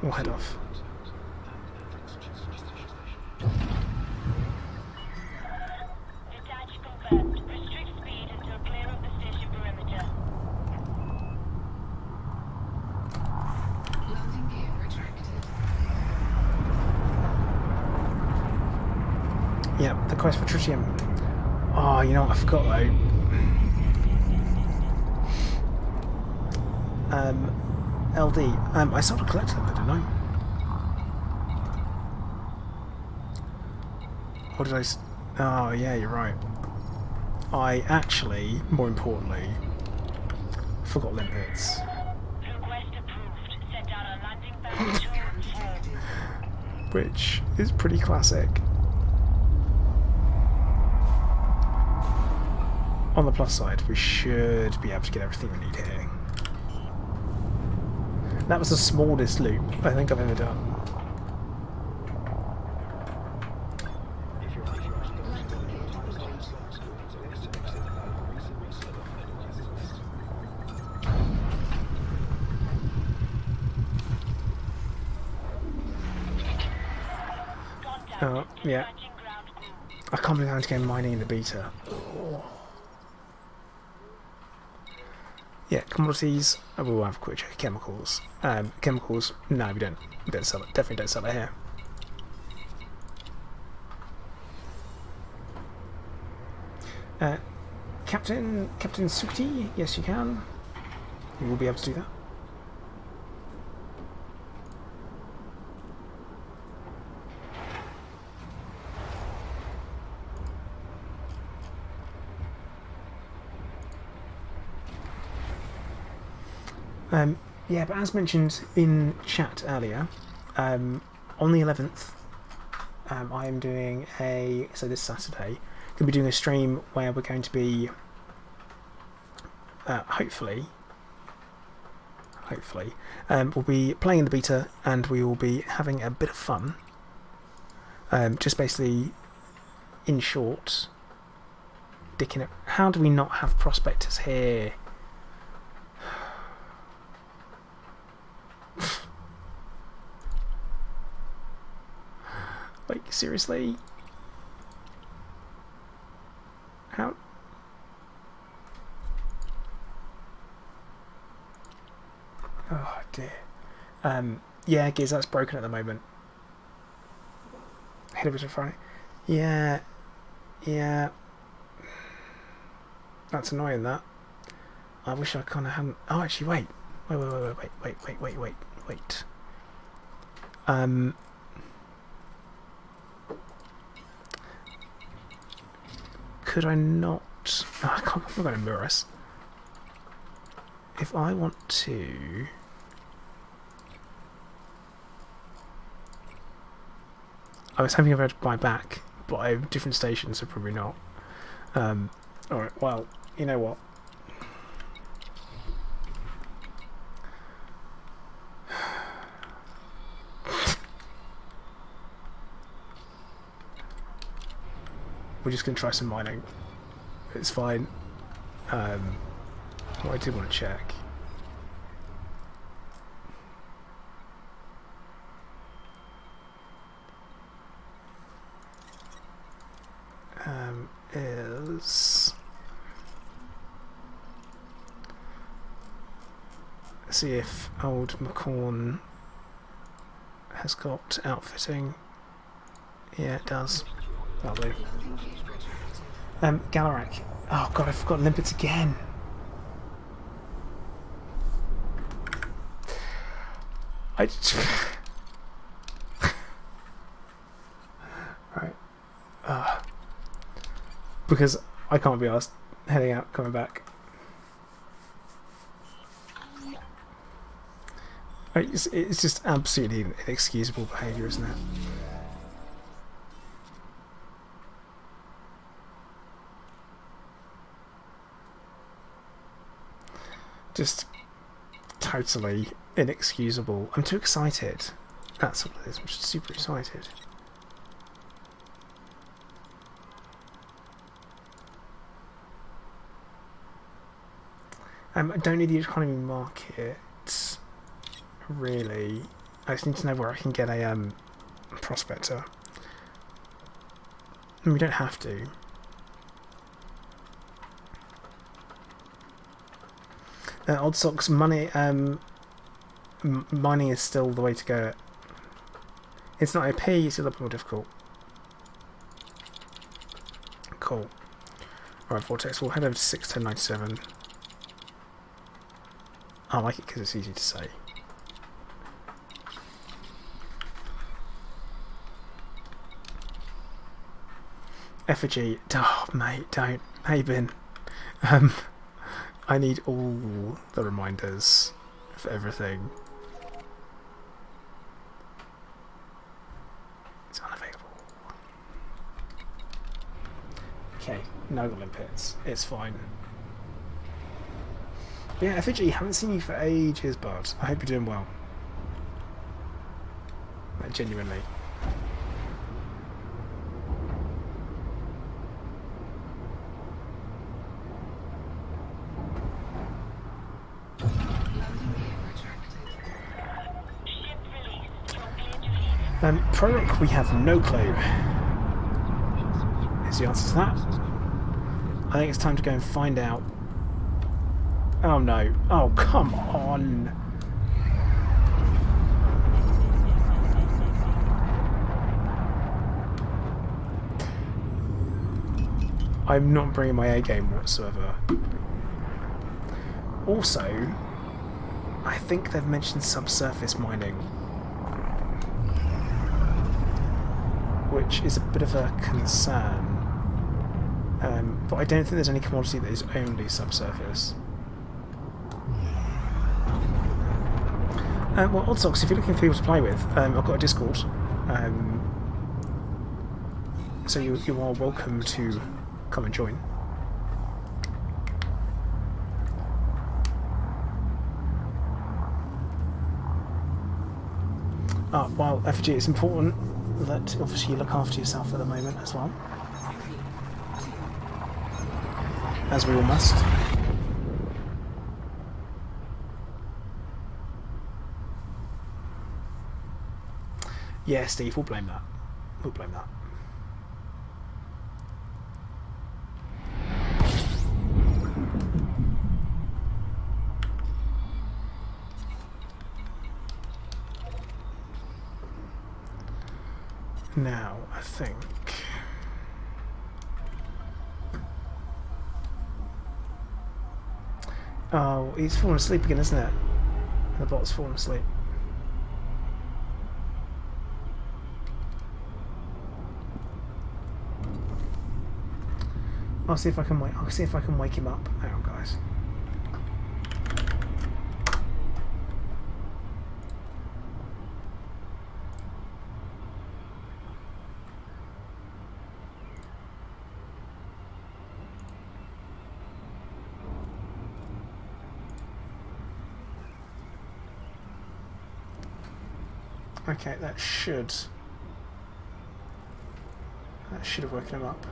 S1: We'll head off.
S3: Detach confirmed. Restrict speed until clear of the station perimeter.
S4: Landing gear retracted.
S1: Yeah, the quest for tritium. Oh, you know what I forgot though. LD. I sort of collected them, didn't I? What did I... Oh, yeah, you're right. I actually, more importantly, forgot limpets.
S4: Request approved. Set down a landing pad 2 and 4.
S1: Which is pretty classic. On the plus side, we should be able to get everything we need here. That was the smallest loop I think I've ever done. Oh, yeah. I can't believe I'm going to go mining in the beta. Oh. Yeah, commodities. Oh, we'll have a quick check. Chemicals. Chemicals. No, we don't. We don't sell it. Definitely don't sell it here. Captain Sukti. Yes, you can. You will be able to do that. Yeah, but as mentioned in chat earlier, on the 11th, I am doing so this Saturday, going to be doing a stream where we're going to be, hopefully, we'll be playing in the beta and we will be having a bit of fun. Just basically, in short, dicking it. How do we not have prospectors here? Like, seriously? How? Oh dear. Yeah, Giz, that's broken at the moment. Head of it Friday. Yeah. That's annoying, that. I wish I kind of hadn't... Oh, actually, wait. Wait. Could I not... Oh, I can't... I'm not going to mirror us. If I want to... I was hoping I'd buy back, but I have different stations, so probably not. Alright, well, you know what? We're just going to try some mining. It's fine. What I did want to check. Is... see if old McCorn has got outfitting. Yeah, it does. Lovely. Galarak. Oh god, I forgot limpets again. I just... Right. Because I can't be asked heading out, coming back. It's just absolutely inexcusable behaviour, isn't it? Just totally inexcusable. I'm too excited. That's what it is. I'm just super excited. I don't need the economy market, really. I just need to know where I can get a prospector. And we don't have to. Odd socks, money. Mining is still the way to go. It's not OP, it's a little bit more difficult. Cool. Alright, Vortex, we'll head over to 61097. I like it because it's easy to say. Effigy. Oh, mate, don't. Hey, Ben. Um, I need all the reminders for everything. It's unavailable. Okay, no limpets. It's fine. Yeah, Effigy, haven't seen you for ages, bud. I hope you're doing well. Like, genuinely.
S4: Ship released. You're clear to leave.
S1: Proroc, we have no clue. Is the answer to that? I think it's time to go and find out. Oh no. Oh, come on. I'm not bringing my A game whatsoever. Also, I think they've mentioned subsurface mining, which is a bit of a concern. But I don't think there's any commodity that is only subsurface. Well, Odd Socks, if you're looking for people to play with, I've got a Discord. So you are welcome to come and join. Well, FG, it's important that obviously you look after yourself at the moment as well. As we all must. Yeah, Steve, we'll blame that. We'll blame that. Now, I think... Oh, he's fallen asleep again, isn't it? The bot's fallen asleep. I'll see if I can wake him up. Hang on, guys. Okay, that should have woken him up.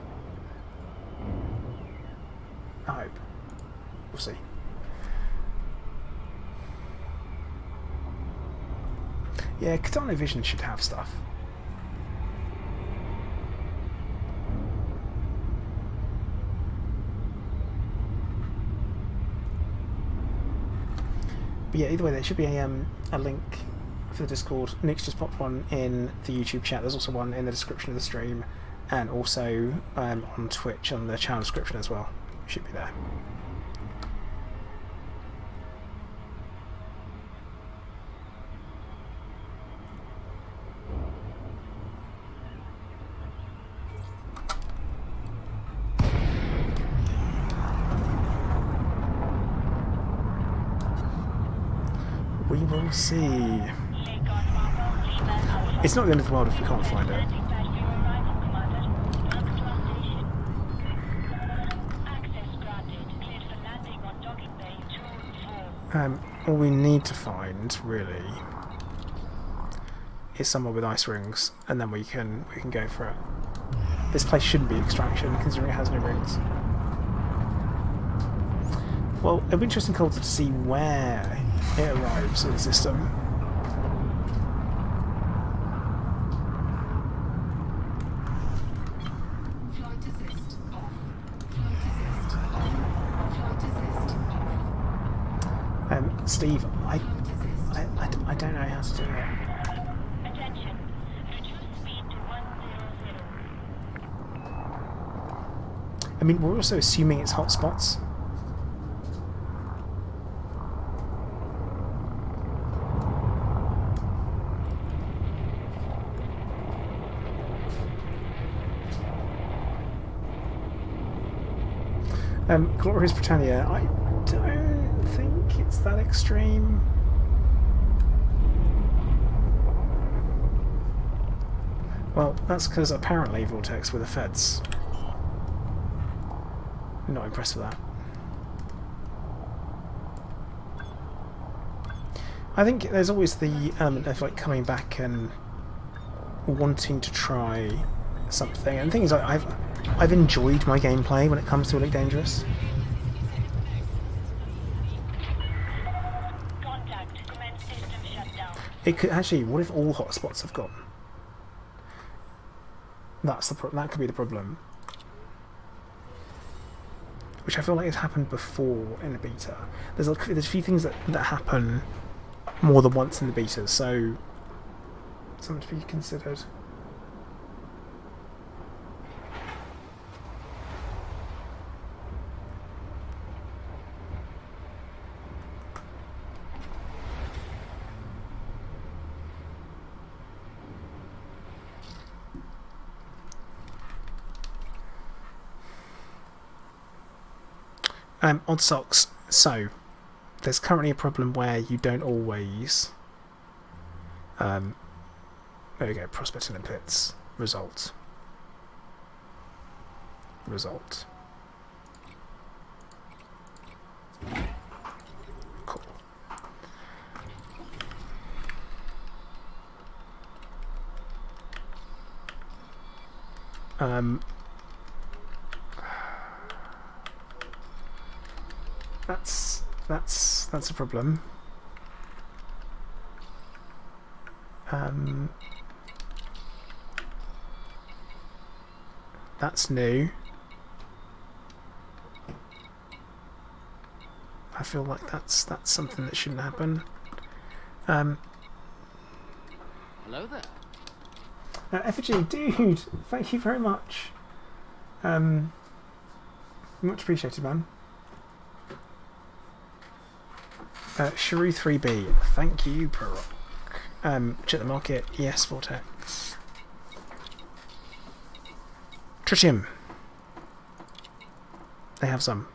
S1: I hope. We'll see. Yeah, Katana Vision should have stuff. But yeah, either way, there should be a link for the Discord. Nick's just popped one in the YouTube chat. There's also one in the description of the stream, and also on Twitch on the channel description as well. Should be there. We will see. It's not the end of the world if we can't find it. All we need to find really is somewhere with ice rings, and then we can go for it. This place shouldn't be extraction considering it has no rings. Well, it'll be interesting, Coulter, to see where it arrives in the system. Steve, I don't know how to do it.
S4: Attention. Reduce speed to 100.
S1: I mean, we're also assuming it's hotspots. Glorious Britannia, I don't think it's that extreme. Well, that's because apparently Vortex were the feds. Not impressed with that. I think there's always the element of like coming back and wanting to try something. And the thing is, I've enjoyed my gameplay when it comes to Elite Dangerous.
S4: Contact. Commence system shutdown.
S1: It could actually. What if all hotspots have gone? That's that could be the problem. Which I feel like has happened before in the beta. There's a few things that happen more than once in the beta, so something to be considered. Odd socks. So, there's currently a problem where you don't always. There we go. Prospecting in pits. Result. Cool. That's a problem. That's new. I feel like that's something that shouldn't happen.
S2: Hello there.
S1: Effigy, dude, thank you very much. Much appreciated, man. Shrew 3B, thank you, Prorock. Check the market, yes, Vortex. Tritium. They have some.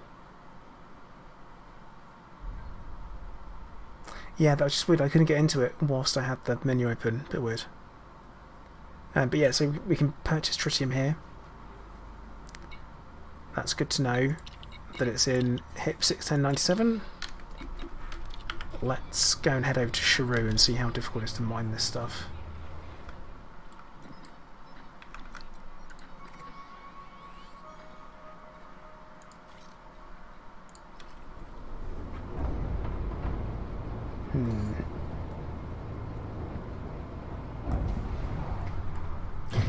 S1: Yeah, that was just weird. I couldn't get into it whilst I had the menu open. Bit weird. But yeah, so we can purchase tritium here. That's good to know that it's in HIP 61097. Let's go and head over to Shrew and see how difficult it is to mine this stuff.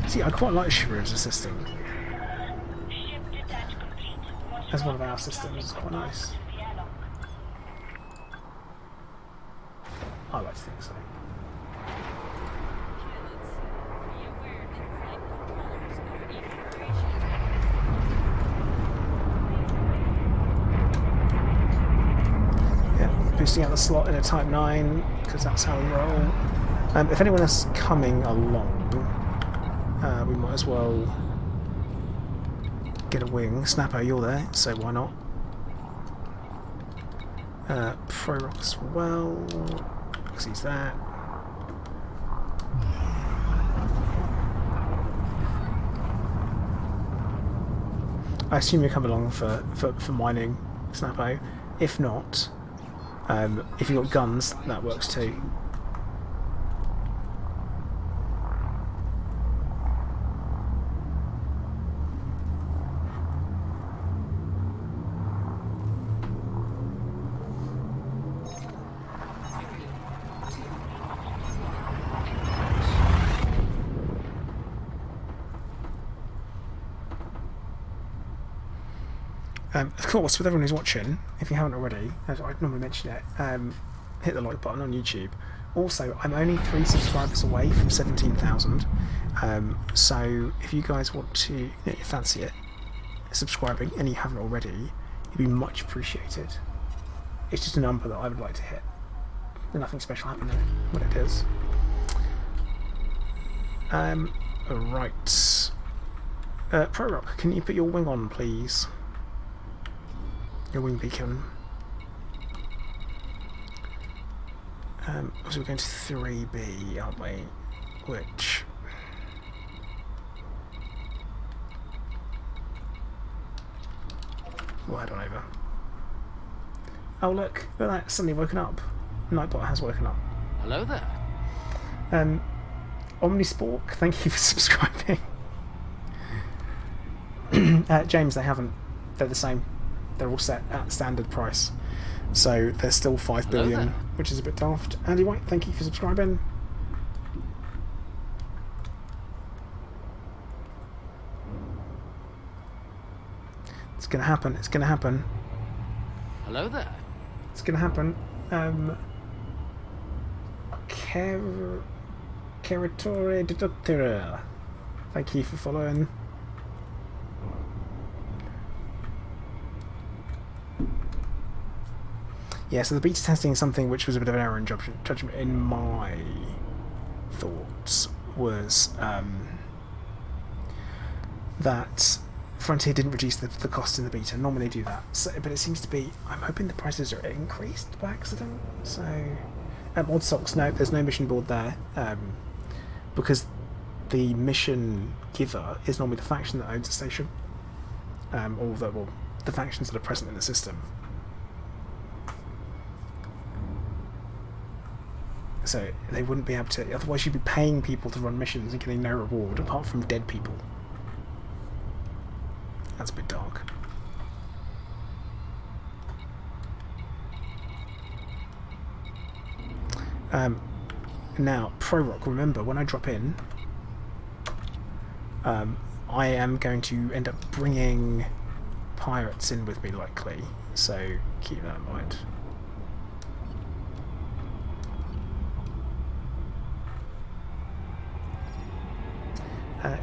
S1: See, I quite like Shrew as a system.
S4: Ship detach complete. Once
S1: As
S4: you
S1: one of
S4: are
S1: our systems, it's quite nice.
S4: to the airlock.
S1: I like to think so. Yeah, boosting out the slot in a Type 9, because that's how we roll. If anyone else is coming along, we might as well get a wing. Snapper, you're there, so why not? Prorock as well, because he's there. I assume you come along for mining, Snappo. If not, if you've got guns, that works too. Of course, with everyone who's watching, if you haven't already, as I'd normally mention it, hit the like button on YouTube. Also, I'm only 3 subscribers away from 17,000, so if you guys want to fancy it, subscribing, and you haven't already, it'd be much appreciated. It's just a number that I would like to hit. There's nothing special happening when it is. Right. Prorock, can you put your wing on, please? your wing beacon. So we're going to 3B, aren't we? Which... we'll head on over. Oh look at that, suddenly woken up. Nightbot has woken up.
S2: Hello there.
S1: Omnispork, thank you for subscribing. James, they haven't. They're the same. They're all set at standard price. So there's still 5
S2: Hello
S1: billion,
S2: there.
S1: which is a bit daft. Andy White, thank you for subscribing. It's gonna happen, it's gonna happen.
S2: Hello there.
S1: It's gonna happen. Caratore Deductor. Thank you for following. Yeah, so the beta testing is something which was a bit of an error in judgment in my thoughts, was that Frontier didn't reduce the cost in the beta. Normally they do that, so, but it seems to be... I'm hoping the prices are increased by accident. So, Odd Socks, no, there's no mission board there, because the mission giver is normally the faction that owns the station, or the factions that are present in the system. So they wouldn't be able to... Otherwise you'd be paying people to run missions and getting no reward apart from dead people. That's a bit dark. Now, ProRock, remember, when I drop in, I am going to end up bringing pirates in with me, likely. So keep that in mind.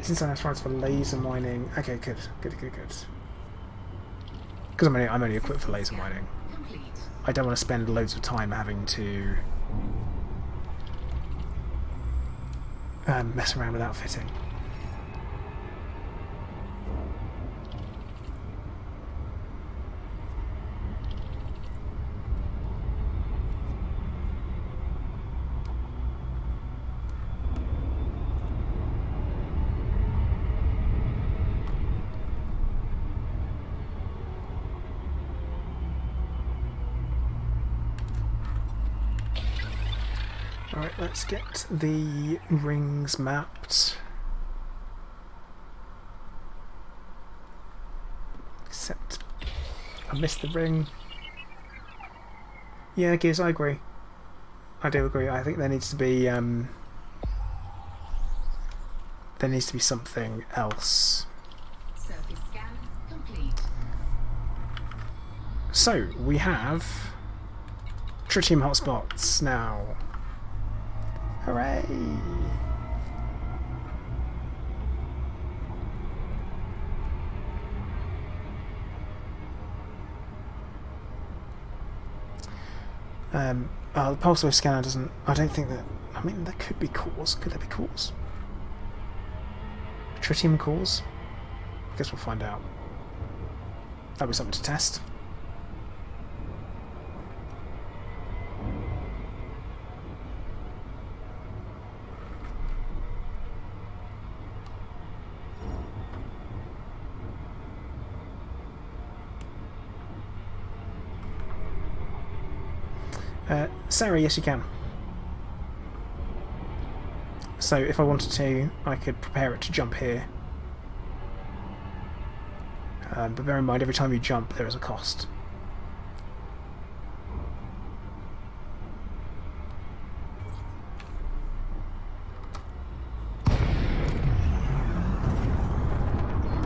S1: Since I have rights for laser mining, okay, good. Because I'm only equipped for laser mining. I don't want to spend loads of time having to mess around with outfitting. Alright, let's get the rings mapped. Except I missed the ring. Yeah, Gears, I agree. I do agree. I think there needs to be something else.
S5: Surface scan complete.
S1: So we have tritium hotspots now. Hooray! The pulse wave scanner doesn't... I don't think that... I mean, there could be cores. Could there be cores? Tritium cores? I guess we'll find out. That'll be something to test. Sarah, yes you can. So if I wanted to, I could prepare it to jump here. But bear in mind, every time you jump, there is a cost.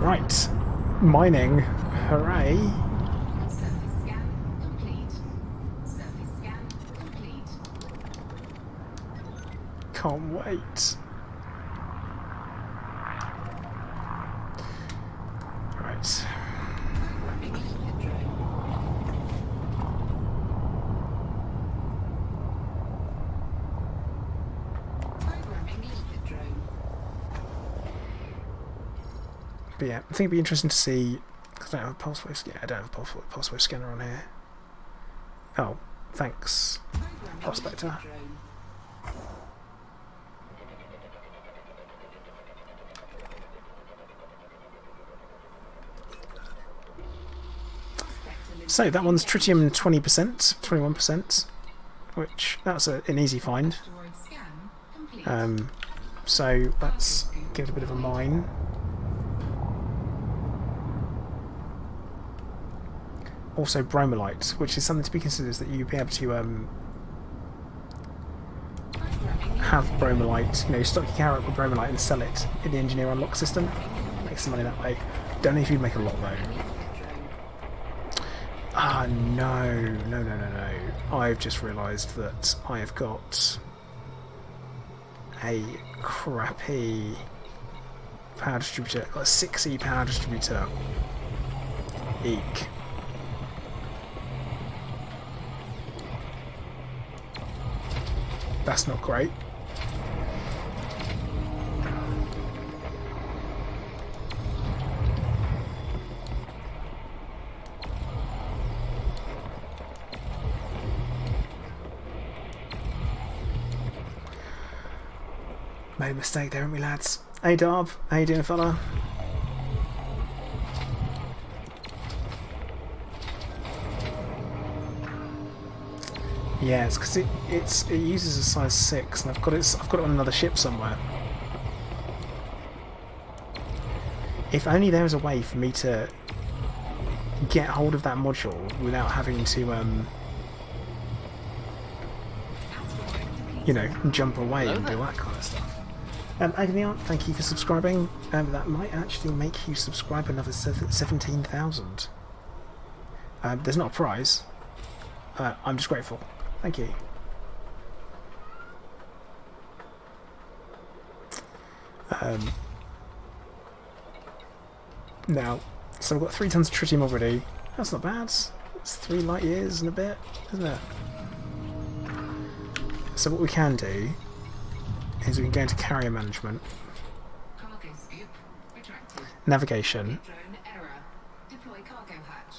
S1: Right. Mining. Hooray.
S5: Surface scan complete. Surface scan complete.
S1: Can't wait. Right.
S5: Programming leaflet drone. Programming leaflet drone.
S1: But yeah, I think it'd be interesting to see, I don't have a pulse wave scanner. I don't have a pulse wave scanner on here. Oh, thanks,
S5: Programming
S1: Prospector.
S5: leaflet drone. Prospector
S1: So that one's tritium 20%, 21%, which that's an easy find.
S5: asteroid scan complete.
S1: So let's give it a bit of a mine. Also bromolite, which is something to be considered, is that you'd be able to
S5: Programming
S1: have bromolite, you know, stock your carrot with bromolite and sell it in the engineer unlock system. Make some money that way. Don't know if you'd make a lot though.
S5: leaflet drone.
S1: Ah, no. I've just realised that I have got a crappy power distributor. I've got a 6E power distributor. Eek. That's not great. Made a mistake there, haven't we, lads? Hey, Darb. How you doing, fella? Yeah, it's because it uses a size 6, and I've got it on another ship somewhere. If only there was a way for me to get hold of that module without having to, you know, jump away and do that kind of stuff. Agony Art, thank you for subscribing. That might actually make you subscribe another 17,000. There's not a prize. I'm just grateful. Thank you. Now, so we've got 3 tons of tritium already. That's not bad. It's 3 light years and a bit, isn't it? So what we can do is we can go into carrier management,
S5: Cargo scoop retracted.
S1: navigation.
S5: Drone error. Deploy cargo hatch.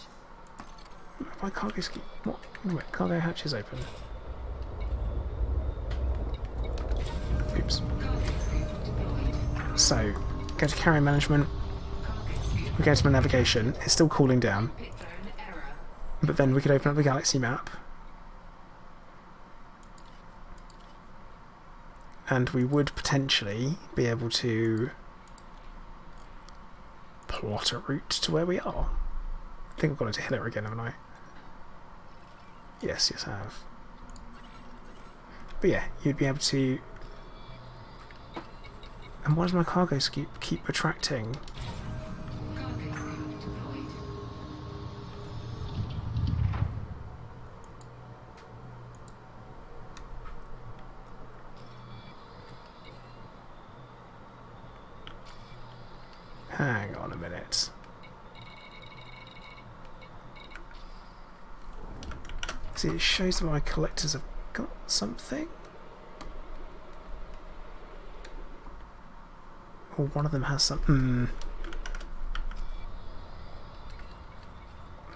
S1: My cargo ski. What? Wait, cargo hatch is open. Oops.
S5: Cargo scoop deployed.
S1: So, go to carrier management.
S5: Cargo scoop.
S1: We go to my navigation. It's still cooling down,
S5: Pit drone error.
S1: but then we could open up the galaxy map. And we would potentially be able to plot a route to where we are. I think I've gone into Hiller again, haven't I? Yes, I have. But yeah, you'd be able to... And why does my cargo scoop keep retracting?
S5: Cargo scoop deployed.
S1: Hang on a minute. See, it shows that my collectors have got something. Or one of them has some...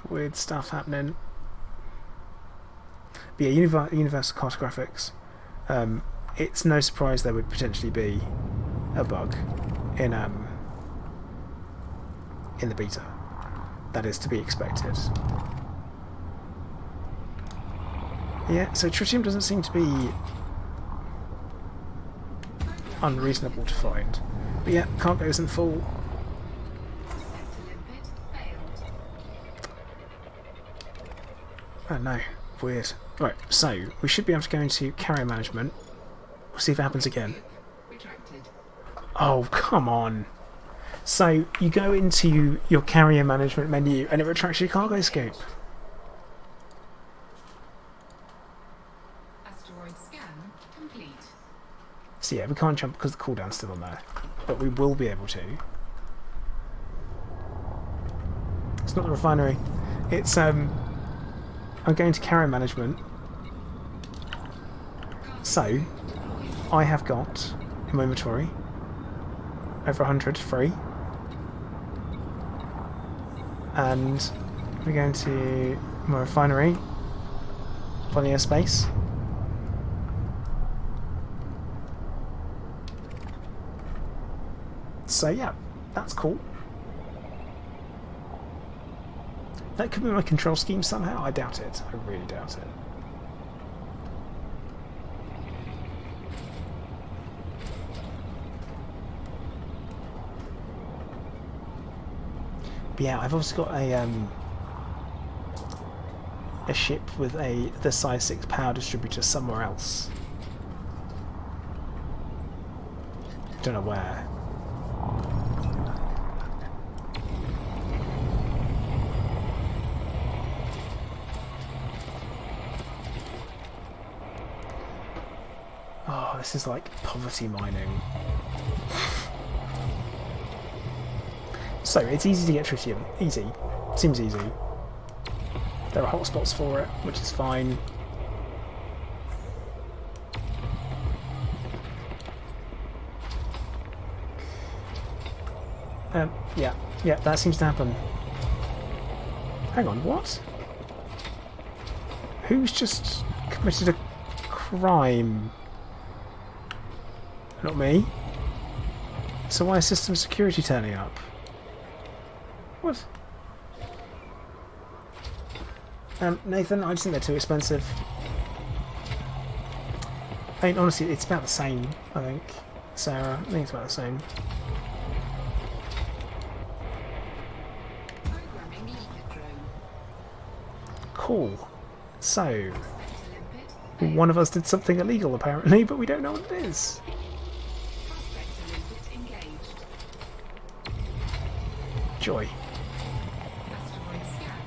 S1: Weird stuff happening. But yeah, Universal Cartographics. It's no surprise there would potentially be a bug in the beta. That is to be expected. Yeah, so tritium doesn't seem to be unreasonable to find. But yeah, cargo isn't full.
S5: Prospector limpet failed.
S1: Oh no, weird. Right, so we should be able to go into carrier management. We'll see if it happens again.
S5: Retracted.
S1: Oh, come on. So you go into your carrier management menu and it retracts your cargo scope.
S5: Asteroid scan complete.
S1: So yeah, we can't jump because the cooldown's still on there. But we will be able to. It's not the refinery. It's I'm going to carrier management. So I have got in my inventory over 100 free. and we're going to my refinery. Plenty of space. So yeah, that's cool. That could be my control scheme somehow. I doubt it. I really doubt it. But yeah, I've also got a ship with the size 6 power distributor somewhere else. Don't know where. Oh, this is like poverty mining. So, it's easy to get tritium. Easy. Seems easy. There are hotspots for it, which is fine. Yeah, that seems to happen. Hang on, what? Who's just committed a crime? Not me. So why is system security turning up? What? Nathan, I just think they're too expensive. I mean, honestly, it's about the same, I think. Sarah, I think it's about the same.
S5: Programming leader drone.
S1: Cool. So,
S5: Prospect limpet.
S1: one of us did something illegal apparently, but we don't know what it is.
S5: Prospect limpet engaged.
S1: Joy.
S5: Asteroid scan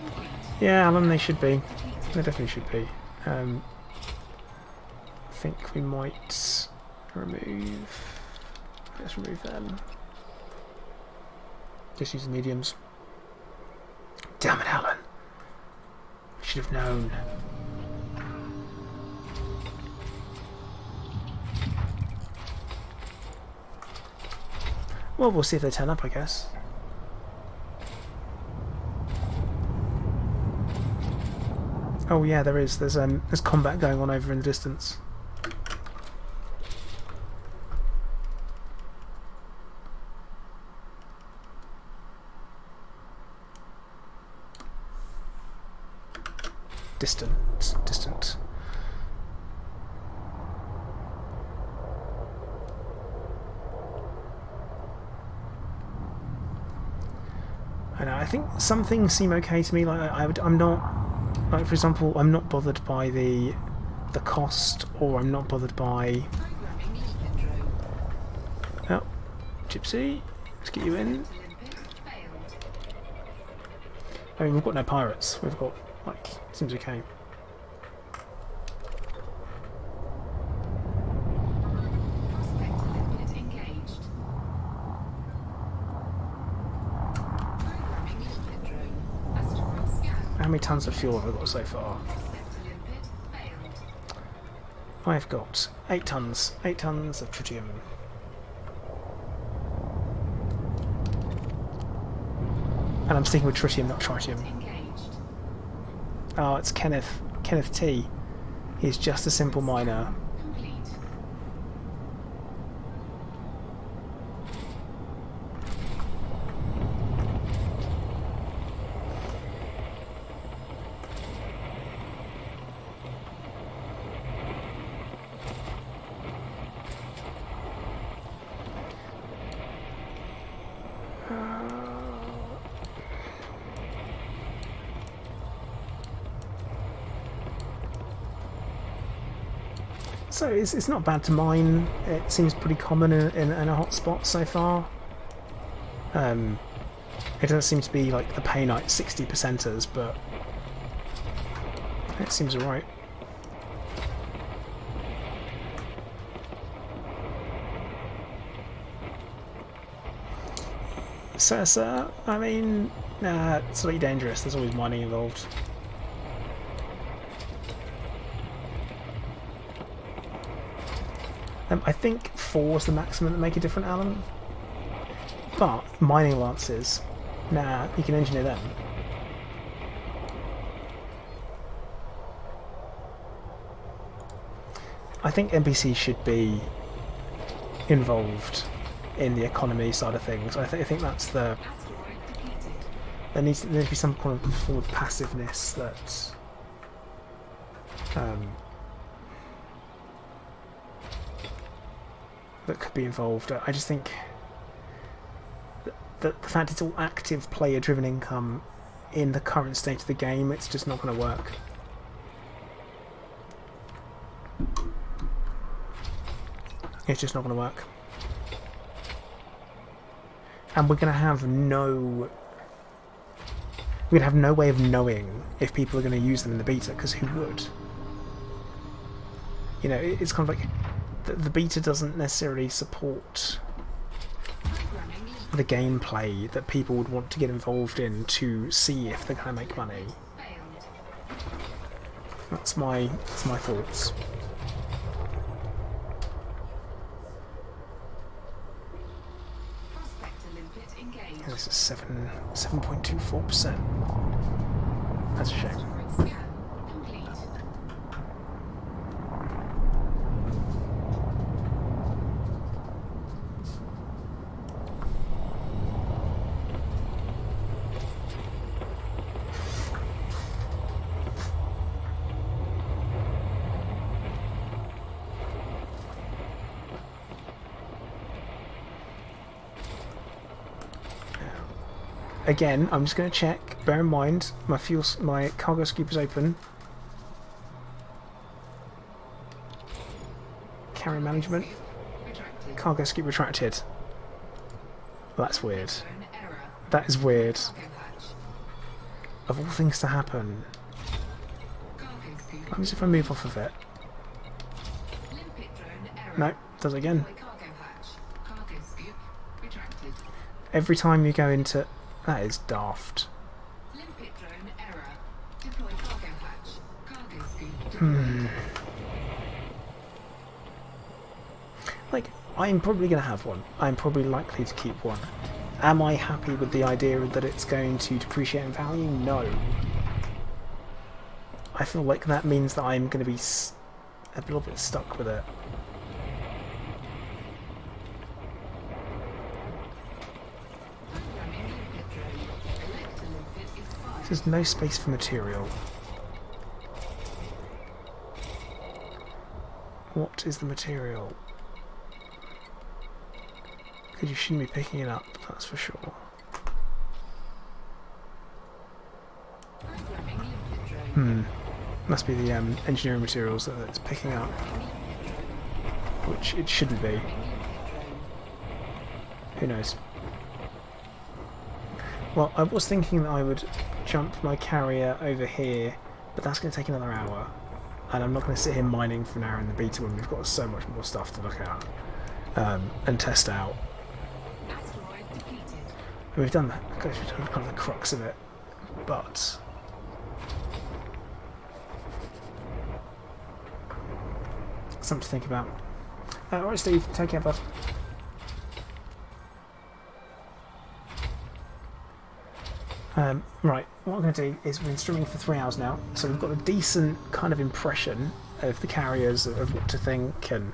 S5: complete.
S1: Yeah, Alan, they should be. They definitely should be. I think we might remove... Let's remove them. Just use the mediums. Damn it, Alan. I should have known. Well, we'll see if they turn up, I guess. Oh yeah, there is. There's combat going on over in the distance. Distant. I know. I think some things seem okay to me. Like I'm not. Like, for example, I'm not bothered by the cost, or I'm not bothered by...
S5: Programming leader drone.
S1: Oh, Gypsy, let's get you in.
S5: Prospect limpet failed.
S1: I mean, we've got no pirates. We've got, like, seems okay.
S5: Prospect limpet engaged. Programming leader drone. Asteroid scan.
S1: How many tons of fuel have I got so far?
S5: Prospect limpet failed.
S1: I've got 8 tons. 8 tons of tritium. And I'm sticking with tritium, not tritium.
S5: Engaged.
S1: Oh, it's Kenneth. Kenneth T. He's just a simple miner.
S5: Complete.
S1: So it's not bad to mine. It seems pretty common in a hotspot so far. It doesn't seem to be like the Painite 60%ers, but it seems alright. Sir, I mean, nah, it's slightly dangerous. There's always mining involved. I think 4 is the maximum that make a different Alan. But mining lances Nah, you can engineer them. I think NPCs should be involved in the economy side of things. I think that's the...
S5: Asteroid depleted.
S1: There needs to be some kind of form of passiveness that that could be involved. I just think that the fact it's all active player-driven income in the current state of the game, it's just not going to work. It's just not going to work. And we're going to have no... We're going to have no way of knowing if people are going to use them in the beta, because who would? You know, it's kind of like... The beta doesn't necessarily support
S5: Programming
S1: the gameplay that people would want to get involved in to see if they're going to make money.
S5: failed.
S1: That's my thoughts.
S5: Prospector limpet engaged.
S1: This is 7.24%. That's a shame.
S5: Asteroid scan complete.
S1: Again, I'm just going to check. Bear in mind, my cargo scoop is open. Carrier management.
S5: Retracted.
S1: Cargo scoop retracted. That's weird.
S5: Zone error.
S1: That is weird.
S5: Cargo hatch.
S1: Of all things to happen.
S5: Cargo scoop.
S1: What happens if I move off of it?
S5: Limpet drone error.
S1: No, does it again.
S5: Deploy cargo hatch. Cargo scoop retracted.
S1: Every time you go into... That is daft.
S5: Limpet drone error. Deploy cargo hatch. Cargo scoop deployed.
S1: Like, I'm probably going to have one. I'm probably likely to keep one. Am I happy with the idea that it's going to depreciate in value? No. I feel like that means that I'm going to be a little bit stuck with it.
S5: Programming limpet drone. Elector limpet expired.
S1: There's no space for material. What is the material? Because you shouldn't be picking it up, that's for sure.
S5: Programming limpet drone.
S1: Must be the engineering materials that it's picking up, which it shouldn't be. Who knows? Well, I was thinking that I would jump my carrier over here, but that's going to take another hour. And I'm not going to sit here mining for an hour in the beta when we've got so much more stuff to look at and test out.
S5: Asteroid depleted.
S1: And we've done that. We've done kind of the crux of it. But... something to think about. Alright, Steve. Take care, bud. Right, what I'm going to do is we've been streaming for 3 hours now, so we've got a decent kind of impression of the carriers, of what to think, and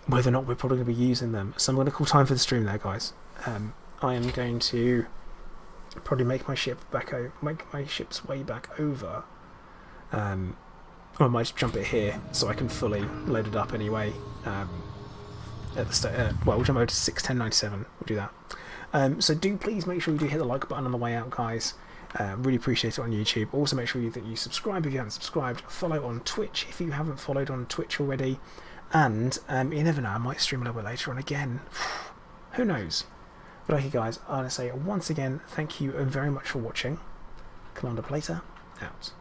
S1: whether or not we're probably going to be using them. So I'm going to call time for the stream there, guys. I am going to probably make my ship's way back over. Or I might just jump it here so I can fully load it up anyway. At the well, we'll jump over to 61097. We'll do that. So do please make sure you do hit the like button on the way out, guys. Really appreciate it on YouTube. Also make sure that you subscribe if you haven't subscribed. Follow on Twitch if you haven't followed on Twitch already. And you never know, I might stream a little bit later on again. Who knows? But okay, guys, I want to say once again, thank you very much for watching. Commander Plater, out.